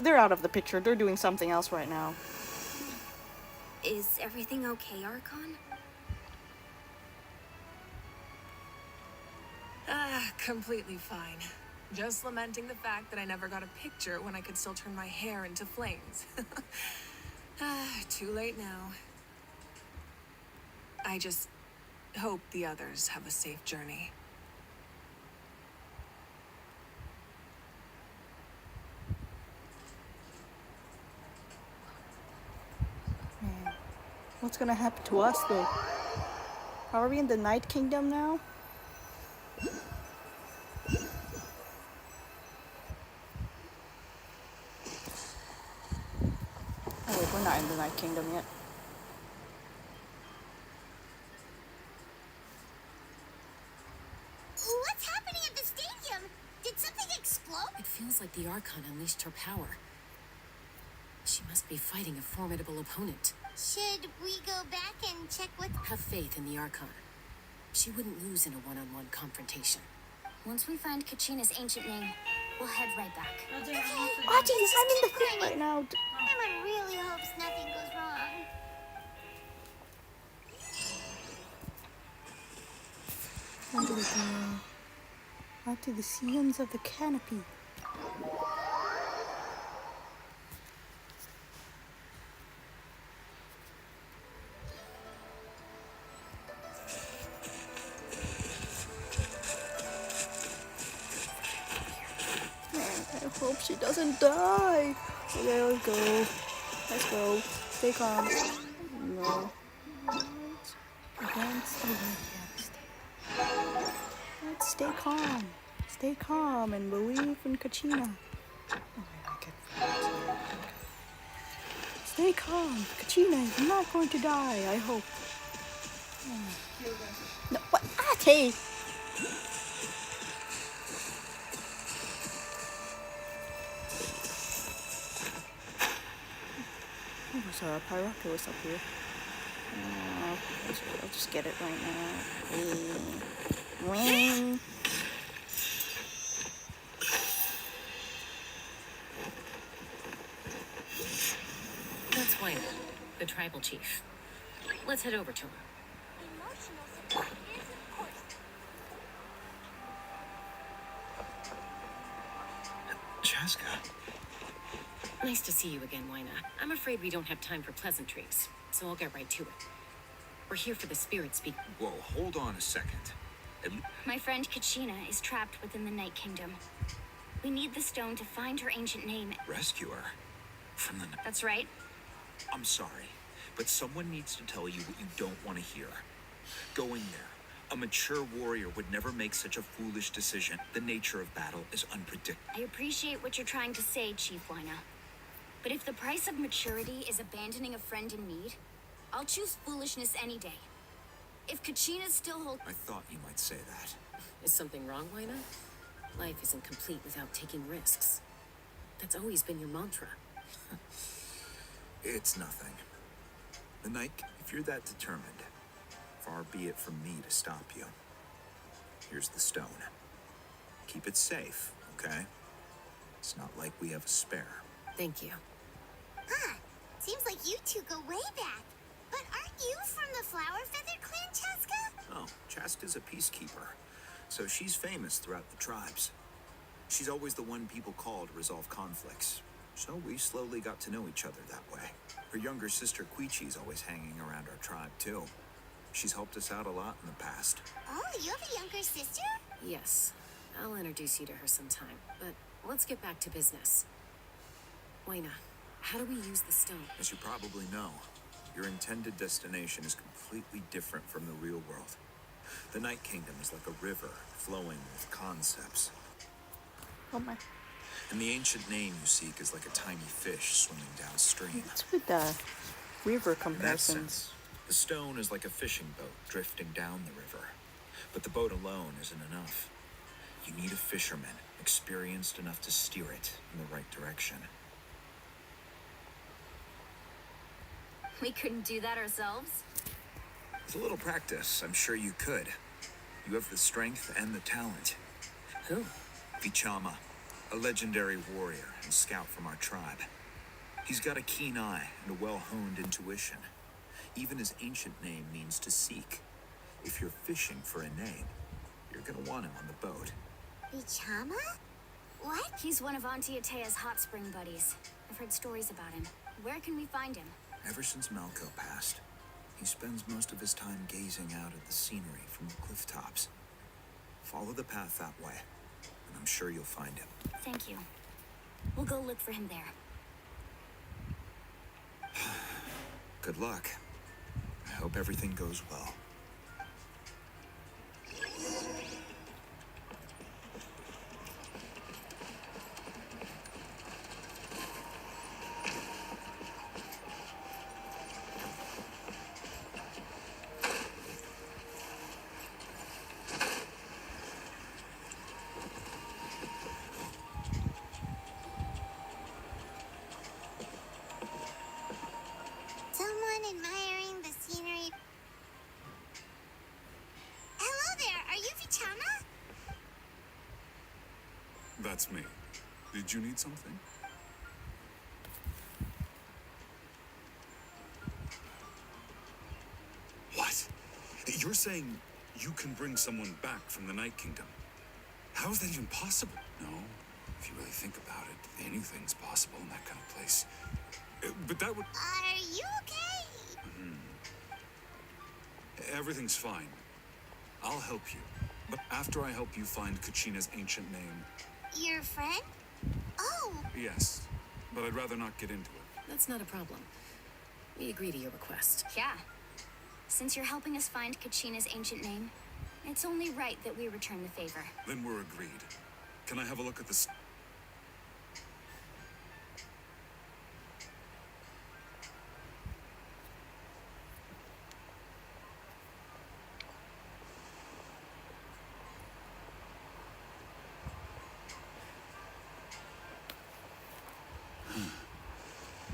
They're out of the picture. They're doing something else right now. Is everything okay, Archon? Completely fine. Just lamenting the fact that I never got a picture when I could still turn my hair into flames. Too late now. I just hope the others have a safe journey. Man, what's gonna happen to us though? Are we in the Night Kingdom now? Oh wait, we're not in the Night Kingdom yet. What's happening at the stadium? Did something explode? It feels like the Archon unleashed her power. She must be fighting a formidable opponent. Should we go back and check what... Have faith in the Archon. She wouldn't lose in a one-on-one confrontation. Once we find Kachina's ancient name, we'll head right back. Okay. Oh jeez, I'm in the thing right now. Everyone really hopes nothing goes wrong. Where do we go? Out to the seams of the canopy. Man, I hope she doesn't die. Okay, let's go. Let's go. Stay calm. No. Against the wind. Let's stay calm. Stay calm and believe in Kachina. Oh my God. Stay calm. Kachina is not going to die, I hope. No, what? Ate! Oh, there's a Pyroculus up here. I'll just get it right now. Wing. That's Wayne, the tribal chief. Let's head over to him. Chaska. Nice to see you again, Wyna. I'm afraid we don't have time for pleasantries, so I'll get right to it. We're here for the spirit speak. Whoa, hold on a second. My friend Kachina is trapped within the Night Kingdom. We need the stone to find her ancient name. Rescue her from the... That's right. I'm sorry, but someone needs to tell you what you don't want to hear. Going there. A mature warrior would never make such a foolish decision. The nature of battle is unpredictable. I appreciate what you're trying to say, Chief Wyna. But if the price of maturity is abandoning a friend in need, I'll choose foolishness any day. If Kachina's still hold... I thought you might say that. Is something wrong, Wyna? Life isn't complete without taking risks. That's always been your mantra. It's nothing. The Night, if you're that determined, far be it from me to stop you. Here's the stone. Keep it safe, okay? It's not like we have a spare. Thank you. Huh. Seems like you two go way back. But aren't you from the Flower Feather clan, Chaska? Oh, Chaska's a peacekeeper, so she's famous throughout the tribes. She's always the one people call to resolve conflicts, so we slowly got to know each other that way. Her younger sister Quichi's always hanging around our tribe, too. She's helped us out a lot in the past. Oh, you have a younger sister? Yes. I'll introduce you to her sometime, but let's get back to business. Wyna, how do we use the stone? As you probably know, your intended destination is completely different from the real world. The Night Kingdom is like a river flowing with concepts. Oh my. And the ancient name you seek is like a tiny fish swimming downstream. What's with the river In that comparisons? sense, the stone is like a fishing boat drifting down the river. But the boat alone isn't enough. You need a fisherman experienced enough to steer it in the right direction. We couldn't do that ourselves? With a little practice, I'm sure you could. You have the strength and the talent. Who? Vichama, a legendary warrior and scout from our tribe. He's got a keen eye and a well-honed intuition. Even his ancient name means to seek. If you're fishing for a name, you're gonna want him on the boat. Vichama? What? He's one of Auntie Atea's hot spring buddies. I've heard stories about him. Where can we find him? Ever since Malco passed, he spends most of his time gazing out at the scenery from the cliff tops. Follow the path that way, and I'm sure you'll find him. Thank you. We'll go look for him there. Good luck. I hope everything goes well. Someone admiring the scenery. Hello there, are you Vichama? That's me. Did you need something? What? You're saying you can bring someone back from the Night Kingdom? How is that even possible? No, if you really think about it, anything's possible in that kind of place. But that would... Are you okay? Everything's fine. I'll help you. But after I help you find Kachina's ancient name... Your friend? Oh! Yes, but I'd rather not get into it. That's not a problem. We agree to your request. Yeah. Since you're helping us find Kachina's ancient name, it's only right that we return the favor. Then we're agreed. Can I have a look at this?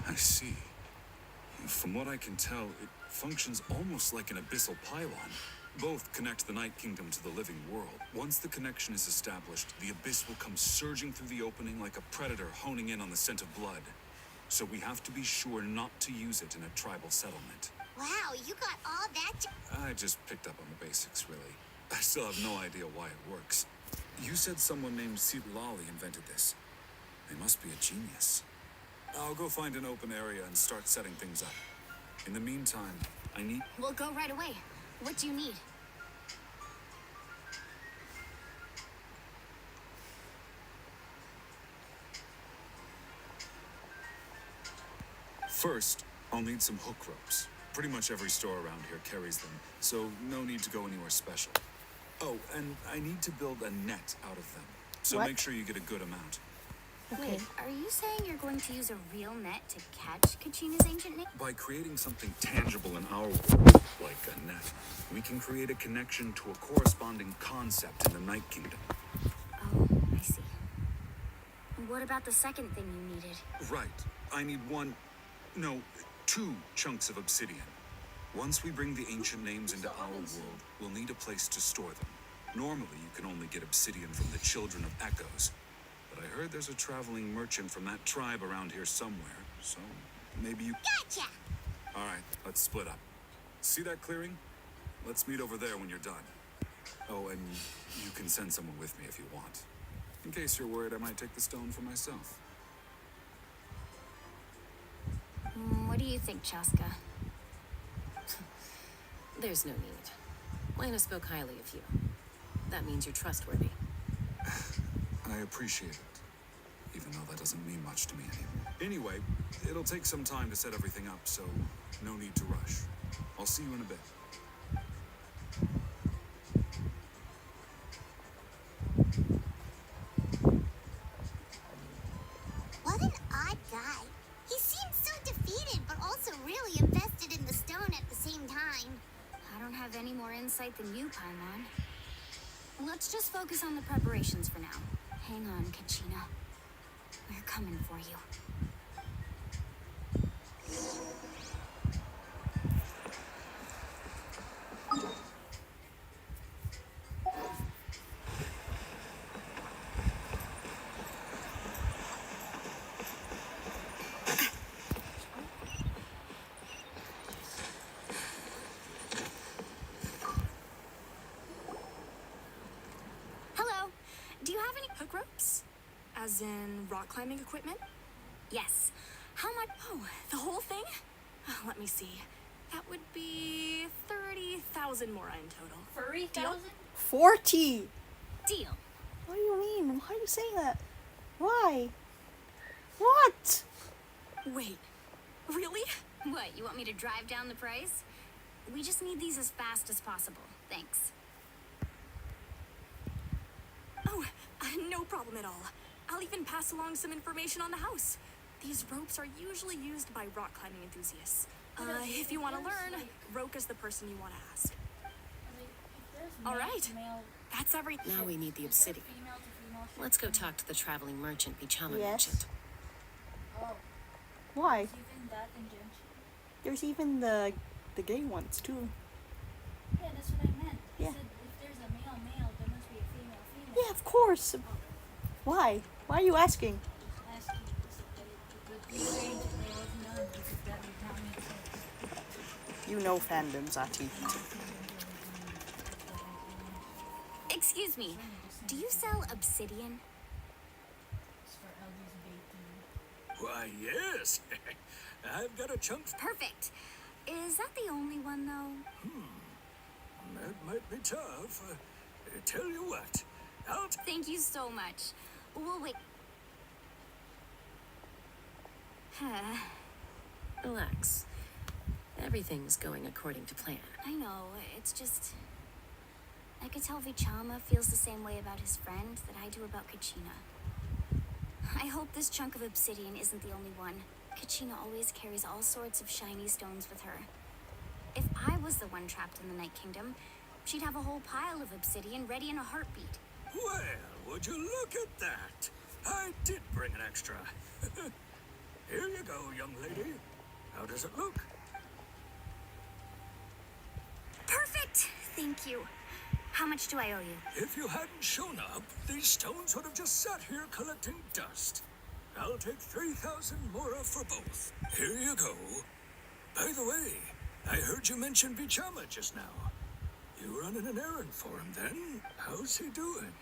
I see. From what I can tell, it functions almost like an abyssal pylon. Both connect the Night Kingdom to the living world. Once the connection is established, the abyss will come surging through the opening like a predator honing in on the scent of blood. So we have to be sure not to use it in a tribal settlement. Wow, you got all that. I just picked up on the basics, really. I still have no idea why it works. You said someone named Sitlali invented this. They must be a genius. I'll go find an open area and start setting things up. In the meantime, I need... We'll go right away. What do you need? First, I'll need some hook ropes. Pretty much every store around here carries them, so no need to go anywhere special. Oh, and I need to build a net out of them. So What? make sure you get a good amount. Wait, are you saying you're going to use a real net to catch Kachina's ancient name? By creating something tangible in our world, like a net, we can create a connection to a corresponding concept in the Night Kingdom. Oh, I see. What about the second thing you needed? Right. I need two chunks of obsidian. Once we bring the ancient names into our world, we'll need a place to store them. Normally, you can only get obsidian from the Children of Echoes. But I heard there's a traveling merchant from that tribe around here somewhere, so maybe you... Gotcha! Alright, let's split up. See that clearing? Let's meet over there when you're done. Oh, and you can send someone with me if you want. In case you're worried I might take the stone for myself. What do you think, Chaska? There's no need. Lana spoke highly of you. That means you're trustworthy. I appreciate it, even though that doesn't mean much to me anymore. Anyway, it'll take some time to set everything up, so no need to rush. I'll see you in a bit. have any more insight than you, Paimon. Let's just focus on the preparations for now. Hang on, Kachina. We're coming for you. Hello. Do you have any hook ropes? As in rock climbing equipment? Yes. How much? Oh, the whole thing? Let me see. That would be 30,000 mora in total. 30,000? 40! Deal. What do you mean? Why are you saying that? Why? What? Wait, really? What, you want me to drive down the price? We just need these as fast as possible. Thanks. Oh, no problem at all. I'll even pass along some information on the house. These ropes are usually used by rock climbing enthusiasts. If you want to learn, Roke is the person you want to ask. All right, that's everything. Now we need the obsidian. Let's go talk to the traveling merchant Bichama Yes. mentioned. Why? Even that in genshin? There's even the gay ones too. Yeah, that's what I meant. Yeah. I said if there's a male, there must be a female. Yeah, of course. Why? Why are you asking? Asking it would be strange if there was none because that would not make sense. You know fandom, Zati. Excuse me. Do you sell obsidian? Why, yes. I've got a chunk. Perfect. Is that the only one, though? That might be tough. Tell you what, Thank you so much. We'll wait. Relax. Everything's going according to plan. I know, it's just... I could tell Vichama feels the same way about his friend that I do about Kachina. I hope this chunk of obsidian isn't the only one. Kachina always carries all sorts of shiny stones with her. If I was the one trapped in the Night Kingdom, she'd have a whole pile of obsidian ready in a heartbeat. well, would you look at that? I did bring an extra. Here you go, young lady. How does it look? Perfect! Thank you. How much do I owe you? If you hadn't shown up, these stones would have just sat here collecting dust. I'll take 3,000 mora for both. Here you go. By the way, I heard you mention Bichama just now. You running an errand for him then? How's he doing?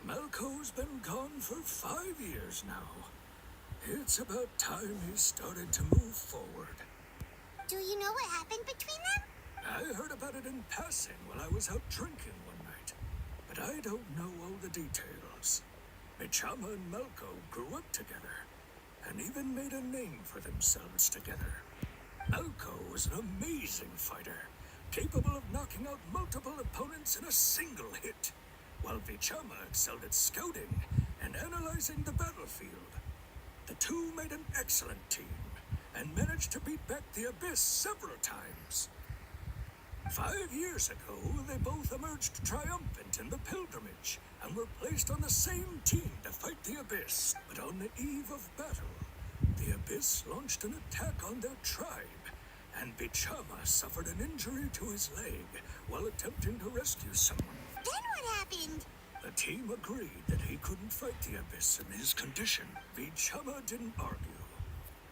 Malco's been gone for 5 years now. It's about time he started to move forward. Do you know what happened between them? I heard about it in passing while I was out drinking one night, but I don't know all the details. Bichama and Malco grew up together, and even made a name for themselves together. Malco was an amazing fighter, capable of knocking out multiple opponents in a single hit, while Bichama excelled at scouting and analyzing the battlefield. The two made an excellent team, and managed to beat back the Abyss several times. 5 years ago, they both emerged triumphant in the pilgrimage and were placed on the same team to fight the Abyss. But on the eve of battle, the Abyss launched an attack on their tribe, and Bichama suffered an injury to his leg while attempting to rescue someone. Then what happened? The team agreed that he couldn't fight the Abyss in his condition. Bichama didn't argue.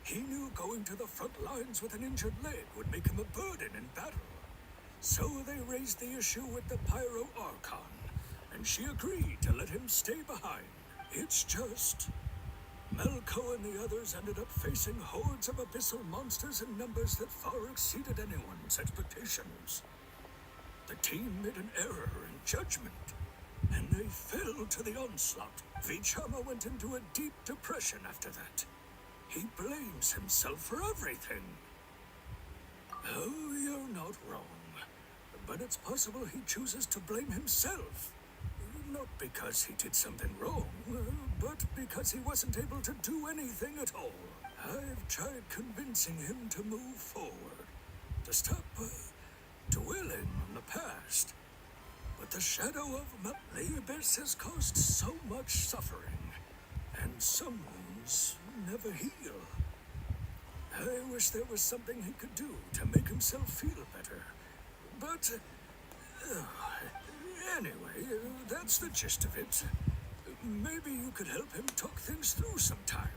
He knew going to the front lines with an injured leg would make him a burden in battle. So they raised the issue with the Pyro Archon, and she agreed to let him stay behind. It's just... Malco and the others ended up facing hordes of abyssal monsters in numbers that far exceeded anyone's expectations. The team made an error in judgment, and they fell to the onslaught. Vichama went into a deep depression after that. He blames himself for everything. Oh, you're not wrong. But it's possible he chooses to blame himself. Not because he did something wrong, but because he wasn't able to do anything at all. I've tried convincing him to move forward, to stop dwelling on the past. But the shadow of the abyss has caused so much suffering, and some wounds never heal. I wish there was something he could do to make himself feel better. But, anyway, that's the gist of it. Maybe you could help him talk things through sometime.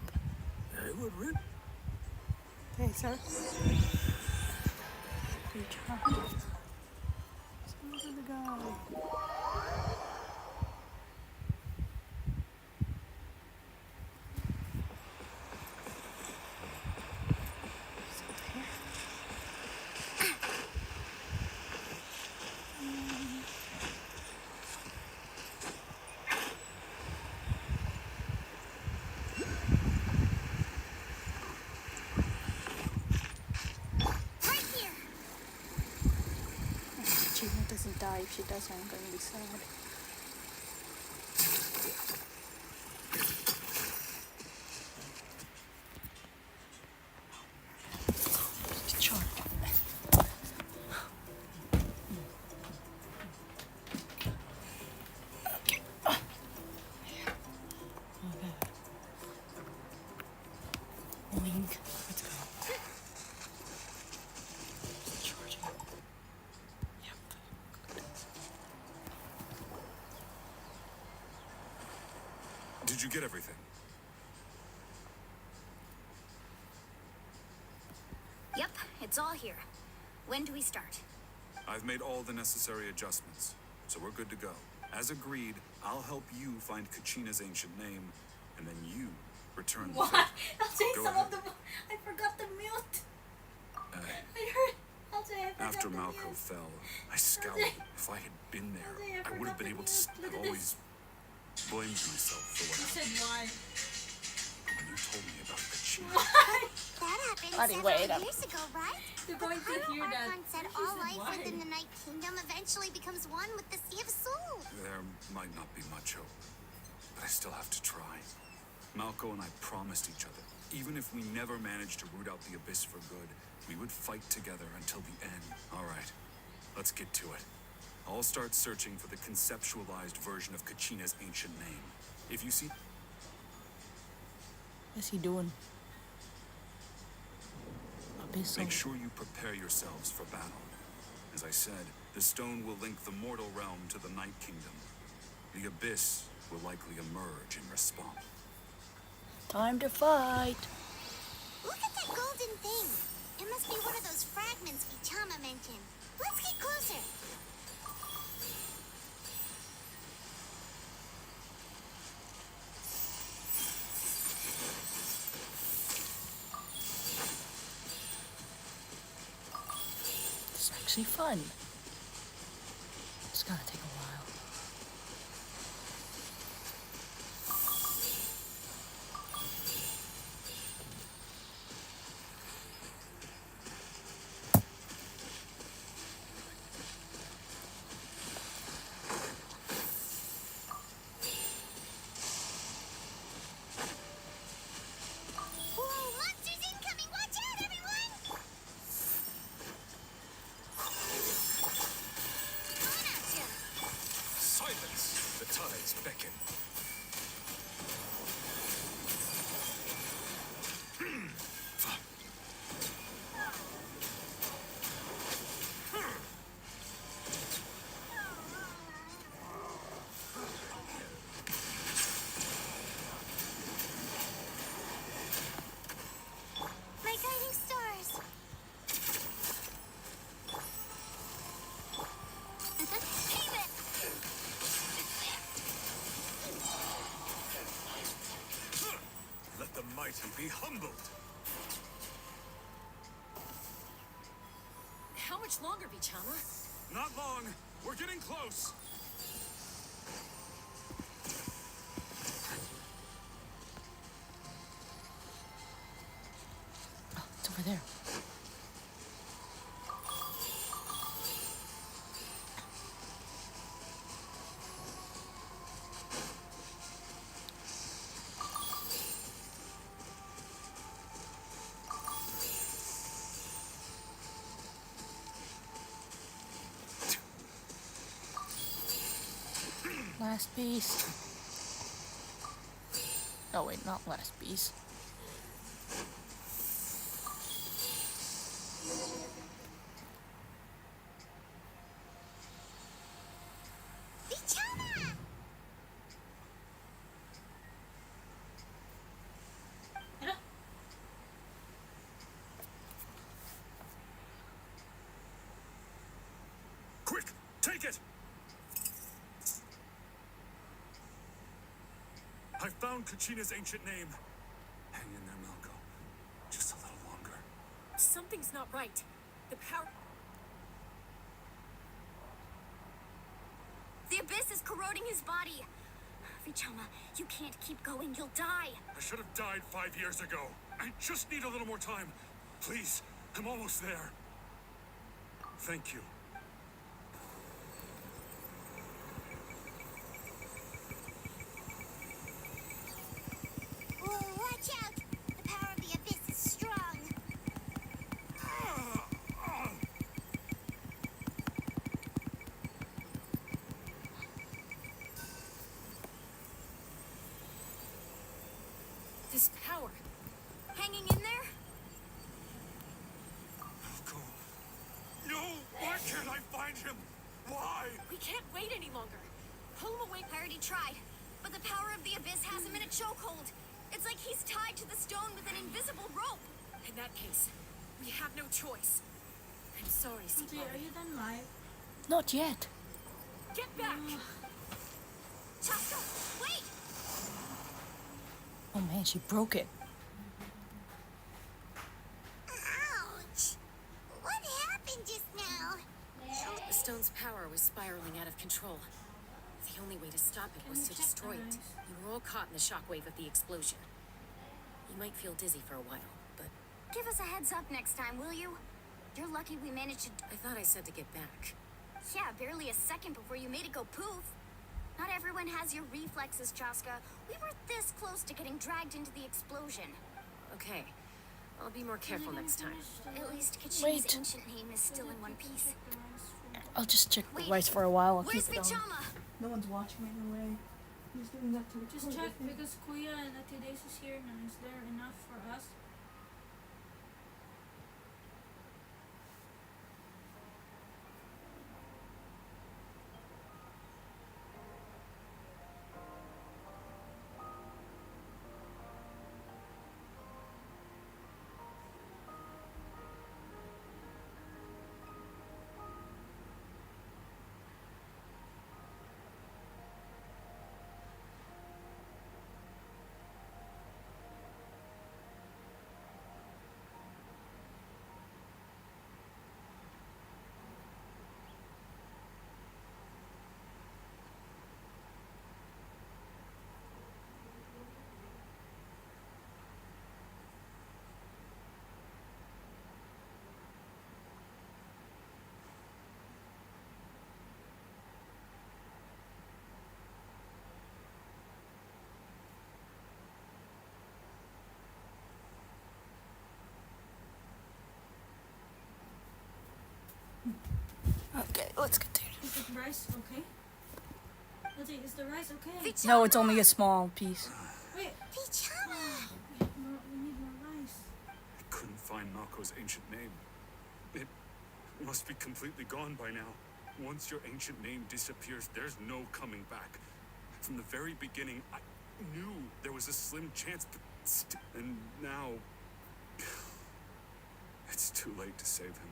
I would really... Hey, sir. Good job. Let's go to the guy. Gina doesn't die. If she does, I'm going to be sad. Charmed. Okay. Oing. Let's go. Charging. Yep. Did you get everything? Yep, it's all here. When do we start? I've made all the necessary adjustments, so we're good to go. As agreed, I'll help you find Kachina's ancient name, and then you return the What? favor. I'll say Go some ahead. of the. I forgot the mute. Uh, I heard. I'll say I forgot After the Malco mute. fell, I scowled. If I had been there, I would have been able to... I've always blamed myself for what You happened. said why? When you told me about Kachina... That happened Buddy, several wait up. years ago, right? They're going to Natlan hear that. Archon said She all said life why? within the Night Kingdom eventually becomes one with the Sea of Soul. There might not be much hope, but I still have to try. Malco and I promised each other, even if we never managed to root out the Abyss for good, we would fight together until the end. All right, let's get to it. I'll start searching for the conceptualized version of Kachina's ancient name. If you see... What's he doing? Abyssal. Make sure you prepare yourselves for battle. As I said, the stone will link the mortal realm to the Night Kingdom. The Abyss will likely emerge in response. Time to fight. Look at that golden thing. It must be one of those fragments Vichama mentioned. Let's get closer. It's actually fun. It's gonna take a while. Whoa, monsters incoming! Watch out, everyone! On out, ya! Silence! The tides beckon. My guiding stars! Aim it! Let the mighty be humbled. How much longer, Vichama? Not long. We're getting close. Oh, it's over there. last piece. Oh wait, not last piece. Quick, take it! I found Kachina's ancient name. Hang in there, Malco. Just a little longer. Something's not right. The power. The abyss is corroding his body. Vichama, you can't keep going. You'll die. I should have died 5 years ago. I just need a little more time. Please, I'm almost there. Thank you. Whoa, watch out! The power of the abyss is strong. This power. Hanging in there? Malco. No! Why can't I find him? Why? We can't wait any longer. Pull him away. I already tried, but the power of the abyss has him in a chokehold. It's like he's tied to the stone with an invisible rope. In that case, we have no choice. I'm sorry, Auntie, are you done live? Not yet. Get back! Chaska, wait! Oh man, she broke it. Ouch! What happened just now? The stone's power was spiraling out of control. The only way to stop it was to destroy it. You were all caught in the shockwave of the explosion. You might feel dizzy for a while, but Give us a heads up next time, will you? You're lucky we managed to... I thought I said to get back. Yeah, barely a second before you made it go poof. Not everyone has your reflexes, Chaska. We were this close to getting dragged into the explosion. Okay, I'll be more careful next time. At least Kachina's Wait. ancient name is still in one piece. I'll just check the Wait, rice for a while. I'll Where's keep it on. Vichama? No one's watching anyway. He's doing that to Just check because Kuya and Ate Days is here now. Is there enough for us? Okay, let's continue. Is the rice okay? Ate, is the rice okay? No, it's only a small piece. Wait. Vichama! We need more rice. I couldn't find Malco's ancient name. It must be completely gone by now. Once your ancient name disappears, there's no coming back. From the very beginning, I knew there was a slim chance, but and now... It's too late to save him.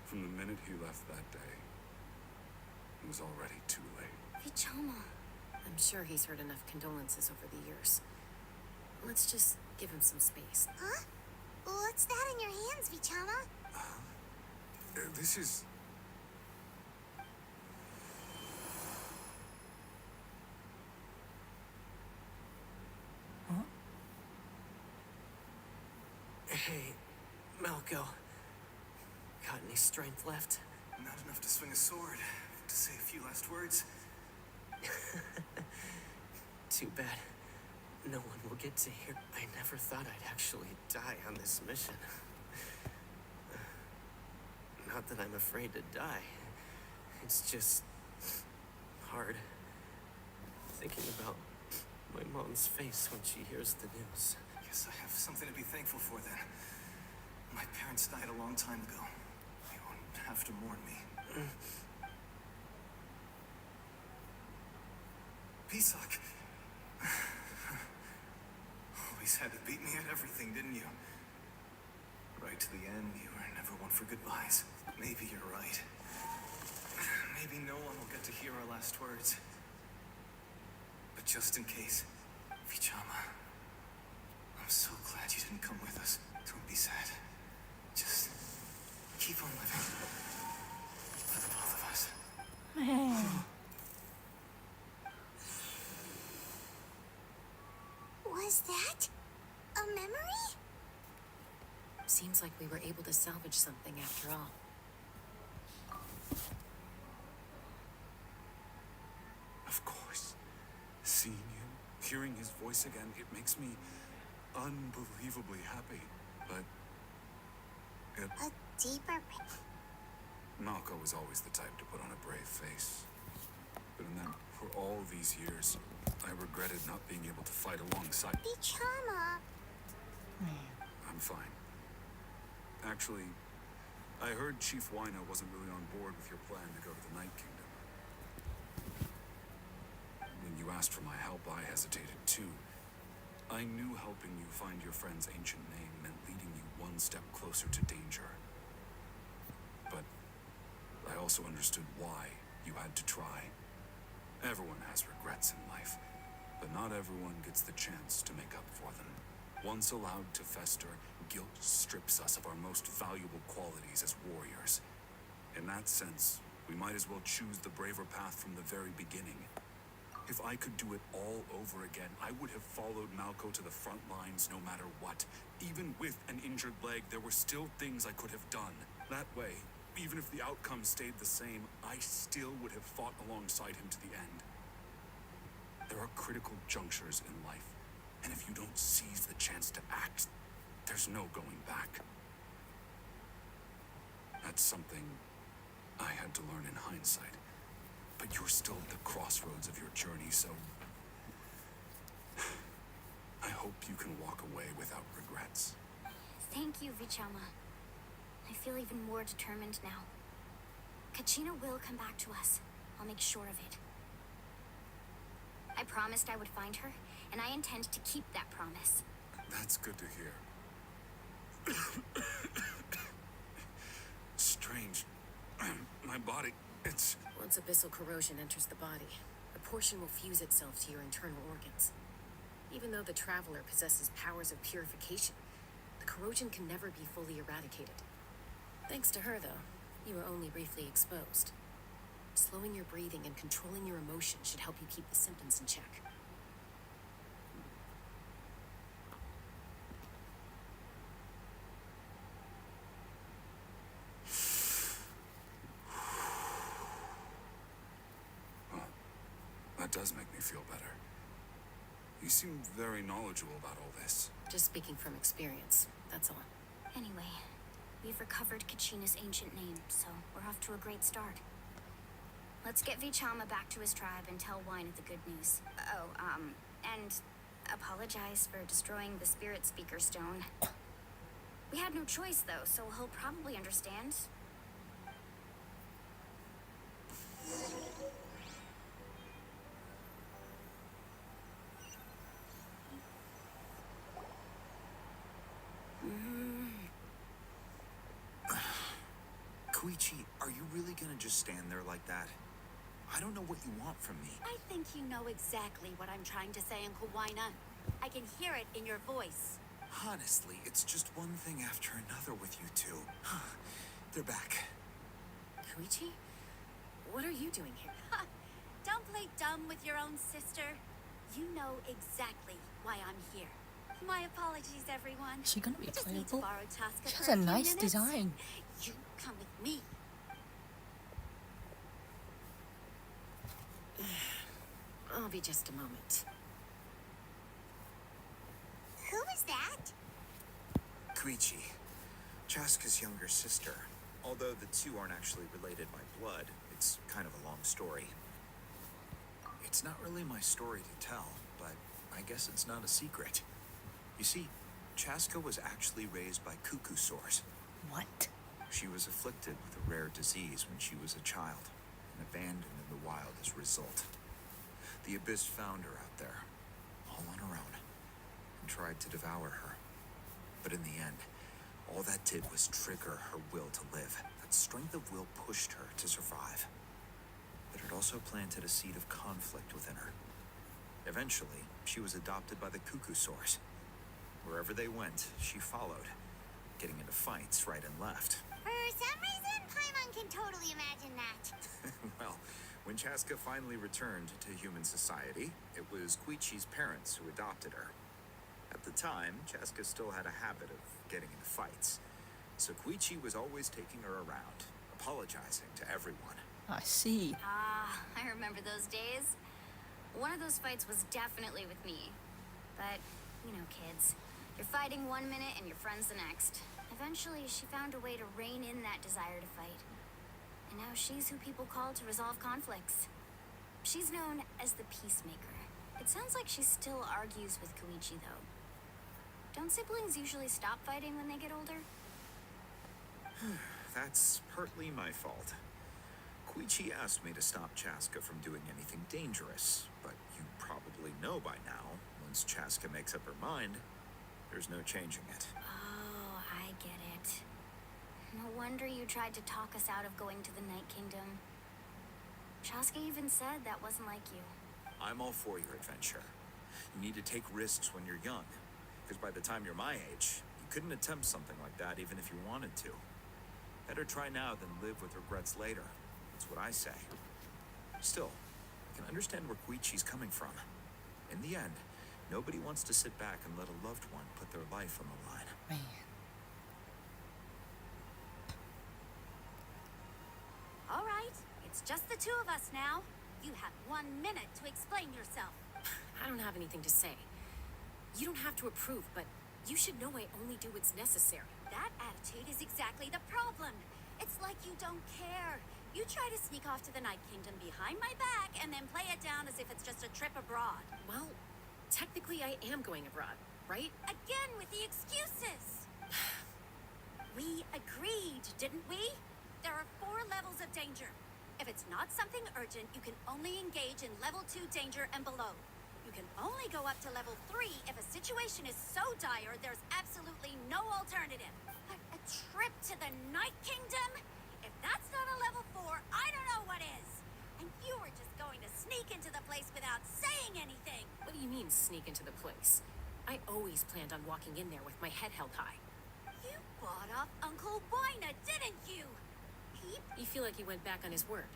From the minute he left that day, it was already too late. Vichama. I'm sure he's heard enough condolences over the years. Let's just give him some space. Huh? What's that in your hands, Vichama? This is... Hey, Malco. Got any strength left? Not enough to swing a sword. To say a few last words. Too bad. No one will get to hear. I never thought I'd actually die on this mission. Not that I'm afraid to die. It's just hard. thinking about my mom's face when she hears the news. Guess I have something to be thankful for then. My parents died a long time ago. You won't have to mourn me. Pisak. Always had to beat me at everything, didn't you? Right to the end, you were never one for goodbyes. Maybe you're right. Maybe no one will get to hear our last words. But just in case, Vichama, I'm so glad you didn't come with us. Don't be sad. Just keep on living. For the both of us. Was that a memory? Seems like we were able to salvage something after all. Of course. Seeing him, hearing his voice again, it makes me unbelievably happy. But it... A deeper... Malco was always the type to put on a brave face. But then, for all these years, I regretted not being able to fight alongside... Vichama! I'm fine. Actually, I heard Chief Wina wasn't really on board with your plan to go to the Night Kingdom. When you asked for my help, I hesitated too. I knew helping you find your friend's ancient name meant leading you one step closer to danger. But I also understood why you had to try. Everyone has regrets in life, but not everyone gets the chance to make up for them. Once allowed to fester, guilt strips us of our most valuable qualities as warriors. In that sense, we might as well choose the braver path from the very beginning. If I could do it all over again, I would have followed Malco to the front lines no matter what. Even with an injured leg, there were still things I could have done. That way, even if the outcome stayed the same, I still would have fought alongside him to the end. There are critical junctures in life, and if you don't seize the chance to act, there's no going back. That's something I had to learn in hindsight. But you're still at the crossroads of your journey, so... I hope you can walk away without regrets. Thank you, Vichama. I feel even more determined now. Kachina will come back to us. I'll make sure of it. I promised I would find her, and I intend to keep that promise. That's good to hear. Strange. My body, it's... Once abyssal corrosion enters the body, a portion will fuse itself to your internal organs. Even though the Traveler possesses powers of purification, the corrosion can never be fully eradicated. Thanks to her, though, you were only briefly exposed. Slowing your breathing and controlling your emotions should help you keep the symptoms in check. That does make me feel better. You seem very knowledgeable about all this. Just speaking from experience, that's all. Anyway, we've recovered Kachina's ancient name, so we're off to a great start. Let's get Vichama back to his tribe and tell Wine the good news. Oh, and apologize for destroying the Spirit Speaker Stone. We had no choice, though, so he'll probably understand. Koichi, are you really gonna just stand there like that? I don't know what you want from me. I think you know exactly what I'm trying to say, Uncle Wina. I can hear it in your voice. Honestly, it's just one thing after another with you two. They're back. Koichi? What are you doing here? Don't play dumb with your own sister. You know exactly why I'm here. My apologies, everyone. Is she gonna be I just need to playable? borrow Tosca She for has a few nice minutes. design. You come with me. I'll be just a moment. Who is that? Koichi, Chaska's younger sister. Although the two aren't actually related by blood, it's kind of a long story. It It's not really my story to tell, but I guess it's not a secret. You see, Chaska was actually raised by cuckoo sores. What? She was afflicted with a rare disease when she was a child, and abandoned in the wild as a result. The Abyss found her out there, all on her own, and tried to devour her. But in the end, all that did was trigger her will to live. That strength of will pushed her to survive. But it also planted a seed of conflict within her. Eventually, she was adopted by the cuckoo sores. Wherever they went, she followed, getting into fights right and left. For some reason, Paimon can totally imagine that. Well, when Chaska finally returned to human society, it was Koichi's parents who adopted her. At the time, Chaska still had a habit of getting into fights, so Koichi was always taking her around, apologizing to everyone. I see. Ah, I remember those days. One of those fights was definitely with me. But, you know, kids. You're fighting one minute and your friend's the next. Eventually, she found a way to rein in that desire to fight. And now she's who people call to resolve conflicts. She's known as the Peacemaker. It sounds like she still argues with Koichi, though. Don't siblings usually stop fighting when they get older? That's partly my fault. Koichi asked me to stop Chaska from doing anything dangerous, but you probably know by now, once Chaska makes up her mind, there's no changing it. Oh, I get it. No wonder you tried to talk us out of going to the Night Kingdom. Chaska even said that wasn't like you. I'm all for your adventure. You need to take risks when you're young, because by the time you're my age, you couldn't attempt something like that even if you wanted to. Better try now than live with regrets later. That's what I say. Still, I can understand where Koichi's coming from. In the end, nobody wants to sit back and let a loved one put their life on the line. Man. All right, it's just the two of us now. You have 1 minute to explain yourself. I don't have anything to say. You don't have to approve, but you should know I only do what's necessary. That attitude is exactly the problem. It's like you don't care. You try to sneak off to the Night Kingdom behind my back and then play it down as if it's just a trip abroad. Well, technically I am going abroad, right? Again with the excuses. We agreed, didn't we? There are 4 levels of danger. If it's not something urgent, you can only engage in level 2 danger and below. You can only go up to level 3 if a situation is so dire there's absolutely no alternative. But a trip to the Night Kingdom? If that's not a level 4, I don't know what is. And you were just going to sneak into the place without saying anything. What do you mean, sneak into the place? I always planned on walking in there with my head held high. You bought off Uncle Boina, didn't you? You feel like he went back on his word.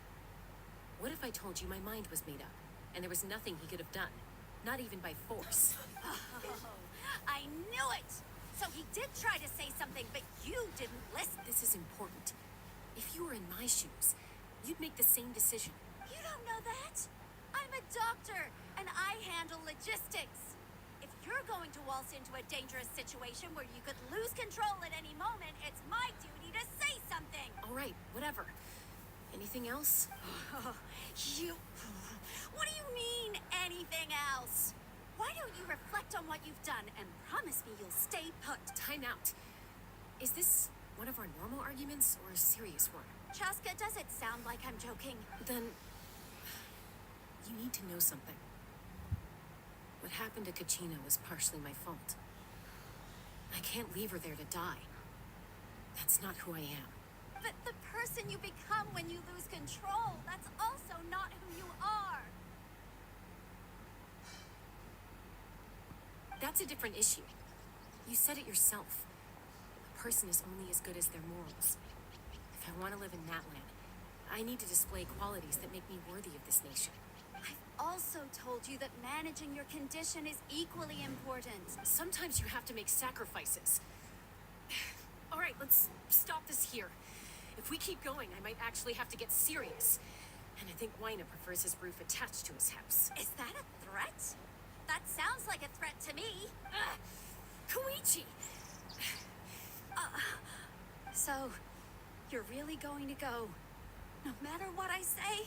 What if I told you my mind was made up, and there was nothing he could have done? Not even by force. Oh, I knew it! So he did try to say something, but you didn't listen. This is important. If you were in my shoes, you'd make the same decision. You don't know that? I'm a doctor, and I handle logistics. If you're going to waltz into a dangerous situation where you could lose control at any moment, it's my duty to say something. All right, whatever. Anything else? You... What do you mean, anything else? Why don't you reflect on what you've done and promise me you'll stay put? Time out. Is this one of our normal arguments or a serious one? Chaska, does it sound like I'm joking? Then... you need to know something. What happened to Kachina was partially my fault. I can't leave her there to die. That's not who I am. But the person you become when you lose control, that's also not who you are. That's a different issue. You said it yourself. A person is only as good as their morals. If I want to live in Natlan, I need to display qualities that make me worthy of this nation. I've also told you that managing your condition is equally important. Sometimes you have to make sacrifices. All right, let's stop this here. If we keep going, I might actually have to get serious. And I think Waina prefers his roof attached to his house. Is that a threat? That sounds like a threat to me. Koichi! So, you're really going to go, no matter what I say?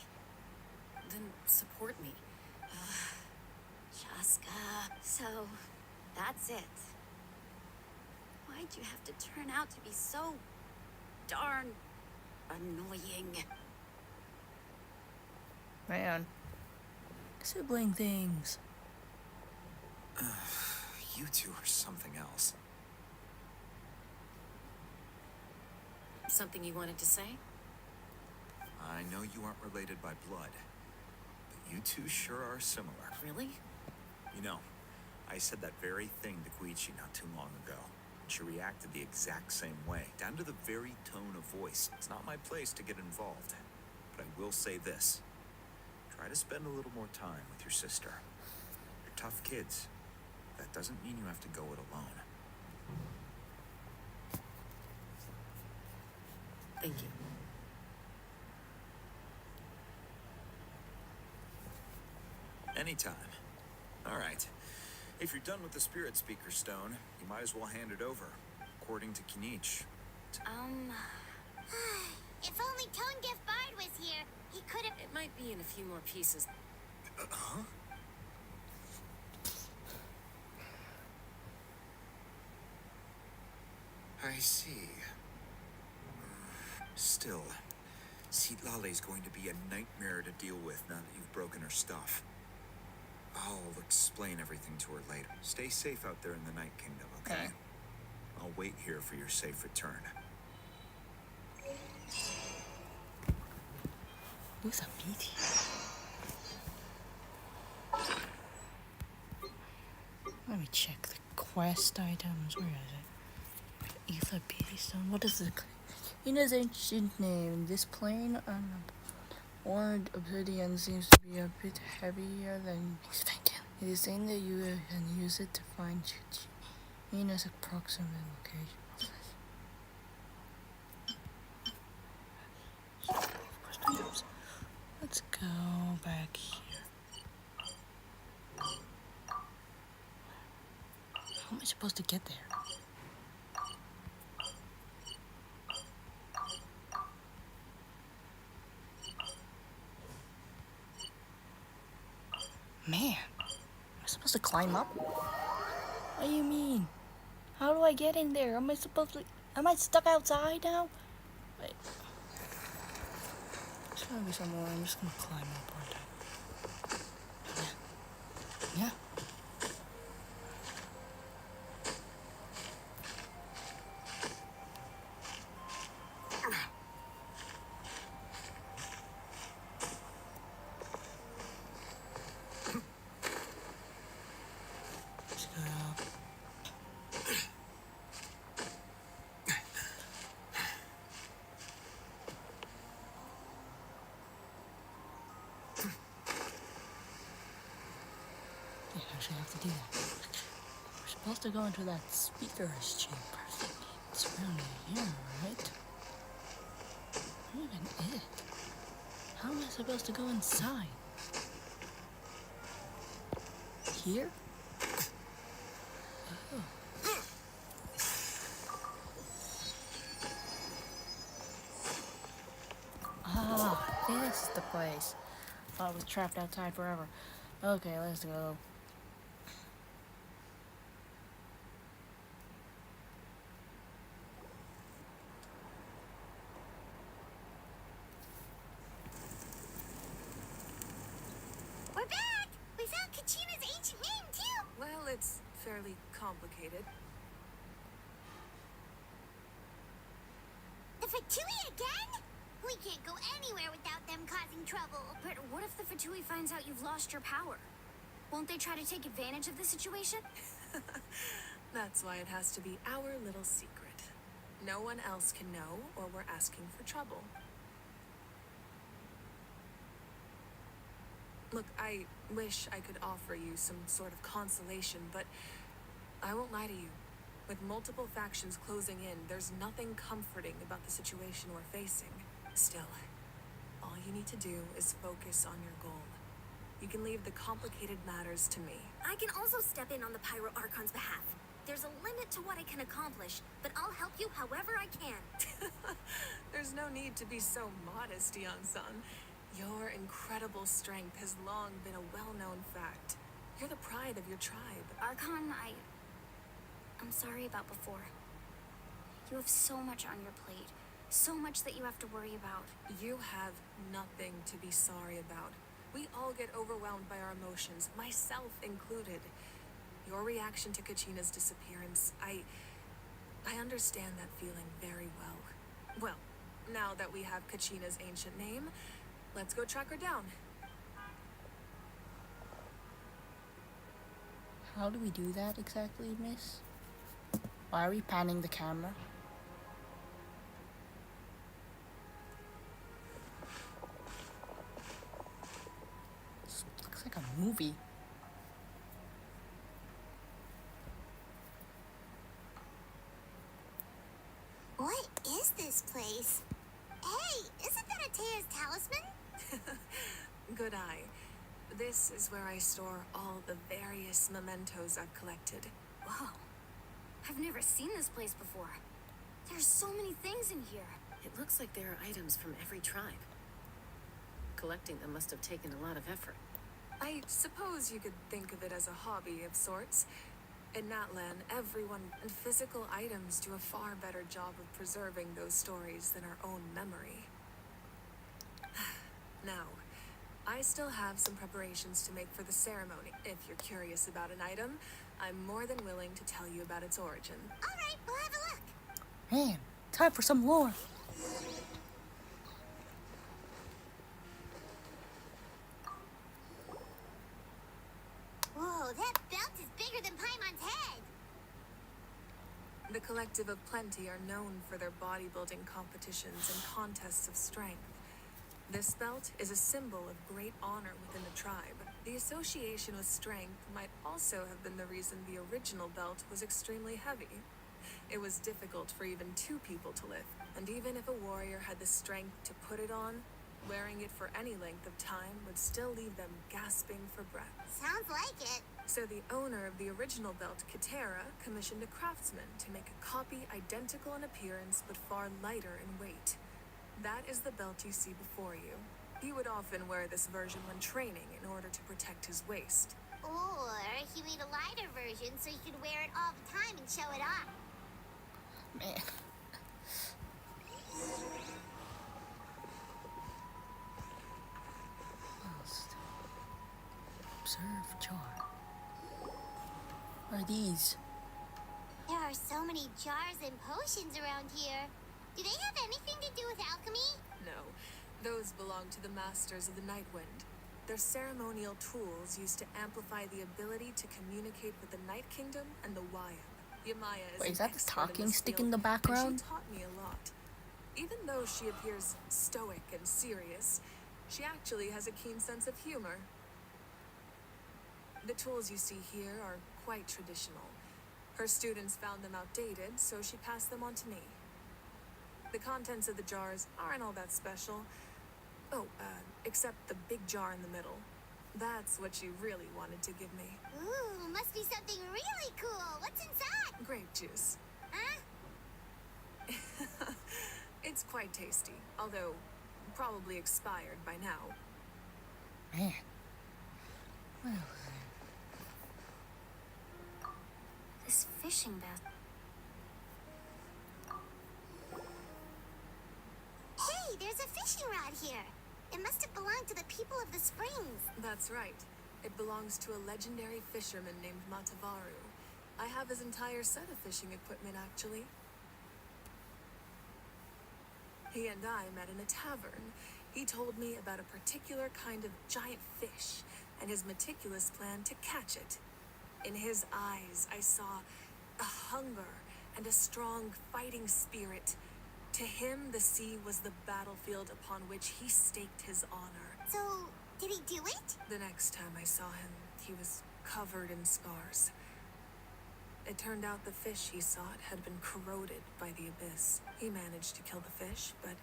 Then support me. Asuka. So, that's it. Why'd you have to turn out to be so darn annoying? Man. Sibling things. You two are something else. Something you wanted to say? I know you aren't related by blood, but you two sure are similar. Really? You know, I said that very thing to Koichi not too long ago, and she reacted the exact same way, down to the very tone of voice. It's not my place to get involved, but I will say this. Try to spend a little more time with your sister. You're tough kids. That doesn't mean you have to go it alone. Thank you. Anytime. All right. If you're done with the Spirit Speaker Stone, you might as well hand it over, according to Kinich. If only Tone-Gift Bard was here, he could have... It might be in a few more pieces. Huh? I see. Still, Lale's going to be a nightmare to deal with now that you've broken her stuff. I'll explain everything to her later. Stay safe out there in the Night Kingdom, okay? I'll wait here for your safe return. Who's a BT? Let me check the quest items. Where is it? Ether BT Stone. What is it? In his ancient name, this plain horned obsidian seems to be a bit heavier than he's thinking. It is saying that you can use it to find Ina's approximate location. Let's go back here. How am I supposed to get there? Man, am I supposed to climb up? What do you mean? How do I get in there? Am I stuck outside now? Wait. There's gotta be somewhere. I'm just gonna climb up, aren't I? Yeah. Actually have to do that. We're supposed to go into that speaker's chamber. It's around here, right? Where even it? How am I supposed to go inside? Here? Oh. Ah, this is the place. Thought I was trapped outside forever. Okay, let's go. We're back! We found Kachina's ancient name, too! Well, it's fairly complicated. The Fatui again? We can't go anywhere without them causing trouble. But what if the Fatui finds out you've lost your power? Won't they try to take advantage of the situation? That's why it has to be our little secret. No one else can know, or we're asking for trouble. Look, I wish I could offer you some sort of consolation, but I won't lie to you. With multiple factions closing in, there's nothing comforting about the situation we're facing. Still, all you need to do is focus on your goal. You can leave the complicated matters to me. I can also step in on the Pyro Archon's behalf. There's a limit to what I can accomplish, but I'll help you however I can. There's no need to be so modest, Young-san. Your incredible strength has long been a well-known fact. You're the pride of your tribe. Archon, I'm sorry about before. You have so much on your plate. So much that you have to worry about. You have nothing to be sorry about. We all get overwhelmed by our emotions, myself included. Your reaction to Kachina's disappearance, I understand that feeling very well. Well, now that we have Kachina's ancient name, let's go track her down. How do we do that exactly, miss? Why are we panning the camera? This looks like a movie. What is this place? Hey, isn't that Atea's talisman? Good eye. This is where I store all the various mementos I've collected. Whoa. I've never seen this place before. There's so many things in here. It looks like there are items from every tribe. Collecting them must have taken a lot of effort. I suppose you could think of it as a hobby of sorts. In Natlan, everyone and physical items do a far better job of preserving those stories than our own memory. Now, I still have some preparations to make for the ceremony. If you're curious about an item, I'm more than willing to tell you about its origin. Alright, we'll have a look. Man, time for some lore. Whoa, that belt is bigger than Paimon's head. The Collective of Plenty are known for their bodybuilding competitions and contests of strength. This belt is a symbol of great honor within the tribe. The association with strength might also have been the reason the original belt was extremely heavy. It was difficult for even two people to lift, and even if a warrior had the strength to put it on, wearing it for any length of time would still leave them gasping for breath. Sounds like it. So the owner of the original belt, Katera, commissioned a craftsman to make a copy identical in appearance but far lighter in weight. That is the belt you see before you. He would often wear this version when training in order to protect his waist. Or he made a lighter version so he could wear it all the time and show it off. Man. Observe jar. What are these? There are so many jars and potions around here. Do they have anything to do with alchemy? No, those belong to the Masters of the Nightwind. They're ceremonial tools used to amplify the ability to communicate with the Night Kingdom and the Wyam. Yamaya is Wait, is that the expert talking this stick field, in the background? and she taught me a lot. Even though she appears stoic and serious, she actually has a keen sense of humor. The tools you see here are quite traditional. Her students found them outdated, so she passed them on to me. The contents of the jars aren't all that special. Oh, except the big jar in the middle. That's what she really wanted to give me. Ooh, must be something really cool. What's inside? Grape juice. Huh? It's quite tasty, although probably expired by now. Man. Well, This fishing basket. Hey, there's a fishing rod here. It must have belonged to the people of the springs. That's right. It belongs to a legendary fisherman named Matavaru. I have his entire set of fishing equipment, actually. He and I met in a tavern. He told me about a particular kind of giant fish and his meticulous plan to catch it. In his eyes, I saw a hunger and a strong fighting spirit. To him, the sea was the battlefield upon which he staked his honor. So, did he do it? The next time I saw him, he was covered in scars. It turned out the fish he sought had been corroded by the abyss. He managed to kill the fish, but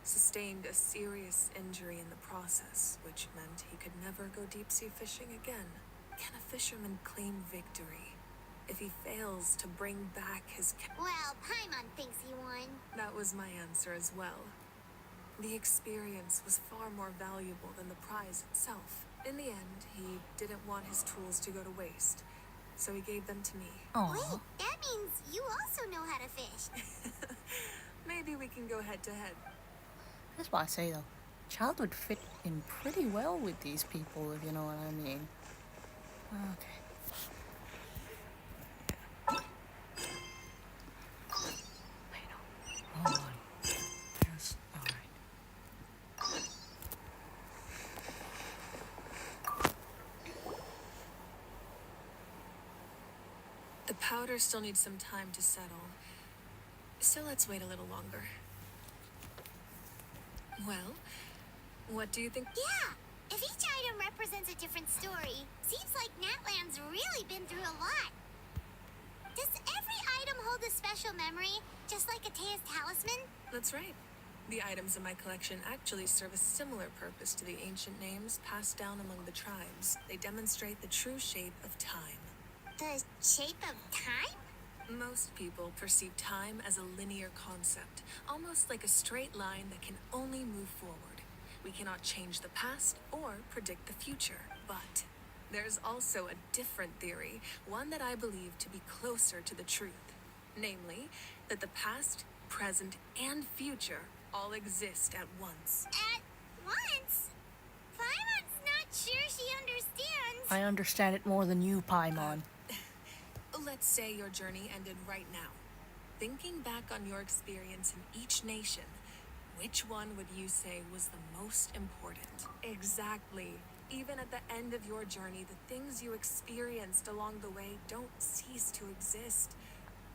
sustained a serious injury in the process, which meant he could never go deep-sea fishing again. Can a fisherman claim victory if he fails to bring back his Well, Paimon thinks he won. That was my answer as well. The experience was far more valuable than the prize itself. In the end, he didn't want his tools to go to waste, so he gave them to me. Wait, that means you also know how to fish. Maybe we can go head to head. That's what I say though. Child would fit in pretty well with these people, if you know what I mean. Okay. Hold on. Yes, alright. The powder still needs some time to settle, so let's wait a little longer. Well, what do you think? Yeah, if each item represents a different story, seems like Natlan's really been through a lot. Does every item hold a special memory, just like Atea's talisman? That's right. The items in my collection actually serve a similar purpose to the ancient names passed down among the tribes. They demonstrate the true shape of time. The shape of time? Most people perceive time as a linear concept, almost like a straight line that can only move forward. We cannot change the past or predict the future, but there's also a different theory, one that I believe to be closer to the truth. Namely, that the past, present, and future all exist at once. At once? Paimon's not sure she understands. I understand it more than you, Paimon. Let's say your journey ended right now. Thinking back on your experience in each nation, which one would you say was the most important? Exactly. Even at the end of your journey, the things you experienced along the way don't cease to exist.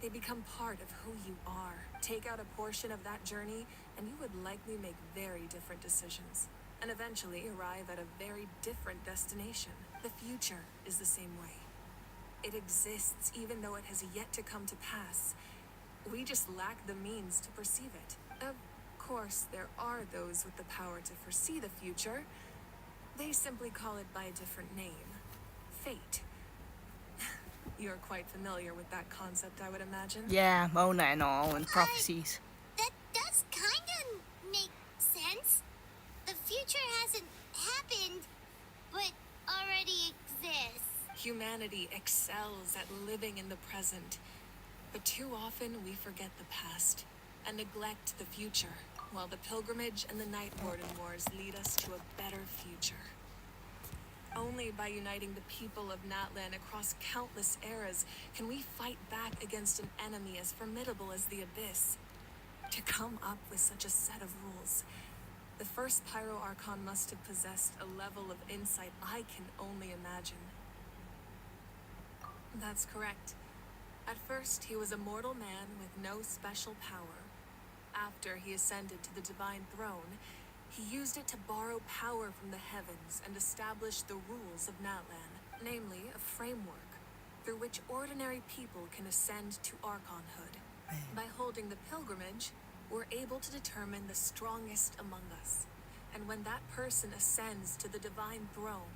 They become part of who you are. Take out a portion of that journey, and you would likely make very different decisions, and eventually arrive at a very different destination. The future is the same way. It exists even though it has yet to come to pass. We just lack the means to perceive it. Of course, there are those with the power to foresee the future. They simply call it by a different name. Fate. You're quite familiar with that concept, I would imagine. Yeah, Mona and all, and prophecies. That does kinda make sense. The future hasn't happened, but already exists. Humanity excels at living in the present, but too often we forget the past and neglect the future, while the pilgrimage and the Night Warden Wars lead us to a better future. Only by uniting the people of Natlan across countless eras can we fight back against an enemy as formidable as the Abyss. To come up with such a set of rules, the first Pyro Archon must have possessed a level of insight I can only imagine. That's correct. At first, he was a mortal man with no special power. After he ascended to the divine throne, he used it to borrow power from the heavens and establish the rules of Natlan, namely a framework through which ordinary people can ascend to Archonhood. By holding the pilgrimage, we're able to determine the strongest among us. And when that person ascends to the divine throne,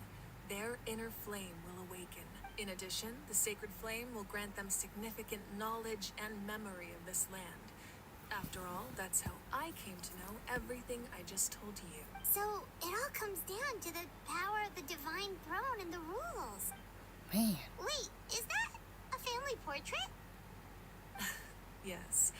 their inner flame will awaken. In addition, the sacred flame will grant them significant knowledge and memory of this land. After all, that's how I came to know everything I just told you. So, it all comes down to the power of the divine throne and the rules. Man. Wait, is that a family portrait? Yes.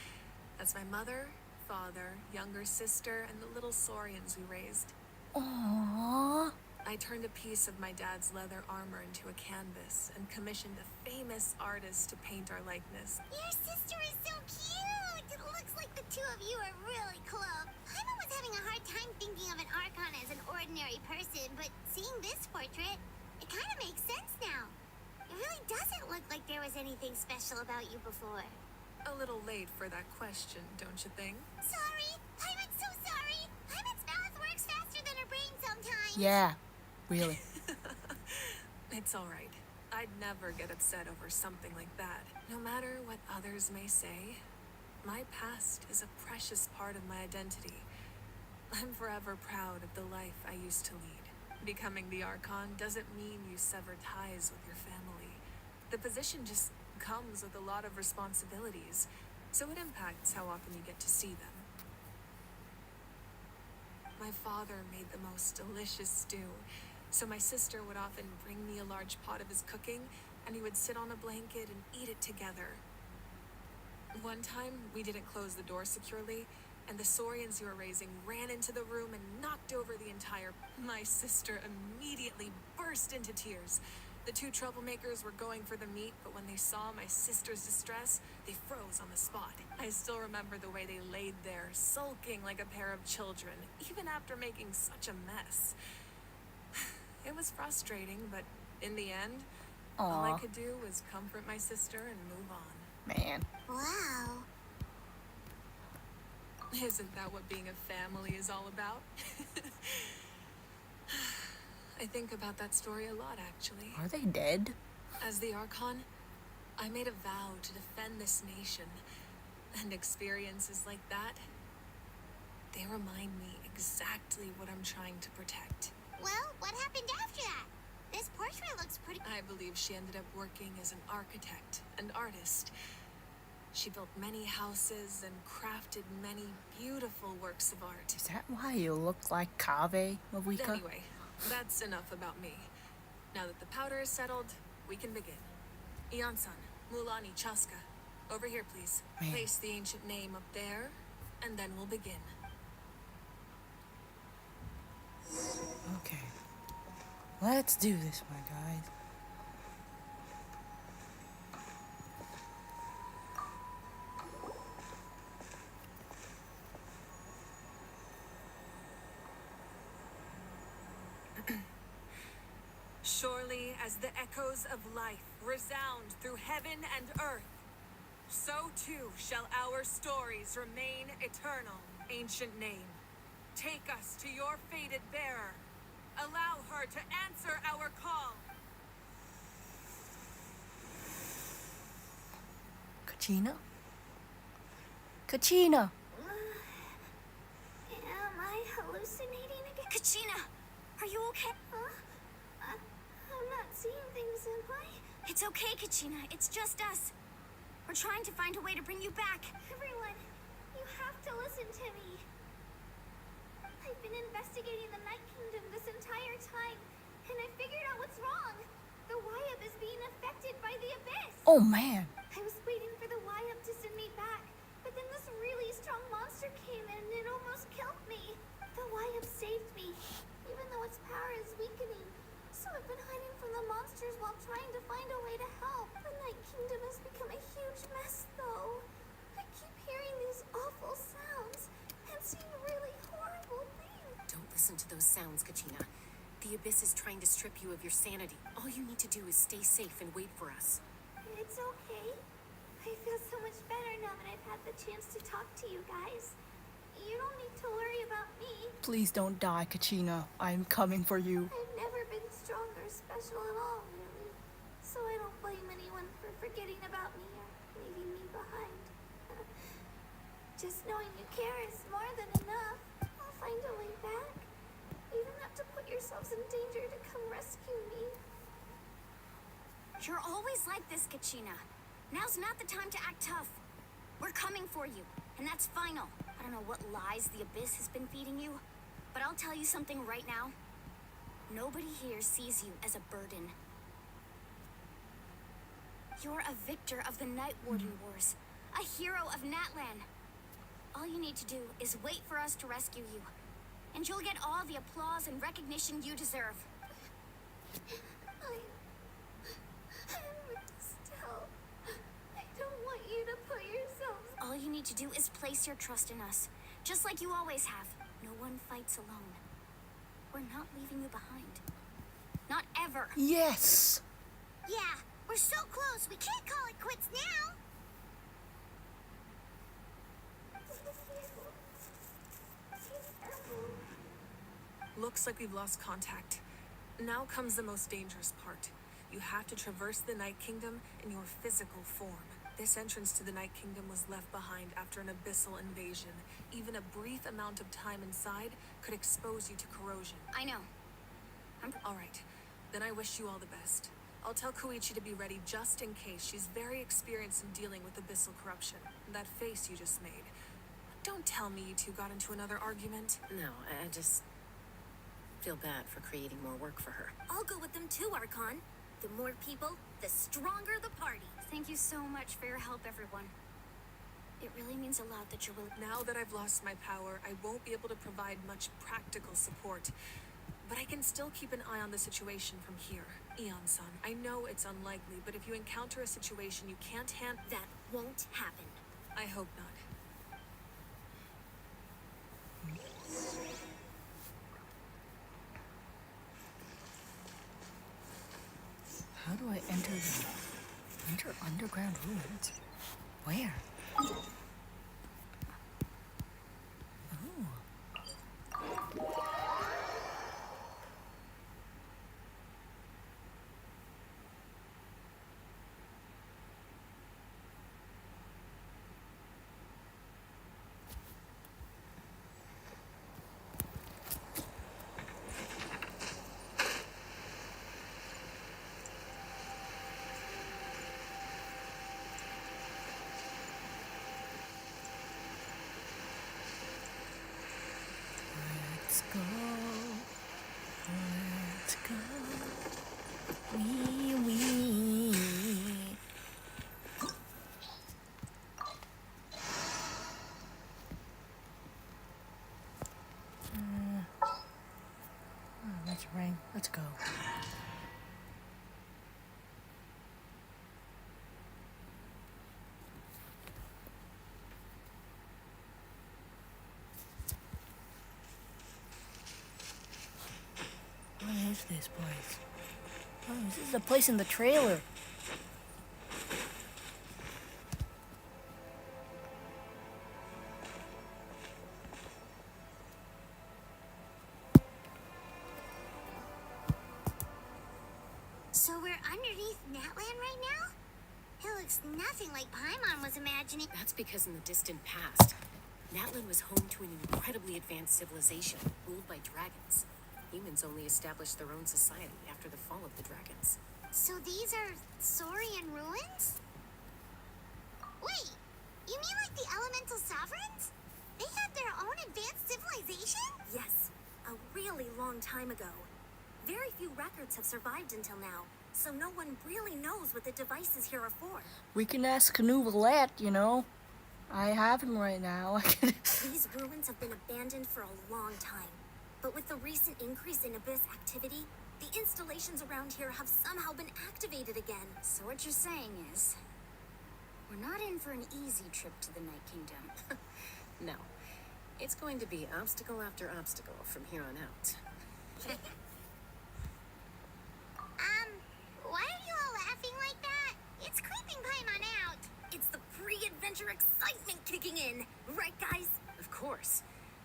That's my mother, father, younger sister, and the little saurians we raised. Aww. I turned a piece of my dad's leather armor into a canvas and commissioned a famous artist to paint our likeness. Your sister is so cute! It looks like the two of you are really close. Paimon was having a hard time thinking of an Archon as an ordinary person, but seeing this portrait, it kind of makes sense now. It really doesn't look like there was anything special about you before. A little late for that question, don't you think? Sorry! Paimon's so sorry! Paimon's mouth works faster than her brain sometimes! Yeah, really. It's all right. I'd never get upset over something like that. No matter what others may say, my past is a precious part of my identity. I'm forever proud of the life I used to lead. Becoming the Archon doesn't mean you sever ties with your family. The position just comes with a lot of responsibilities, so it impacts how often you get to see them. My father made the most delicious stew, So my sister would often bring me a large pot of his cooking, and we would sit on a blanket and eat it together. One time, we didn't close the door securely, and the saurians you were raising ran into the room and knocked over the entire... My sister immediately burst into tears. The two troublemakers were going for the meat, but when they saw my sister's distress, they froze on the spot. I still remember the way they laid there, sulking like a pair of children, even after making such a mess. It was frustrating, but in the end, all I could do was comfort my sister and move on. Man. Wow. Isn't that what being a family is all about? I think about that story a lot, actually. Are they dead? As the Archon, I made a vow to defend this nation, and experiences like that, they remind me exactly what I'm trying to protect. Well, what happened after that? This portrait looks pretty... I believe she ended up working as an architect and artist. She built many houses and crafted many beautiful works of art. Is that why you look like Kave, Mawika? Anyway, that's enough about me. Now that the powder is settled, we can begin. Ian-san, Mulani, Chaska, over here, please. Man. Place the ancient name up there, and then we'll begin. Okay. Let's do this, my guys. Surely as the echoes of life resound through heaven and earth, so too shall our stories remain eternal. Ancient name, take us to your fated bearer. Allow her to answer our call. Kachina? Kachina! Am I hallucinating again? Kachina, are you okay? I'm not seeing things, am I? It's okay, Kachina. It's just us. We're trying to find a way to bring you back. Everyone, you have to listen to me. I've been investigating the Night Kingdom this entire time, and I figured out what's wrong. The Wyab is being affected by the Abyss. Oh, man. I was waiting for the Wyab to send me back, but then this really strong monster came in and it almost killed me. The Wyab saved me, even though its power is weakening. So I've been hiding from the monsters while trying to find a way to help. The Night Kingdom has become a huge mess, though. I keep hearing these awful sounds and seeing really horrible things. Don't listen to those sounds, Kachina. The Abyss is trying to strip you of your sanity. All you need to do is stay safe and wait for us. It's okay. I feel so much better now that I've had the chance to talk to you guys. You don't need to worry about me. Please don't die, Kachina. I'm coming for you. I've never been strong or special at all, really. So I don't blame anyone for forgetting about me or leaving me behind. Just knowing you care is more than enough. I'll find a way back. You don't have to put yourselves in danger to come rescue me. You're always like this, Kachina. Now's not the time to act tough. We're coming for you, and that's final. I don't know what lies the Abyss has been feeding you, but I'll tell you something right now. Nobody here sees you as a burden. You're a victor of the Night Warden Wars, a hero of Natlan. All you need to do is wait for us to rescue you, and you'll get all the applause and recognition you deserve. Still, I don't want you to put yourselves... All you need to do is place your trust in us, just like you always have. No one fights alone. We're not leaving you behind. Not ever. Yes! Yeah, we're so close, we can't call it quits now. Looks like we've lost contact. Now comes the most dangerous part. You have to traverse the Night Kingdom in your physical form. This entrance to the Night Kingdom was left behind after an abyssal invasion. Even a brief amount of time inside could expose you to corrosion. I know. All right. Then I wish you all the best. I'll tell Koichi to be ready just in case. She's very experienced in dealing with abyssal corruption. That face you just made. Don't tell me you two got into another argument. No, I just feel bad for creating more work for her. I'll go with them too, Archon. The more people, the stronger the party. Thank you so much for your help, everyone. It really means a lot that you're willing. Now that I've lost my power, I won't be able to provide much practical support. But I can still keep an eye on the situation from here. Eon-san, I know it's unlikely, but if you encounter a situation you can't handle... That won't happen. I hope not. How do I enter underground ruins? Where? Oh. Let's go. Let's go. Wee. Let's ring. Let's go. What is this place? Oh, this is the place in the trailer. So we're underneath Natlan right now? It looks nothing like Paimon was imagining. That's because in the distant past, Natlan was home to an incredibly advanced civilization ruled by dragons. Humans only established their own society after the fall of the dragons. So these are Saurian ruins? Wait, you mean like the elemental sovereigns? They had their own advanced civilization? Yes, a really long time ago. Very few records have survived until now, so no one really knows what the devices here are for. We can ask Canoe Valette, you know. I have him right now. These ruins have been abandoned for a long time. But with the recent increase in Abyss activity, the installations around here have somehow been activated again. So what you're saying is, we're not in for an easy trip to the Night Kingdom. No, it's going to be obstacle after obstacle from here on out. Why are you all laughing like that? It's creeping Paimon out. It's the pre-adventure excitement kicking in, right guys? Of course.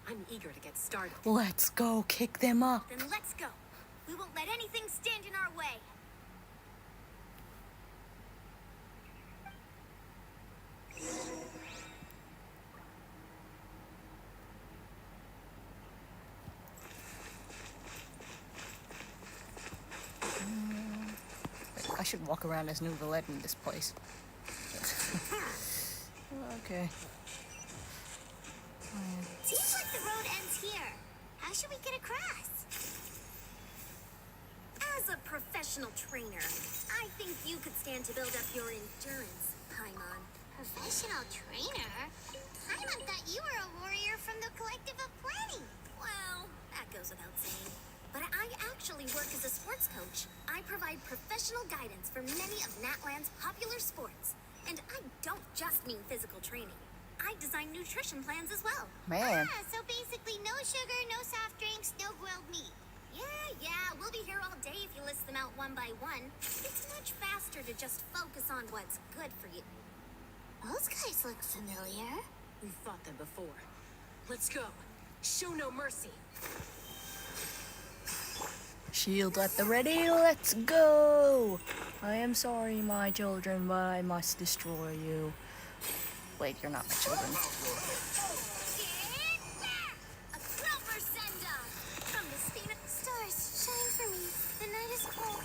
I'm eager to get started. Let's go kick them up. Then let's go. We won't let anything stand in our way. I should walk around as New Valette in this place. Okay. Seems like the road ends here. How should we get across? As a professional trainer, I think you could stand to build up your endurance, Paimon. Professional trainer? Paimon thought you were a warrior from the Collective of Planning. Well, that goes without saying. But I actually work as a sports coach. I provide professional guidance for many of Natlan's popular sports. And I don't just mean physical training. I design nutrition plans as well. Man. So basically no sugar, no soft drinks, no grilled meat. Yeah, we'll be here all day if you list them out one by one. It's much faster to just focus on what's good for you. Those guys look familiar. We've fought them before. Let's go. Show no mercy. Shield at the ready, let's go! I am sorry, my children, but I must destroy you. Wait, you're not my children. Stars, shine for me. The night is cold.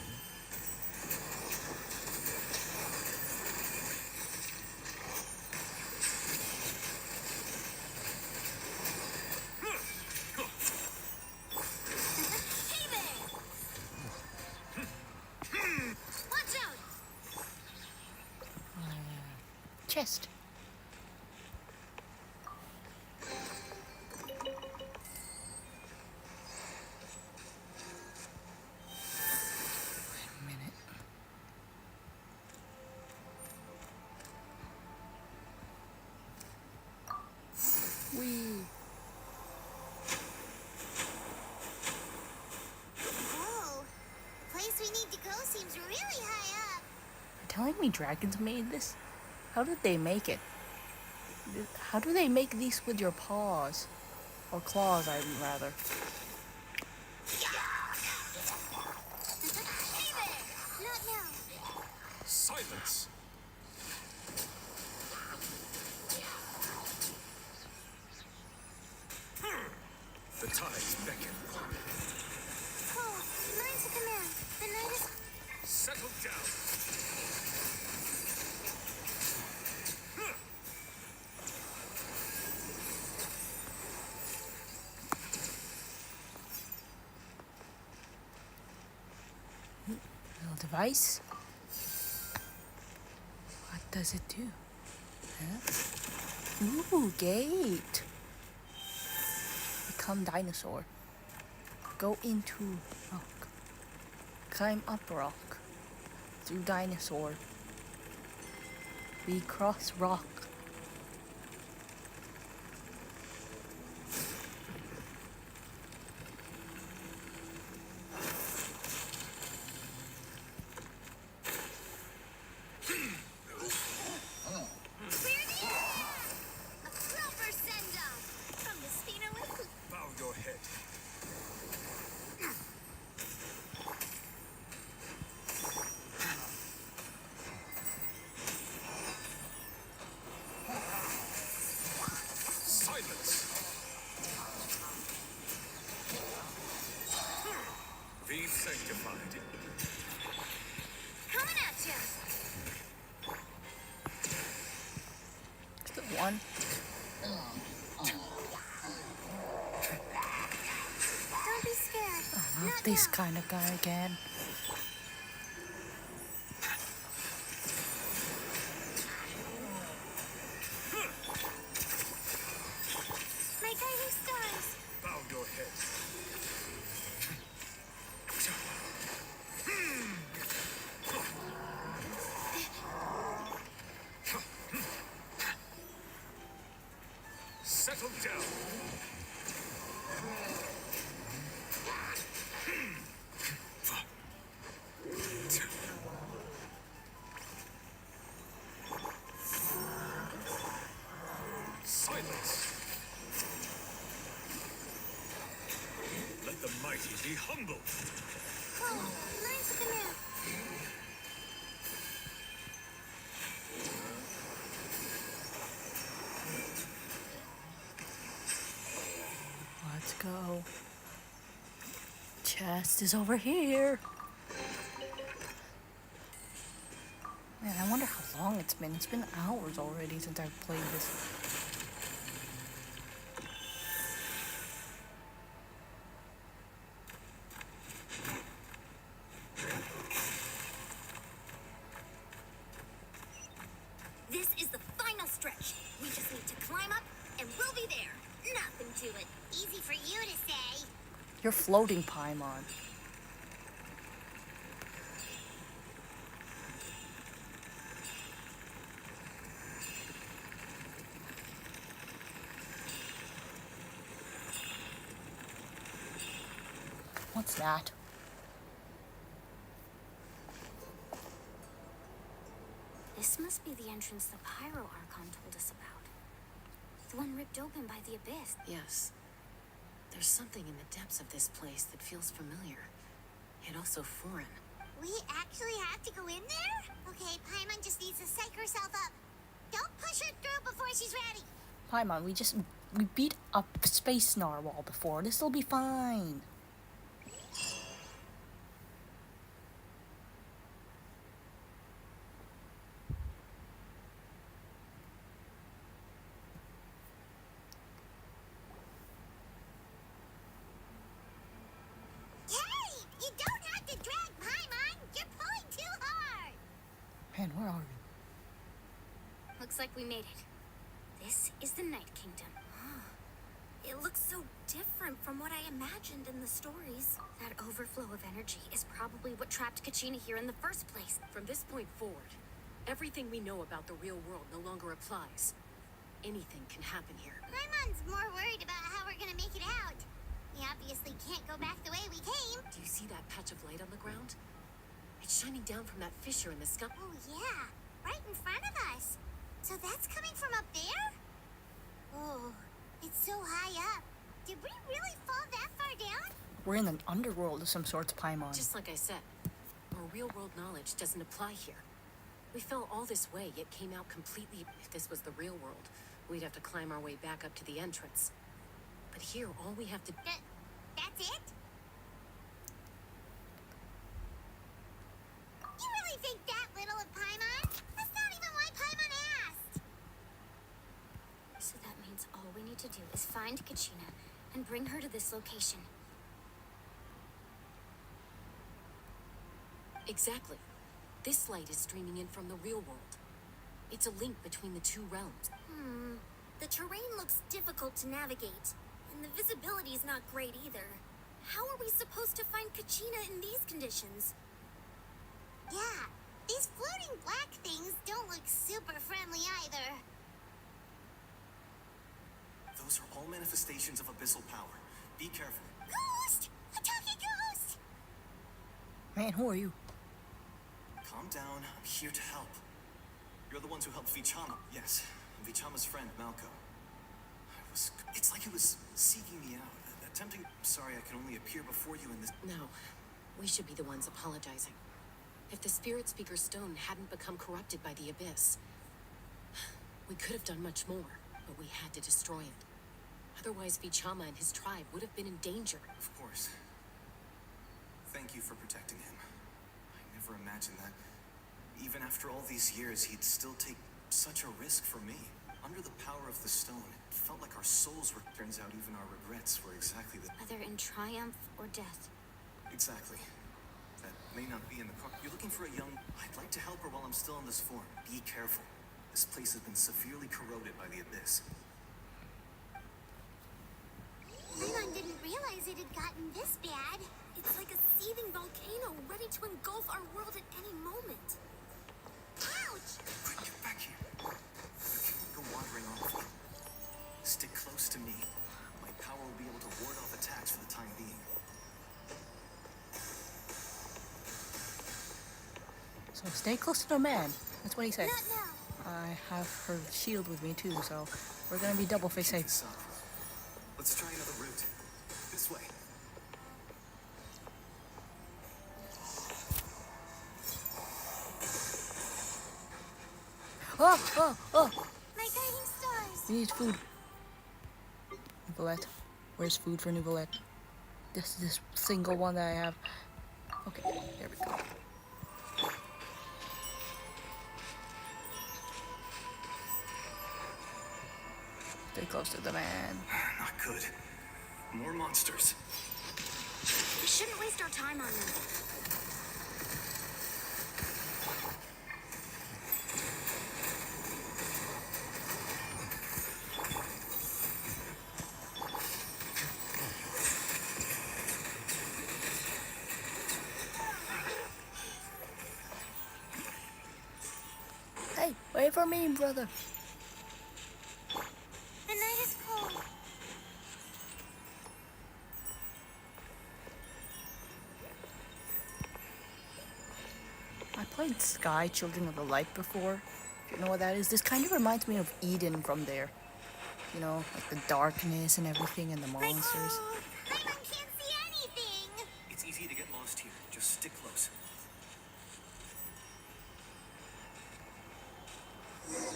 chest. Oh, the place we need to go seems really high up. You're telling me dragons made this? How did they make it? How do they make these with your paws? Or claws, I mean, rather. Hey there! Not now. Silence! The tides beckon. Oh, mine's a command. The night is... Settle down. Little device. What does it do? Huh? Ooh, gate. Become dinosaur. Go into rock. Climb up rock. Through dinosaur. We cross rock. Proper send-off from the Spino. Bow your head. Silence. Be sanctified. Coming at ya. Still one. Don't be scared. Oh, not this kind of guy again. My guiding stars. Bow your head. Settle down. Silence. Let the mighty be humble. Oh, mine's a command. Let's go. Chest is over here. Man, I wonder how long it's been. It's been hours already since I've played this. This is the final stretch. We just need to climb up, and we'll be there. Nothing to it. Easy for you to say. You're floating, Paimon. What's that? This must be the entrance the Pyro Archon told us about. The one ripped open by the Abyss. Yes. There's something in the depths of this place that feels familiar, yet also foreign. We actually have to go in there? Okay, Paimon just needs to psych herself up. Don't push her through before she's ready. Paimon, we beat up Space Narwhal before. This'll be fine. Hey! You don't have to drag Paimon! You're pulling too hard! Man, where are you? Looks like we made it. This is the Night Kingdom. It looks so different from what I imagined in the stories. That overflow of energy is probably what trapped Kachina here in the first place. From this point forward, everything we know about the real world no longer applies. Anything can happen here. Paimon's more worried about how we're gonna make it out. We obviously can't go back the way we came. Do you see that patch of light on the ground? It's shining down from that fissure in the sky. Oh yeah, right in front of us. So that's coming from up there? Oh, it's so high up. Did we really fall that far down? We're in an underworld of some sorts, Paimon. Just like I said, our real-world knowledge doesn't apply here. We fell all this way, yet came out completely. If this was the real world, we'd have to climb our way back up to the entrance. But here, all we have to... That's it? You really think that little of Paimon? That's not even why Paimon asked. So that means all we need to do is find Kachina and bring her to this location. Exactly. This light is streaming in from the real world. It's a link between the two realms. The terrain looks difficult to navigate, and the visibility's not great either. How are we supposed to find Kachina in these conditions? Yeah, these floating black things don't look super friendly either. Those are all manifestations of abyssal power. Be careful. Ghost! A talking ghost! Man, who are you? Calm down. I'm here to help. You're the ones who helped Vichama. Yes, I'm Vichama's friend, Malco. It's like it was seeking me out, attempting... Sorry, I can only appear before you in this... No, we should be the ones apologizing. If the Spirit Speaker Stone hadn't become corrupted by the Abyss, we could have done much more, but we had to destroy it. Otherwise, Vichama and his tribe would have been in danger. Of course. Thank you for protecting him. I never imagined that, even after all these years, he'd still take such a risk for me. Under the power of the stone, it felt like our souls were... Turns out even our regrets were exactly the... Whether in triumph or death. Exactly. That may not be in the car. You're looking for a young... I'd like to help her while I'm still in this form. Be careful. This place has been severely corroded by the Abyss. Paimon didn't realize it had gotten this bad. It's like a seething volcano ready to engulf our world at any moment. Ouch! Quick, get back here. Go wandering off. Stick close to me. My power will be able to ward off attacks for the time being. So stay close to the man. That's what he said. Not now. I have her shield with me too, so we're gonna be double face safe. Let's try another route. This way. Oh! My guiding stars. We need food. Nicolette. Where's food for Nicolette? This single one that I have. Okay, there we go. Stay close to the man. Not good. More monsters. We shouldn't waste our time on them. Hey, wait for me, brother. The night is cold. I played Sky Children of the Light before. If you know what that is, this kind of reminds me of Eden from there. You know, like the darkness and everything and the monsters. Paimon can't see anything. It's easy to get lost here. Just stick close.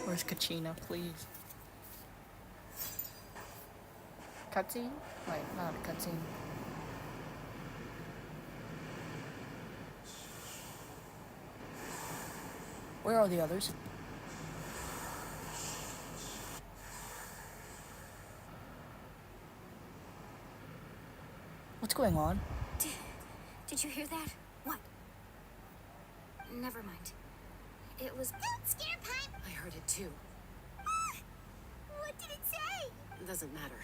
Where's Kachina, please? Cutscene? Wait, not a cutscene. Where are the others? What's going on? Did you hear that? What? Never mind. It was... Don't scare Paimon. I heard it too. doesn't matter.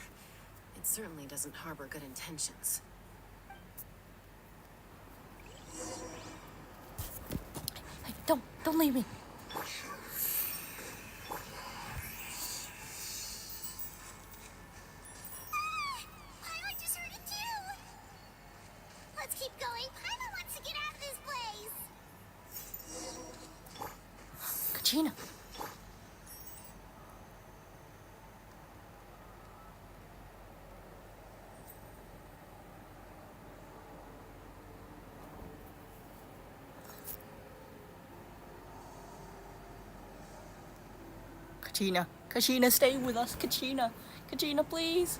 It certainly doesn't harbor good intentions. Hey, don't leave me. Paimon just heard it too! Let's keep going. Paimon wants to get out of this place! Kachina. Kachina. Kachina, stay with us. Kachina. Kachina, please.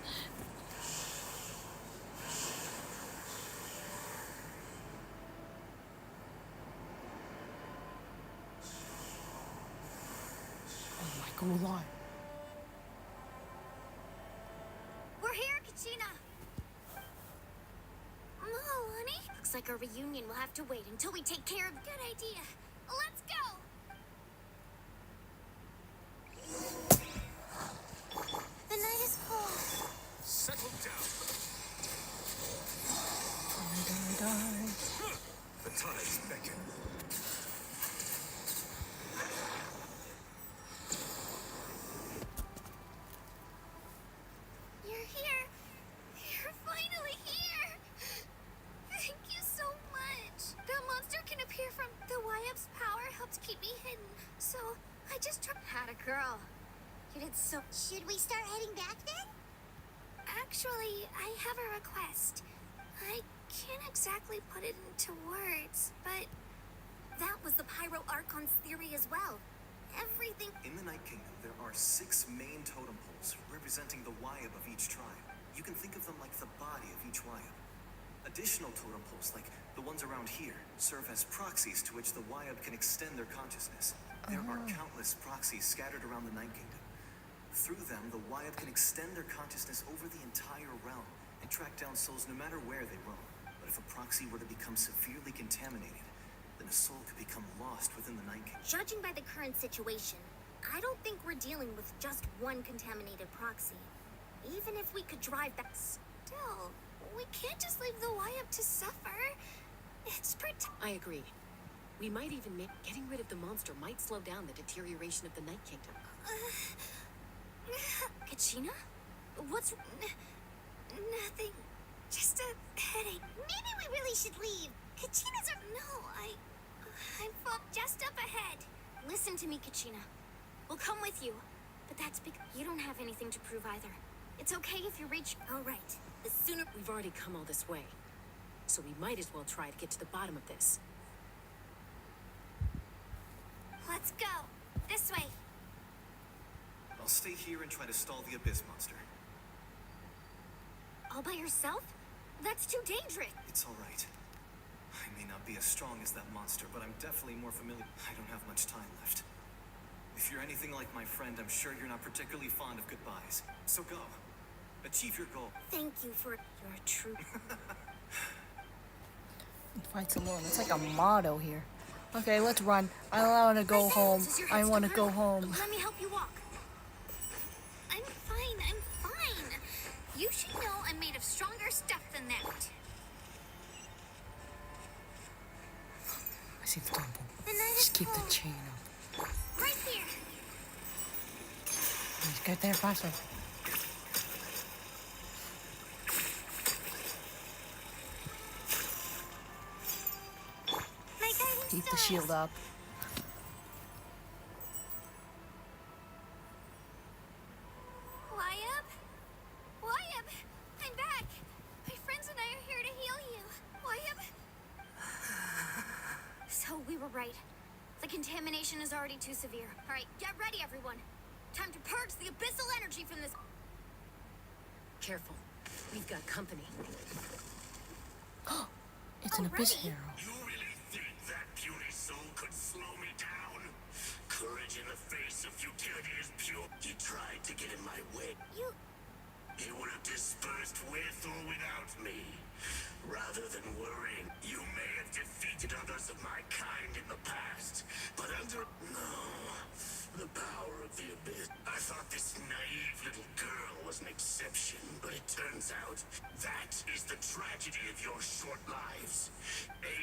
Oh my god. We're here, Kachina! No, honey. Looks like our reunion will have to wait until we take care of... Good idea. Let's go! The night is cold. Settle down. Die. The tides beckon. You're here. You're finally here. Thank you so much. The monster can appear from the YF's power helped keep me hidden. So I just had a girl. You did so. Should we start heading back then? Actually, I have a request. I can't exactly put it into words, but that was the Pyro Archon's theory as well. Everything. In the Night Kingdom, there are 6 main totem poles representing the Wyab of each tribe. You can think of them like the body of each Wyab. Additional totem poles, like the ones around here, serve as proxies to which the Wyab can extend their consciousness. There are countless proxies scattered around the Night Kingdom. Through them, the Wyab can extend their consciousness over the entire realm and track down souls no matter where they roam. But if a proxy were to become severely contaminated, then a soul could become lost within the Night Kingdom. Judging by the current situation, I don't think we're dealing with just one contaminated proxy. Even if we could drive back, still, we can't just leave the YF to suffer. It's I agree. We might even make getting rid of the monster might slow down the deterioration of the Night Kingdom. Kachina? What's... nothing. Just a headache. Maybe we really should leave. Kachina's our... No, I'm just up ahead. Listen to me, Kachina. We'll come with you. But that's because you don't have anything to prove either. It's okay if you reach... All right. The sooner... We've already come all this way. So we might as well try to get to the bottom of this. Let's go. This way. I'll stay here and try to stall the Abyss monster. All by yourself? That's too dangerous. It's all right. I may not be as strong as that monster, but I'm definitely more familiar. I don't have much time left. If you're anything like my friend, I'm sure you're not particularly fond of goodbyes. So go. Achieve your goal. Thank you for your true... Fight some more. It's like a motto here. Okay, let's run. I want to go home. I want to go home. Let me help you walk. I'm fine. You should know I'm made of stronger stuff than that. I see the temple. The night Just is keep the cold. chain up. Right here. Please get there faster. My guiding Keep the stars. shield up. Wyab, I'm back. My friends and I are here to heal you. Wyab. So we were right. The contamination is already too severe. All right, get ready, everyone. Time to purge the abyssal energy from this. Careful. We've got company. It's an abyss hero. You really think that puny soul could slow me down? Courage in the face of futility is pure. He tried to get in my way. He would have dispersed with or without me. Rather than worrying, you may have defeated others of my kind in the past, but under... No. The power of the abyss. I thought this naive little girl was was an exception, but it turns out that is the tragedy of your short lives.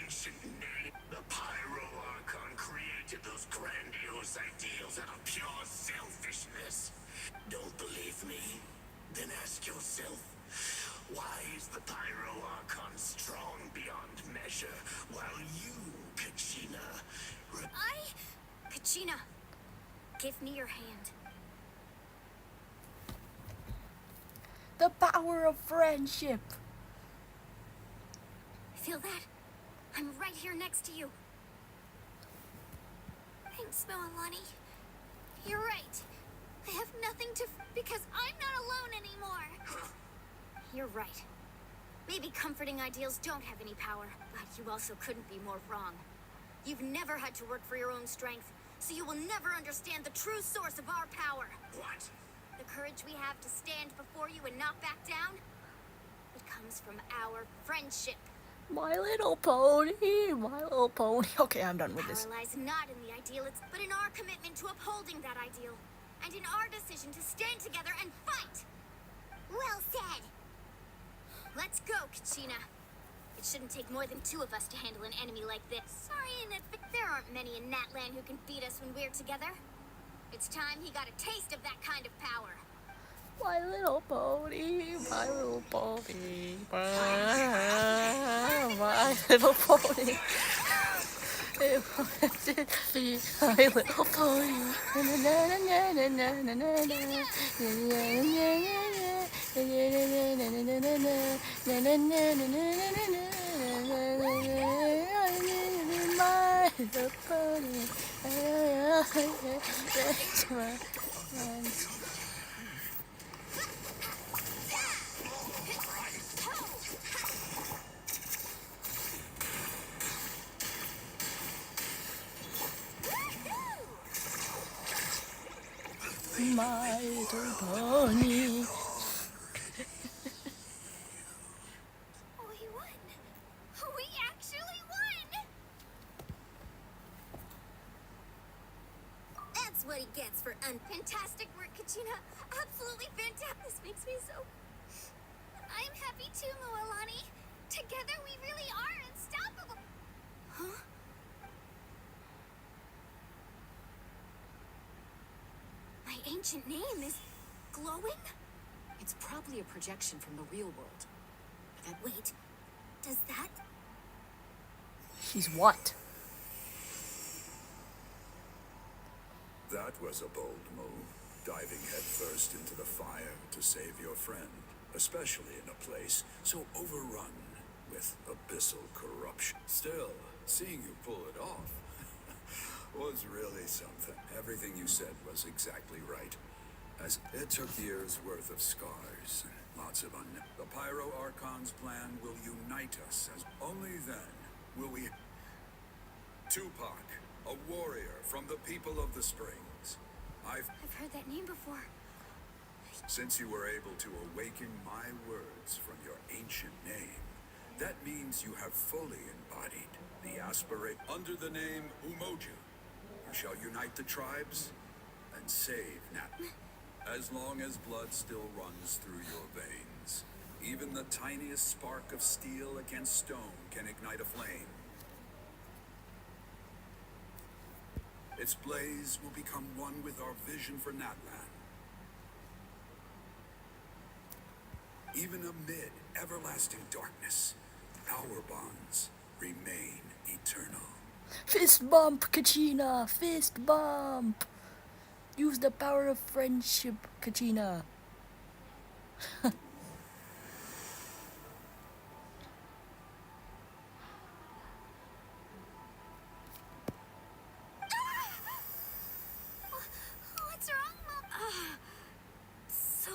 Ancient name, the Pyro Archon created those grandiose ideals out of pure selfishness. Don't believe me? Then ask yourself, why is the Pyro Archon strong beyond measure, while you, Kachina, Kachina, give me your hand. The power of friendship. Feel that? I'm right here next to you. Thanks, Moalani. You're right. I have nothing to because I'm not alone anymore. You're right. Maybe comforting ideals don't have any power, but you also couldn't be more wrong. You've never had to work for your own strength, so you will never understand the true source of our power. What? The courage we have to stand before you and not back down, it comes from our friendship. My Little Pony, My Little Pony. Okay, I'm done with this. Power lies not in the ideal, but in our commitment to upholding that ideal, and in our decision to stand together and fight. Well said. Let's go, Kachina. It shouldn't take more than 2 of us to handle an enemy like this. Sorry in advance. There aren't many in Natlan who can beat us when we're together. It's time he got a taste of that kind of power. My Little Pony, My Little Pony, My Little Pony. It wanted to be My Little Pony. My Little Pony. My Little Pony. We won! We actually won! That's what he gets for fantastic work, Kachina. Absolutely fantastic. This makes me so... I'm happy too, Moalani. Together we really are unstoppable. Huh? My ancient name is glowing? It's probably a projection from the real world. Wait, does that... She's what? That was a bold move, diving headfirst into the fire to save your friend, especially in a place so overrun with abyssal corruption. Still, seeing you pull it off was really something. Everything you said was exactly right, as it took years' worth of scars and lots of The Pyro Archon's plan will unite us, as only then will we... Tupac, a warrior from the people of the Springs. I've heard that name before. Since you were able to awaken my words from your ancient name, that means you have fully embodied the aspirate under the name Umoja. You shall unite the tribes and save Natlan. As long as blood still runs through your veins, even the tiniest spark of steel against stone can ignite a flame. Its blaze will become one with our vision for Natlan. Even amid everlasting darkness, our bonds remain eternal. Fist bump, Kachina! Fist bump! Use the power of friendship, Kachina. What's wrong, Mom? So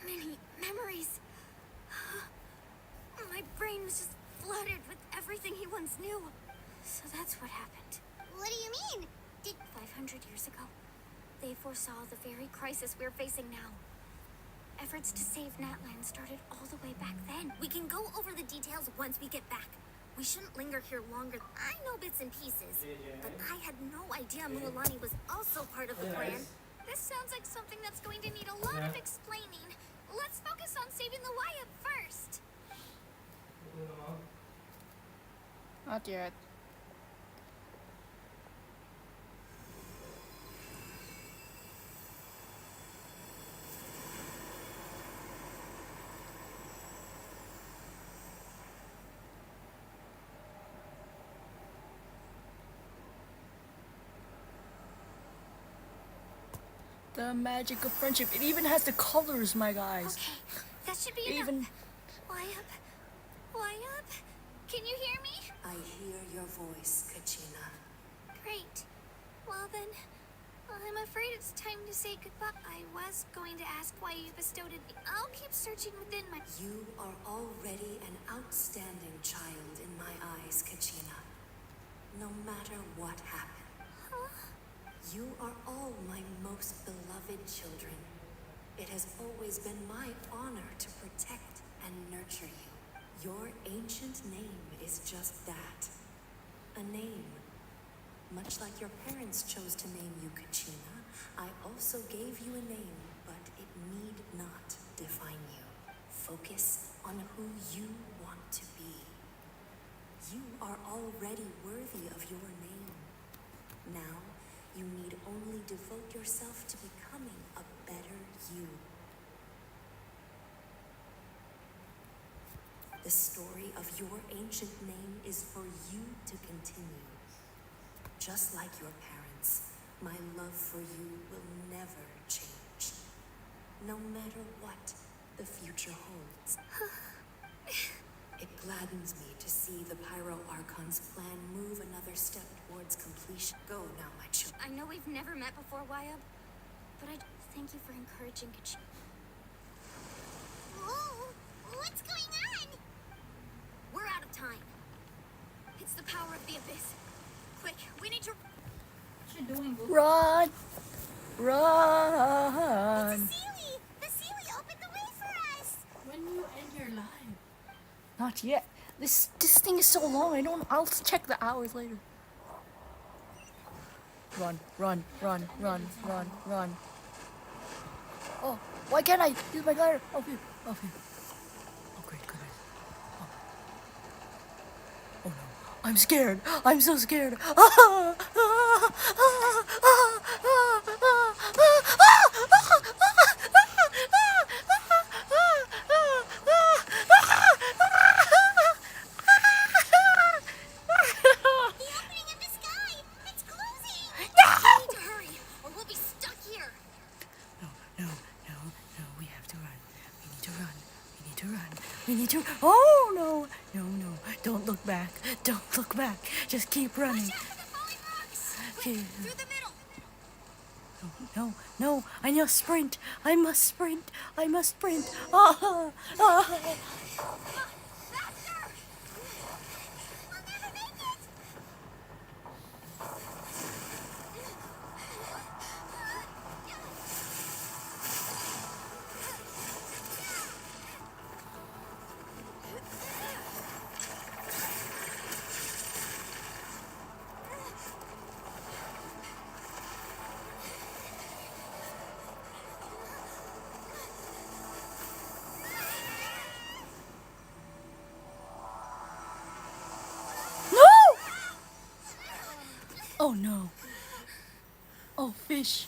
many memories. My brain was just flooded with everything he once knew. So that's what happened. What do you mean? 500 years ago, they foresaw the very crisis we're facing now. Efforts to save Natlan started all the way back then. We can go over the details once we get back. We shouldn't linger here longer. I know bits and pieces, but I had no idea Mualani was also part of the plan. This sounds like something that's going to need a lot of explaining. Not yet. The magic of friendship. It even has the colors, my guys. Okay, that should be It enough. even. Why up? Why up? Can you hear me? I hear your voice, Kachina. Great. Well then, I'm afraid it's time to say goodbye. I was going to ask why you bestowed it. I'll keep searching within my... You are already an outstanding child in my eyes, Kachina. No matter what happened. You are all my most beloved children. It has always been my honor to protect and nurture you. Your ancient name is just that. A name. Much like your parents chose to name you Kachina, I also gave you a name, but it need not define you. Focus on who you want to be. You are already worthy of your name. Now, you need only devote yourself to becoming a better you. The story of your ancient name is for you to continue. Just like your parents, my love for you will never change. No matter what the future holds. It gladdens me to see the Pyro Archon's plan move another step towards completion. Go now, my children. I know we've never met before, Wyatt, but I thank you for encouraging Kachina. Whoa! What's going on? We're out of time. It's the power of the Abyss. Quick, we need to... What you doing, Boo? Run! Run! It's a Sealy! The Sealy opened the way for us! When you end your life. Not yet. This thing is so long. I'll check the hours later. Run, run, run, run, run, run. Oh, why can't I use my glider? Oh, here, oh, here. Oh, great, good. Oh no, I'm scared. I'm so scared. We need to. Oh no! No, no! Don't look back! Don't look back! Just keep running. Through the middle. No, no! I must sprint! I must sprint! I must sprint! Ah! Ah! Oh no. Oh, fish.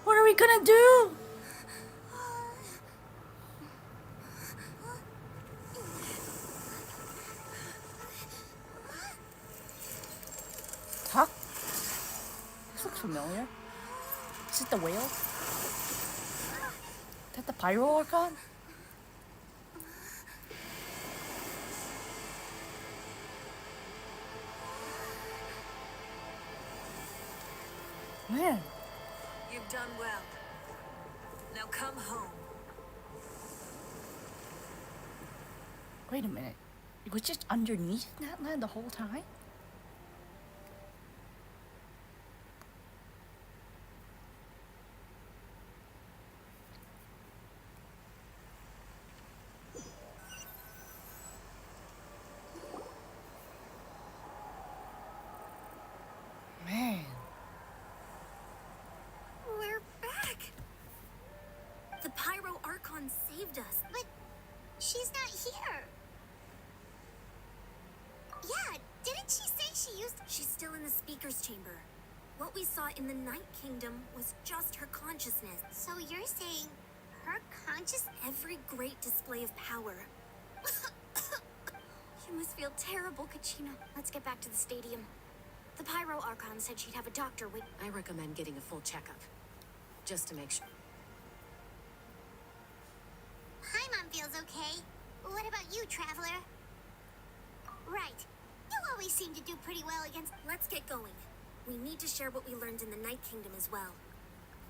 What are we gonna do? Huh? This looks familiar. Is it the whale? Is that the Pyro Archon? Man. You've done well. Now come home. Wait a minute. It was just underneath Natlan the whole time? Man. We're back. The Pyro Archon saved us. But she's not here. Seeker's Chamber. What we saw in the Night Kingdom was just her consciousness. So you're saying her conscious? Every great display of power. You must feel terrible, Kachina. Let's get back to the stadium. The Pyro Archon said she'd have a doctor wait. I recommend getting a full checkup, just to make sure. Paimon feels okay. What about you, Traveler? Right. You always seem to do pretty well against... Let's get going. We need to share what we learned in the Night Kingdom as well.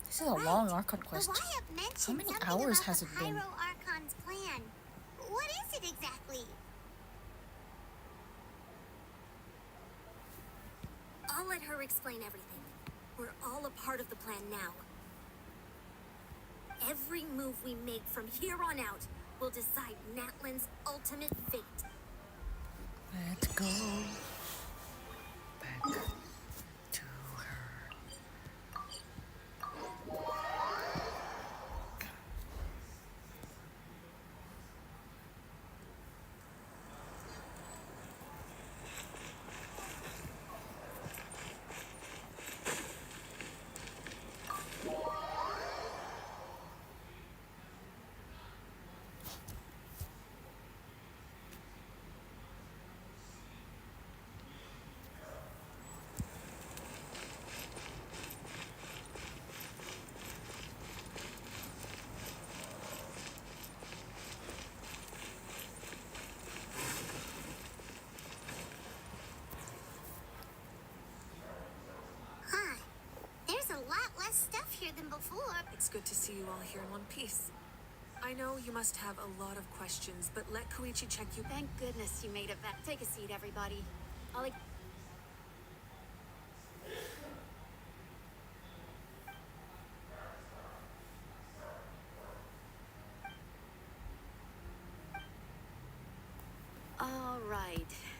This is a long Archon The quest. Wyatt mentioned How many something hours about has the it been? Pyro Archon's plan. What is it exactly? I'll let her explain everything. We're all a part of the plan now. Every move we make from here on out will decide Natlan's ultimate fate. Let's go back to her. Huh. There's a lot less stuff here than before. It's good to see you all here in one piece. I know you must have a lot of questions, but let Koichi check you. Thank goodness you made it back. Take a seat, everybody. All right.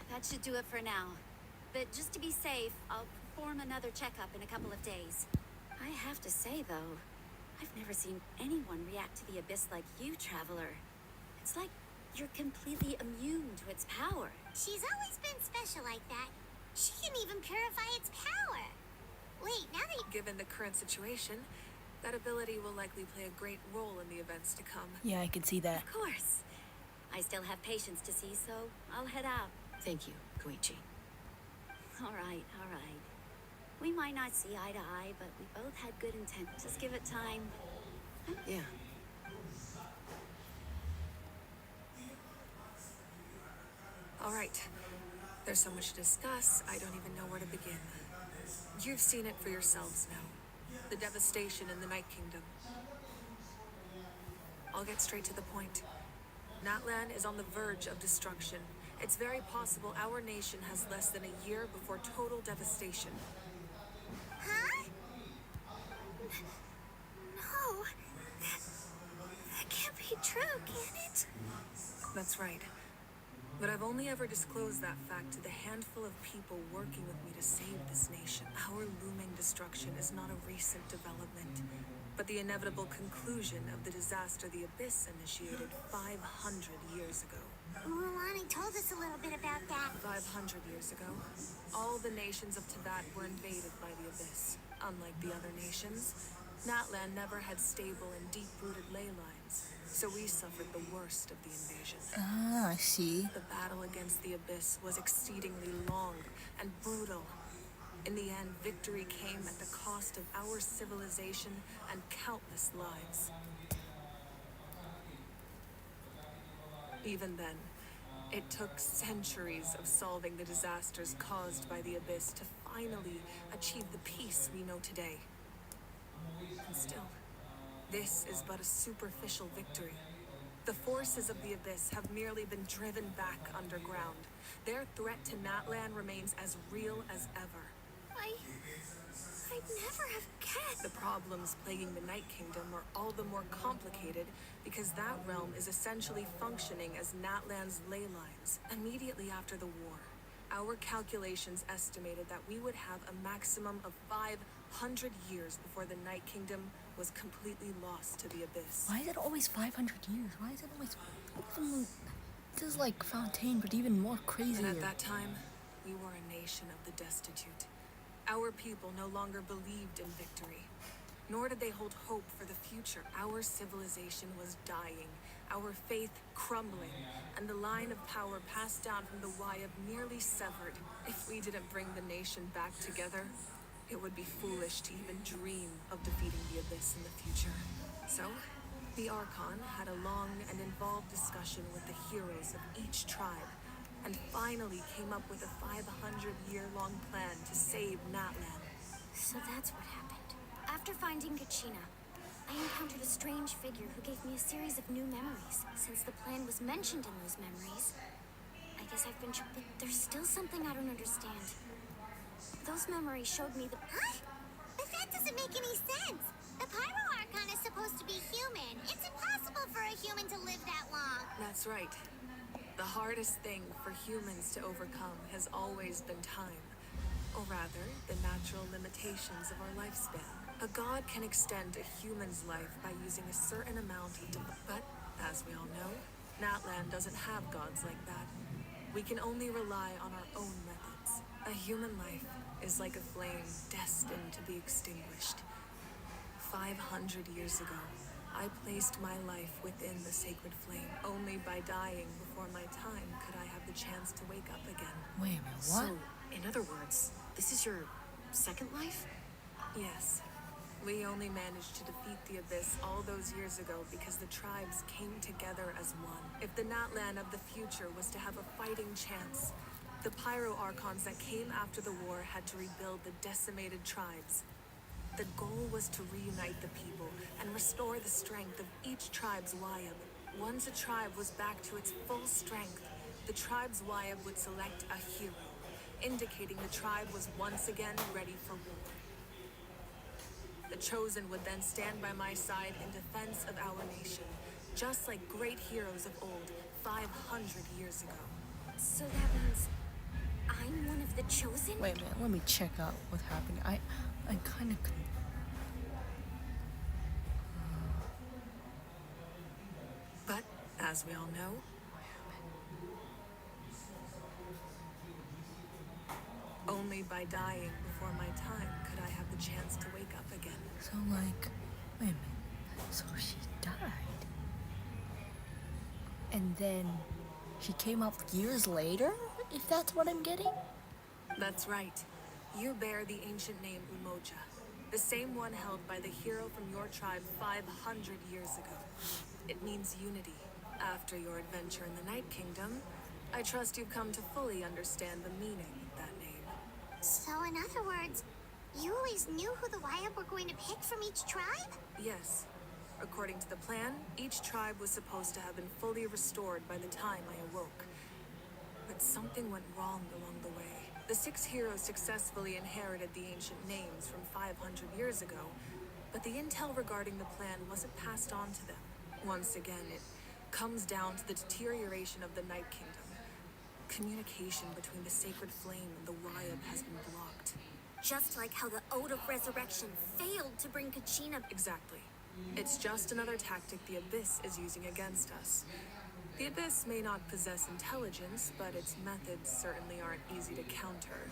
That should do it for now. But just to be safe, I'll perform another checkup in a couple of days. I have to say, though, I've never seen anyone react to the Abyss like you, Traveler. It's like you're completely immune to its power. She's always been special like that. She can even purify its power. Wait, now that... Given the current situation, that ability will likely play a great role in the events to come. Yeah, I can see that. Of course. I still have patients to see, so I'll head out. Thank you, Koichi. All right. We might not see eye to eye, but we both had good intent. Just give it time. Yeah. All right. There's so much to discuss, I don't even know where to begin. You've seen it for yourselves now. The devastation in the Night Kingdom. I'll get straight to the point. Natlan is on the verge of destruction. It's very possible our nation has less than a year before total devastation. Huh? No. That can't be true, can it? That's right. But I've only ever disclosed that fact to the handful of people working with me to save this nation. Our looming destruction is not a recent development, but the inevitable conclusion of the disaster the Abyss initiated 500 years ago. Mulani told us a little bit about that. 500 years ago, all the nations of Teyvat were invaded by the Abyss. Unlike the other nations, Natlan never had stable and deep-rooted ley lines, so we suffered the worst of the invasion. Ah, I see. The battle against the Abyss was exceedingly long and brutal. In the end, victory came at the cost of our civilization and countless lives. Even then, it took centuries of solving the disasters caused by the Abyss to finally achieve the peace we know today. And still, this is but a superficial victory. The forces of the Abyss have merely been driven back underground. Their threat to Natlan remains as real as ever. I'd never have guessed. The problems plaguing the Night Kingdom are all the more complicated because that realm is essentially functioning as Natlan's ley lines. Immediately after the war, our calculations estimated that we would have a maximum of 500 years before the Night Kingdom was completely lost to the Abyss. Why is it always 500 years? Why is it always... This is like Fontaine, but even more crazy. And at that time, we were a nation of the destitute. Our people no longer believed in victory, nor did they hold hope for the future. Our civilization was dying, our faith crumbling, and the line of power passed down from the Wyab nearly severed. If we didn't bring the nation back together, it would be foolish to even dream of defeating the Abyss in the future. So, the Archon had a long and involved discussion with the heroes of each tribe, and finally came up with a 500-year-long plan to save Natlan. So that's what happened. After finding Kachina, I encountered a strange figure who gave me a series of new memories. Since the plan was mentioned in those memories, I guess I've been but there's still something I don't understand. Those memories showed me the... Huh? But that doesn't make any sense. The Pyro Archon is supposed to be human. It's impossible for a human to live that long. That's right. The hardest thing for humans to overcome has always been time. Or rather, the natural limitations of our lifespan. A god can extend a human's life by using a certain amount of but, as we all know, Natlan doesn't have gods like that. We can only rely on our own methods. A human life is like a flame destined to be extinguished. 500 years ago, I placed my life within the sacred flame. Only by dying before my time could I have the chance to wake up again. Wait a minute, what? So, in other words, this is your second life? Yes. We only managed to defeat the Abyss all those years ago because the tribes came together as one. If the Natlan of the future was to have a fighting chance, the Pyro Archons that came after the war had to rebuild the decimated tribes. The goal was to reunite the people and restore the strength of each tribe's Wyab. Once a tribe was back to its full strength, the tribe's Wyab would select a hero, indicating the tribe was once again ready for war. The Chosen would then stand by my side in defense of our nation, just like great heroes of old, 500 years ago. So that means I'm one of the Chosen? Wait a minute, let me check out what's happening. I'm kind of... But, as we all know, only by dying before my time could I have the chance to wake up again. So, like, wait a minute. So she died. And then she came up years later, if that's what I'm getting? That's right. You bear the ancient name Umoja, the same one held by the hero from your tribe 500 years ago. It means unity. After your adventure in the Night Kingdom, I trust you've come to fully understand the meaning of that name. So in other words, you always knew who the Wyab were going to pick from each tribe? Yes. According to the plan, each tribe was supposed to have been fully restored by the time I awoke. But something went wrong along the way. The 6 heroes successfully inherited the ancient names from 500 years ago, but the intel regarding the plan wasn't passed on to them. Once again, it comes down to the deterioration of the Night Kingdom. Communication between the Sacred Flame and the Wyab has been blocked. Just like how the Ode of Resurrection failed to bring Kachina... Exactly. It's just another tactic the Abyss is using against us. The Abyss may not possess intelligence, but its methods certainly aren't easy to counter.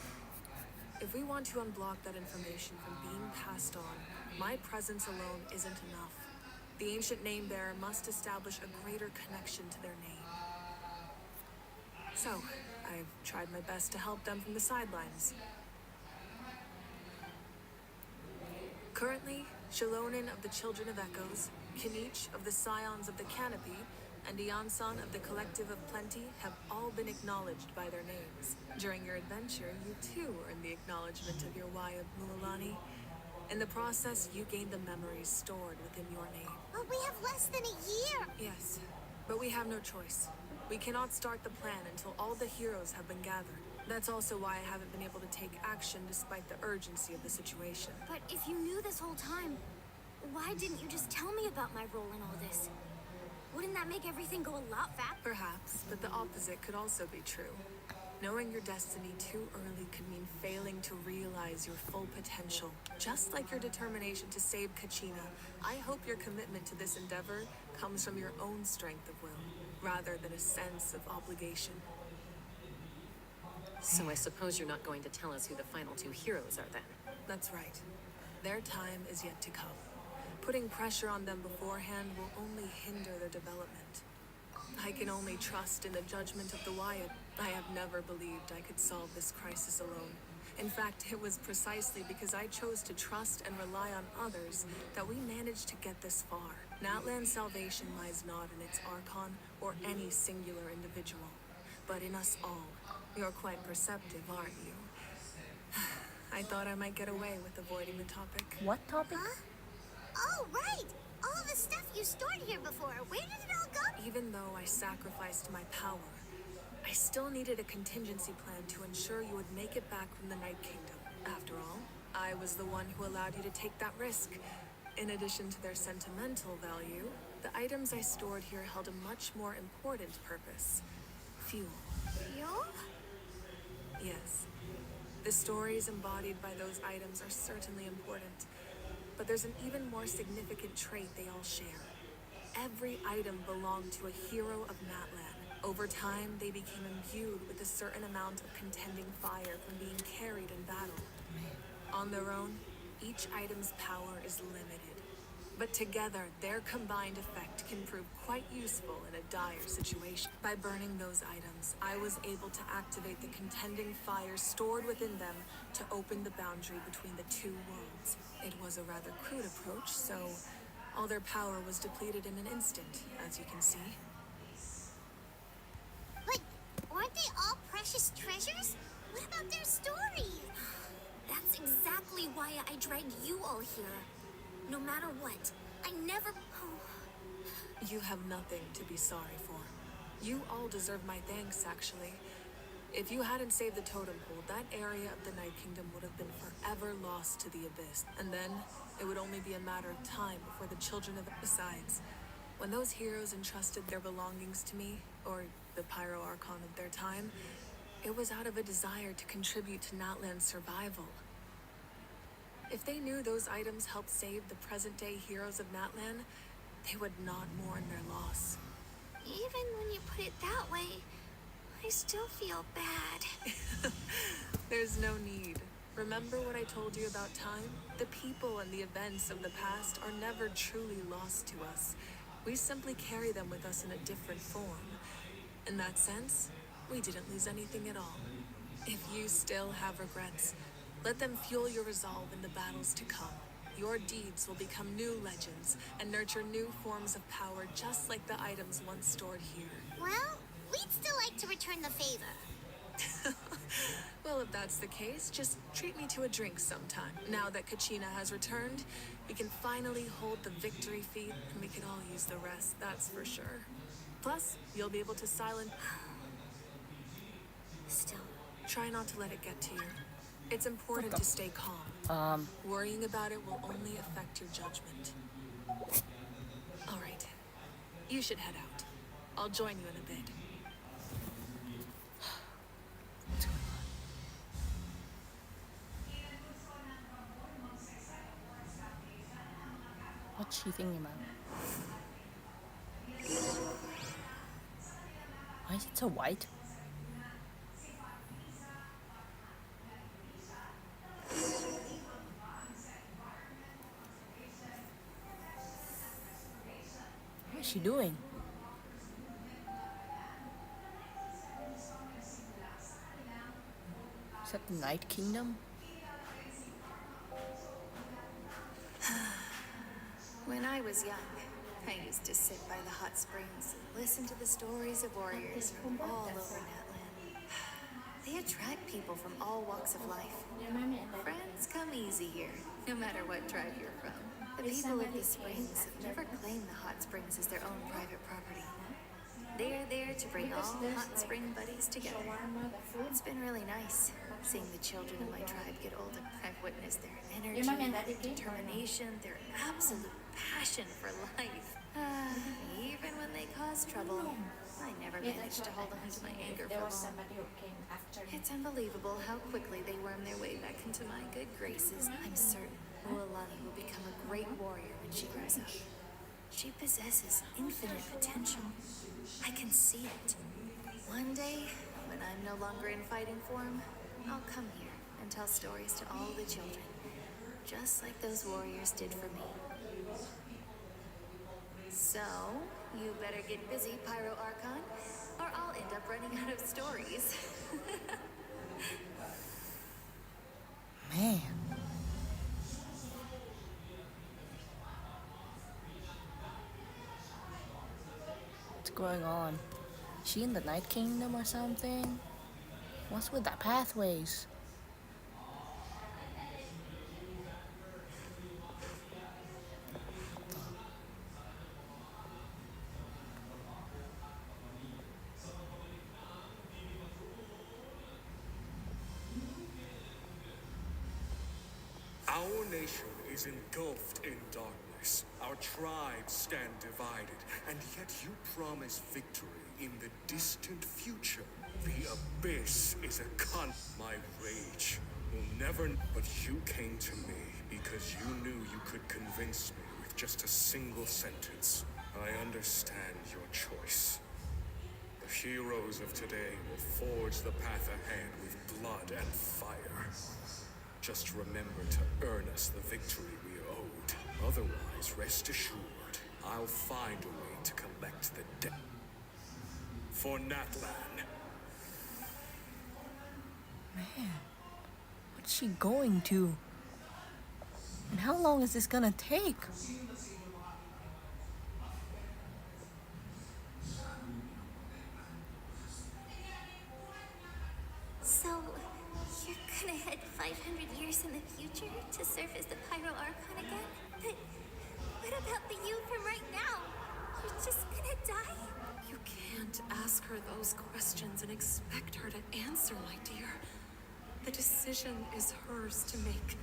If we want to unblock that information from being passed on, my presence alone isn't enough. The ancient name bearer must establish a greater connection to their name. So, I've tried my best to help them from the sidelines. Currently, Shalonin of the Children of Echoes, Kinich of the Scions of the Canopy, and Iansan of the Collective of Plenty have all been acknowledged by their names. During your adventure, you too earned the acknowledgement of your Wyab Mualani. In the process, you gained the memories stored within your name. But we have less than a year! Yes, but we have no choice. We cannot start the plan until all the heroes have been gathered. That's also why I haven't been able to take action despite the urgency of the situation. But if you knew this whole time, why didn't you just tell me about my role in all this? Wouldn't that make everything go a lot faster? Perhaps, but the opposite could also be true. Knowing your destiny too early could mean failing to realize your full potential. Just like your determination to save Kachina, I hope your commitment to this endeavor comes from your own strength of will, rather than a sense of obligation. So I suppose you're not going to tell us who the final two heroes are then? That's right. Their time is yet to come. Putting pressure on them beforehand will only hinder their development. I can only trust in the judgment of the Wyatt. I have never believed I could solve this crisis alone. In fact, it was precisely because I chose to trust and rely on others that we managed to get this far. Natlan's salvation lies not in its Archon or any singular individual, but in us all. You're quite perceptive, aren't you? I thought I might get away with avoiding the topic. What topic? Huh? Oh, right! All the stuff you stored here before, where did it all go? Even though I sacrificed my power, I still needed a contingency plan to ensure you would make it back from the Night Kingdom. After all, I was the one who allowed you to take that risk. In addition to their sentimental value, the items I stored here held a much more important purpose. Fuel. Fuel? Yes. The stories embodied by those items are certainly important, but there's an even more significant trait they all share. Every item belonged to a hero of Natlan. Over time, they became imbued with a certain amount of contending fire from being carried in battle. On their own, each item's power is limited. But together, their combined effect can prove quite useful in a dire situation. By burning those items, I was able to activate the contending fire stored within them to open the boundary between the two worlds. It was a rather crude approach, so all their power was depleted in an instant, as you can see. But aren't they all precious treasures? What about their story? That's exactly why I dragged you all here. No matter what, I never... You have nothing to be sorry for. You all deserve my thanks, actually. If you hadn't saved the totem pole, that area of the Night Kingdom would have been forever lost to the Abyss. And then, it would only be a matter of time before the children of the... Besides, when those heroes entrusted their belongings to me, or the Pyro Archon of their time, it was out of a desire to contribute to Natlan's survival. If they knew those items helped save the present-day heroes of Natlan, they would not mourn their loss. Even when you put it that way, I still feel bad. There's no need. Remember what I told you about time? The people and the events of the past are never truly lost to us. We simply carry them with us in a different form. In that sense, we didn't lose anything at all. If you still have regrets, let them fuel your resolve in the battles to come. Your deeds will become new legends and nurture new forms of power just like the items once stored here. Well, we'd still like to return the favor. Well, if that's the case, just treat me to a drink sometime. Now that Kachina has returned, we can finally hold the victory feat and we can all use the rest, that's for sure. Plus, you'll be able to silence... Still. Try not to let it get to you. It's important to stay calm. Worrying about it will only affect your judgment. All right. You should head out. I'll join you in a bit. What's she thinking about? Why is it so white? What is she doing? Is that the Night Kingdom? When I was young, I used to sit by the hot springs and listen to the stories of warriors from all over Natlan. They attract people from all walks of life. Friends come easy here, no matter what tribe you're from. The people of the springs have never claimed the hot springs as their own private property. They are there to bring all hot spring buddies together. It's been really nice seeing the children of my tribe get older. I've witnessed their energy, their determination, their absolute passion for life. Even when they cause trouble, I never managed to hold on to my anger for long. It's unbelievable how quickly they worm their way back into my good graces. I'm certain Ualani will become a great warrior when she grows up. She possesses infinite potential. I can see it. One day, When I'm no longer in fighting form, I'll come here and tell stories to all the children. Just like those warriors did for me. So, you better get busy, Pyro Archon, or I'll end up running out of stories. Man. What's going on? Is she in the Night Kingdom or something? What's with the pathways? Our nation is engulfed in darkness. Our tribes stand divided, and yet you promise victory in the distant future. The abyss is a My rage will never. But you came to me because you knew you could convince me with just a single sentence. I understand your choice. The heroes of today will forge the path ahead with blood and fire. Just remember to earn us the victory we owed. Otherwise, rest assured, I'll find a way to collect the debt. For Natlan. Man, what's she going to? And how long is this gonna take? So, you're gonna head 500 years in the future to serve as the Pyro Archon again? But what about the you from right now? You're just gonna die? You can't ask her those questions and expect her to answer, my dear. The decision is hers to make,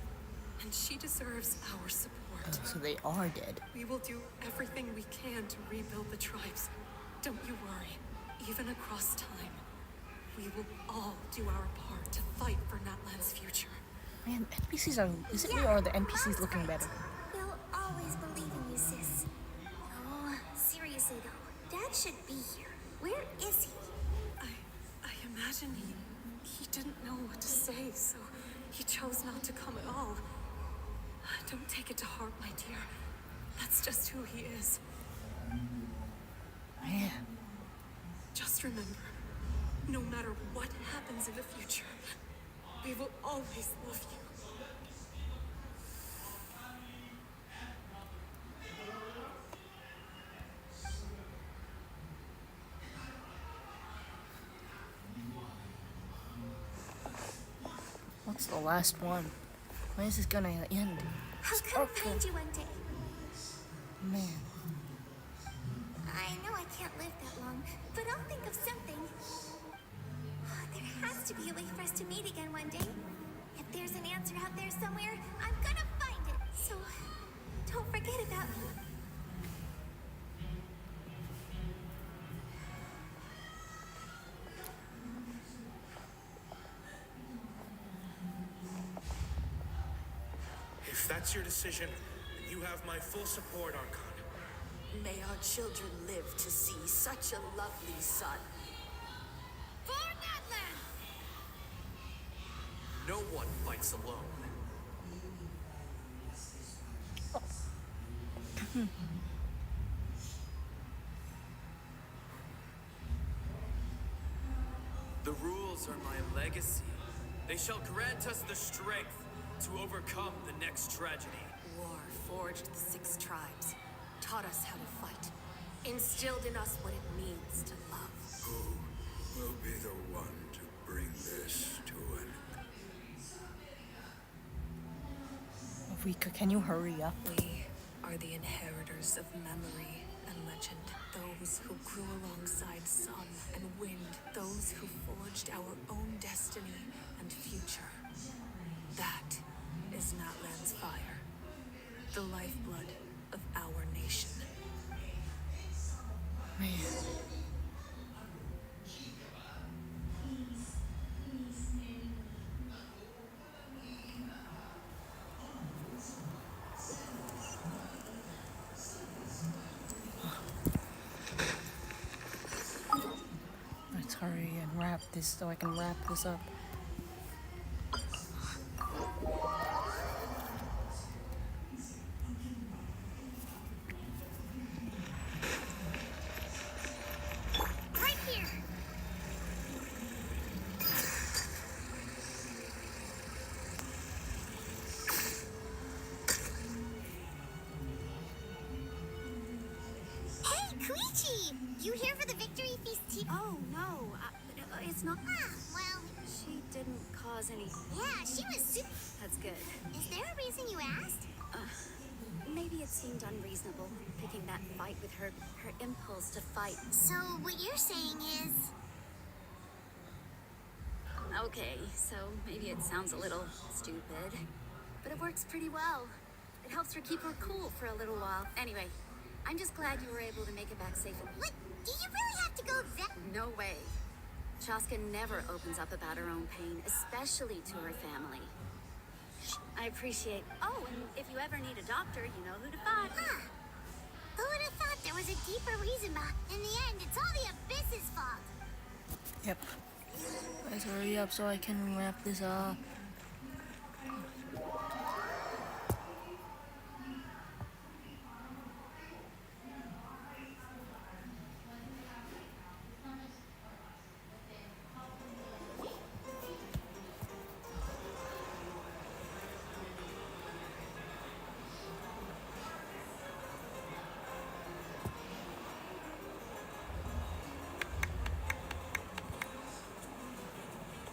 and she deserves our support. So they are dead. We will do everything we can to rebuild the tribes. Don't you worry. Even across time, we will all do our part to fight for Natlan's future. Man, NPCs are... Is it me or are the NPCs looking better? We'll always believe in you, sis. Oh, seriously though, Dad should be here. Where is he? I imagine he didn't know what to say, so he chose not to come at all. Don't take it to heart, my dear. That's just who he is. Man. Just remember, no matter what happens in the future, we will always love you. What's the last one? When is this gonna end? I'll come find you one day. Man. I know I can't live that long, but I'll think of something. There has to be a way for us to meet again one day. If there's an answer out there somewhere, I'm gonna find it. So, don't forget about me. If that's your decision, then you have my full support, Archon. May our children live to see such a lovely son. For Natlan! No one fights alone. The rules are my legacy. They shall grant us the strength to overcome the next tragedy. War forged the 6 tribes, taught us how to fight, instilled in us what it means to love. Who will be the one to bring this to an... Rika, can you hurry up? We are the inheritors of memory and legend. Those who grew alongside sun and wind. Those who forged our own destiny and future. That is Natlan's fire. The lifeblood of our nation. Man. Let's hurry and wrap this so I can wrap this up. Right here. Hey, Koichi! You here for the Victory Feast tea? Oh, no. It's not. Ah, well, She didn't cause any. yeah, she was super. That's good. Is there a reason you asked? Maybe it seemed unreasonable, picking that fight with her impulse to fight. So, what you're saying is. Okay, so maybe it sounds a little stupid, but it works pretty well. It helps her keep her cool for a little while. Anyway, I'm just glad you were able to make it back safe. What? Do you really have to go that? No way. Chaska never opens up about her own pain, especially to her family. I appreciate. Oh, and if you ever need a doctor, you know who to find. Huh. Who would have thought there was a deeper reason behind? In the end, it's all the Abyss's fault. Yep. Guys, hurry up so I can wrap this up.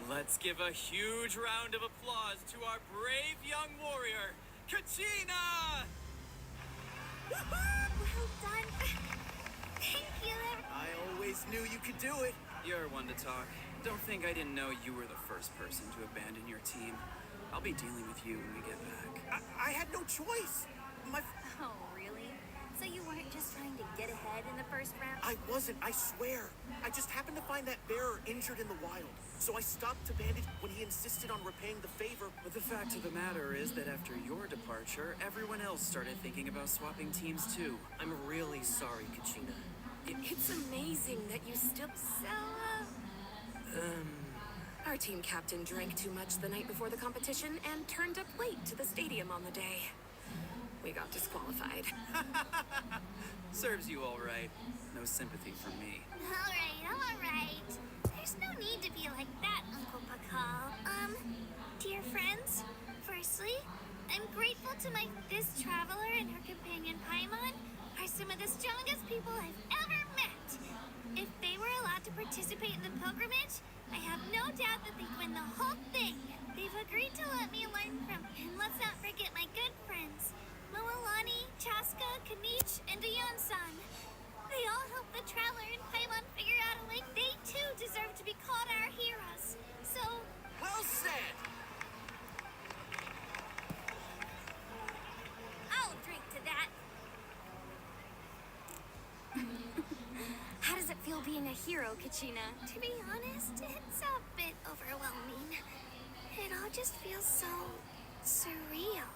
Let's give a huge round of applause to our brave young warrior, Kachina! Well done. Thank you. I always knew you could do it. You're one to talk. Don't think I didn't know you were the first person to abandon your team. I'll be dealing with you when we get back. I had no choice. Oh, really? So you weren't just trying to get ahead in the first round? I wasn't, I swear. I just happened to find that bearer injured in the wild. So I stopped to bandage when he insisted on repaying the favor. But the fact of the matter is that after your departure, everyone else started thinking about swapping teams too. I'm really sorry, Kachina. It's amazing that you still... Our team captain drank too much the night before the competition and turned up late to the stadium on the day. We got disqualified. Serves you all right. No sympathy from me. All right. There's no need to be like that, Uncle Pakal. Dear friends, firstly, I'm grateful to this traveler and her companion Paimon are some of the strongest people I've ever met. If they were allowed to participate in the pilgrimage, I have no doubt that they'd win the whole thing. They've agreed to let me learn from, and let's not forget my good friends, Moalani, Chaska, Kanich, and Dayon-san. They all helped the traveler and Paimon figure out a way they too deserve to be called our heroes. So... Well said! I'll drink to that. How does it feel being a hero, Kachina? To be honest, it's a bit overwhelming. It all just feels so... surreal.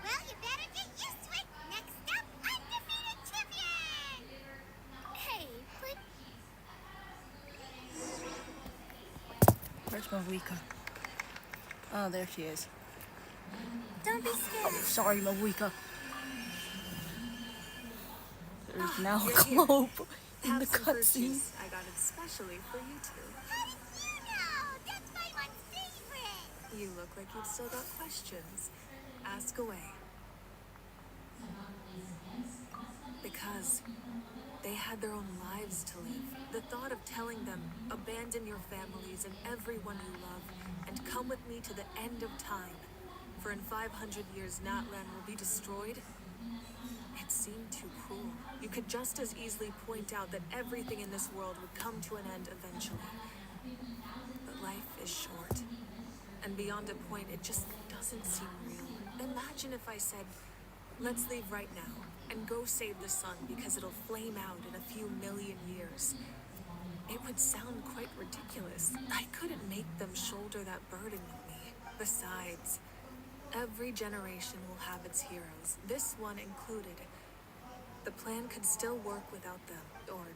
Well, you better get used to it. Next up, undefeated champion! Hey, but... Where's Mawika? Oh, there she is. Don't be scared. Oh, sorry, Mawika. There's now a globe in the cutscene. I got it specially for you two. How did you know? That's Paimon's favorite. You look like you've still got questions. Ask away. Because they had their own lives to live. The thought of telling them, abandon your families and everyone you love, and come with me to the end of time. For in 500 years, Natlan will be destroyed. It seemed too cruel. You could just as easily point out that everything in this world would come to an end eventually. But life is short. And beyond a point, it just doesn't seem real. Imagine if I said, let's leave right now and go save the sun because it'll flame out in a few million years. It would sound quite ridiculous. I couldn't make them shoulder that burden with me. Besides, every generation will have its heroes, this one included. The plan could still work without them, or,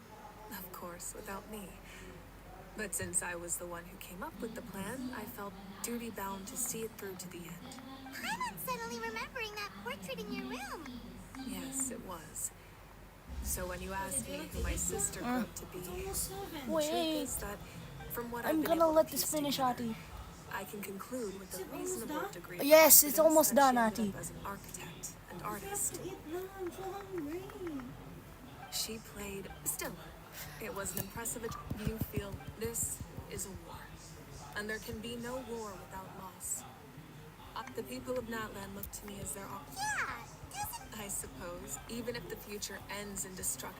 of course, without me. But since I was the one who came up with the plan, I felt duty-bound to see it through to the end. I'm suddenly remembering that portrait in your room. Yes, it was. So when you asked me who my sister grew up to be, the truth Wait. is that from what I'm I've been gonna able let to this piece finish, together, Ati. I can conclude with a reasonable degree of Yes, it's confidence almost that done, she ended Ati. up as an architect and artist. She played still. It was an impressive. You feel this is a war, and there can be no war without loss. The people of Natlan look to me as their opposite. Yeah, I suppose, even if the future ends in destruction.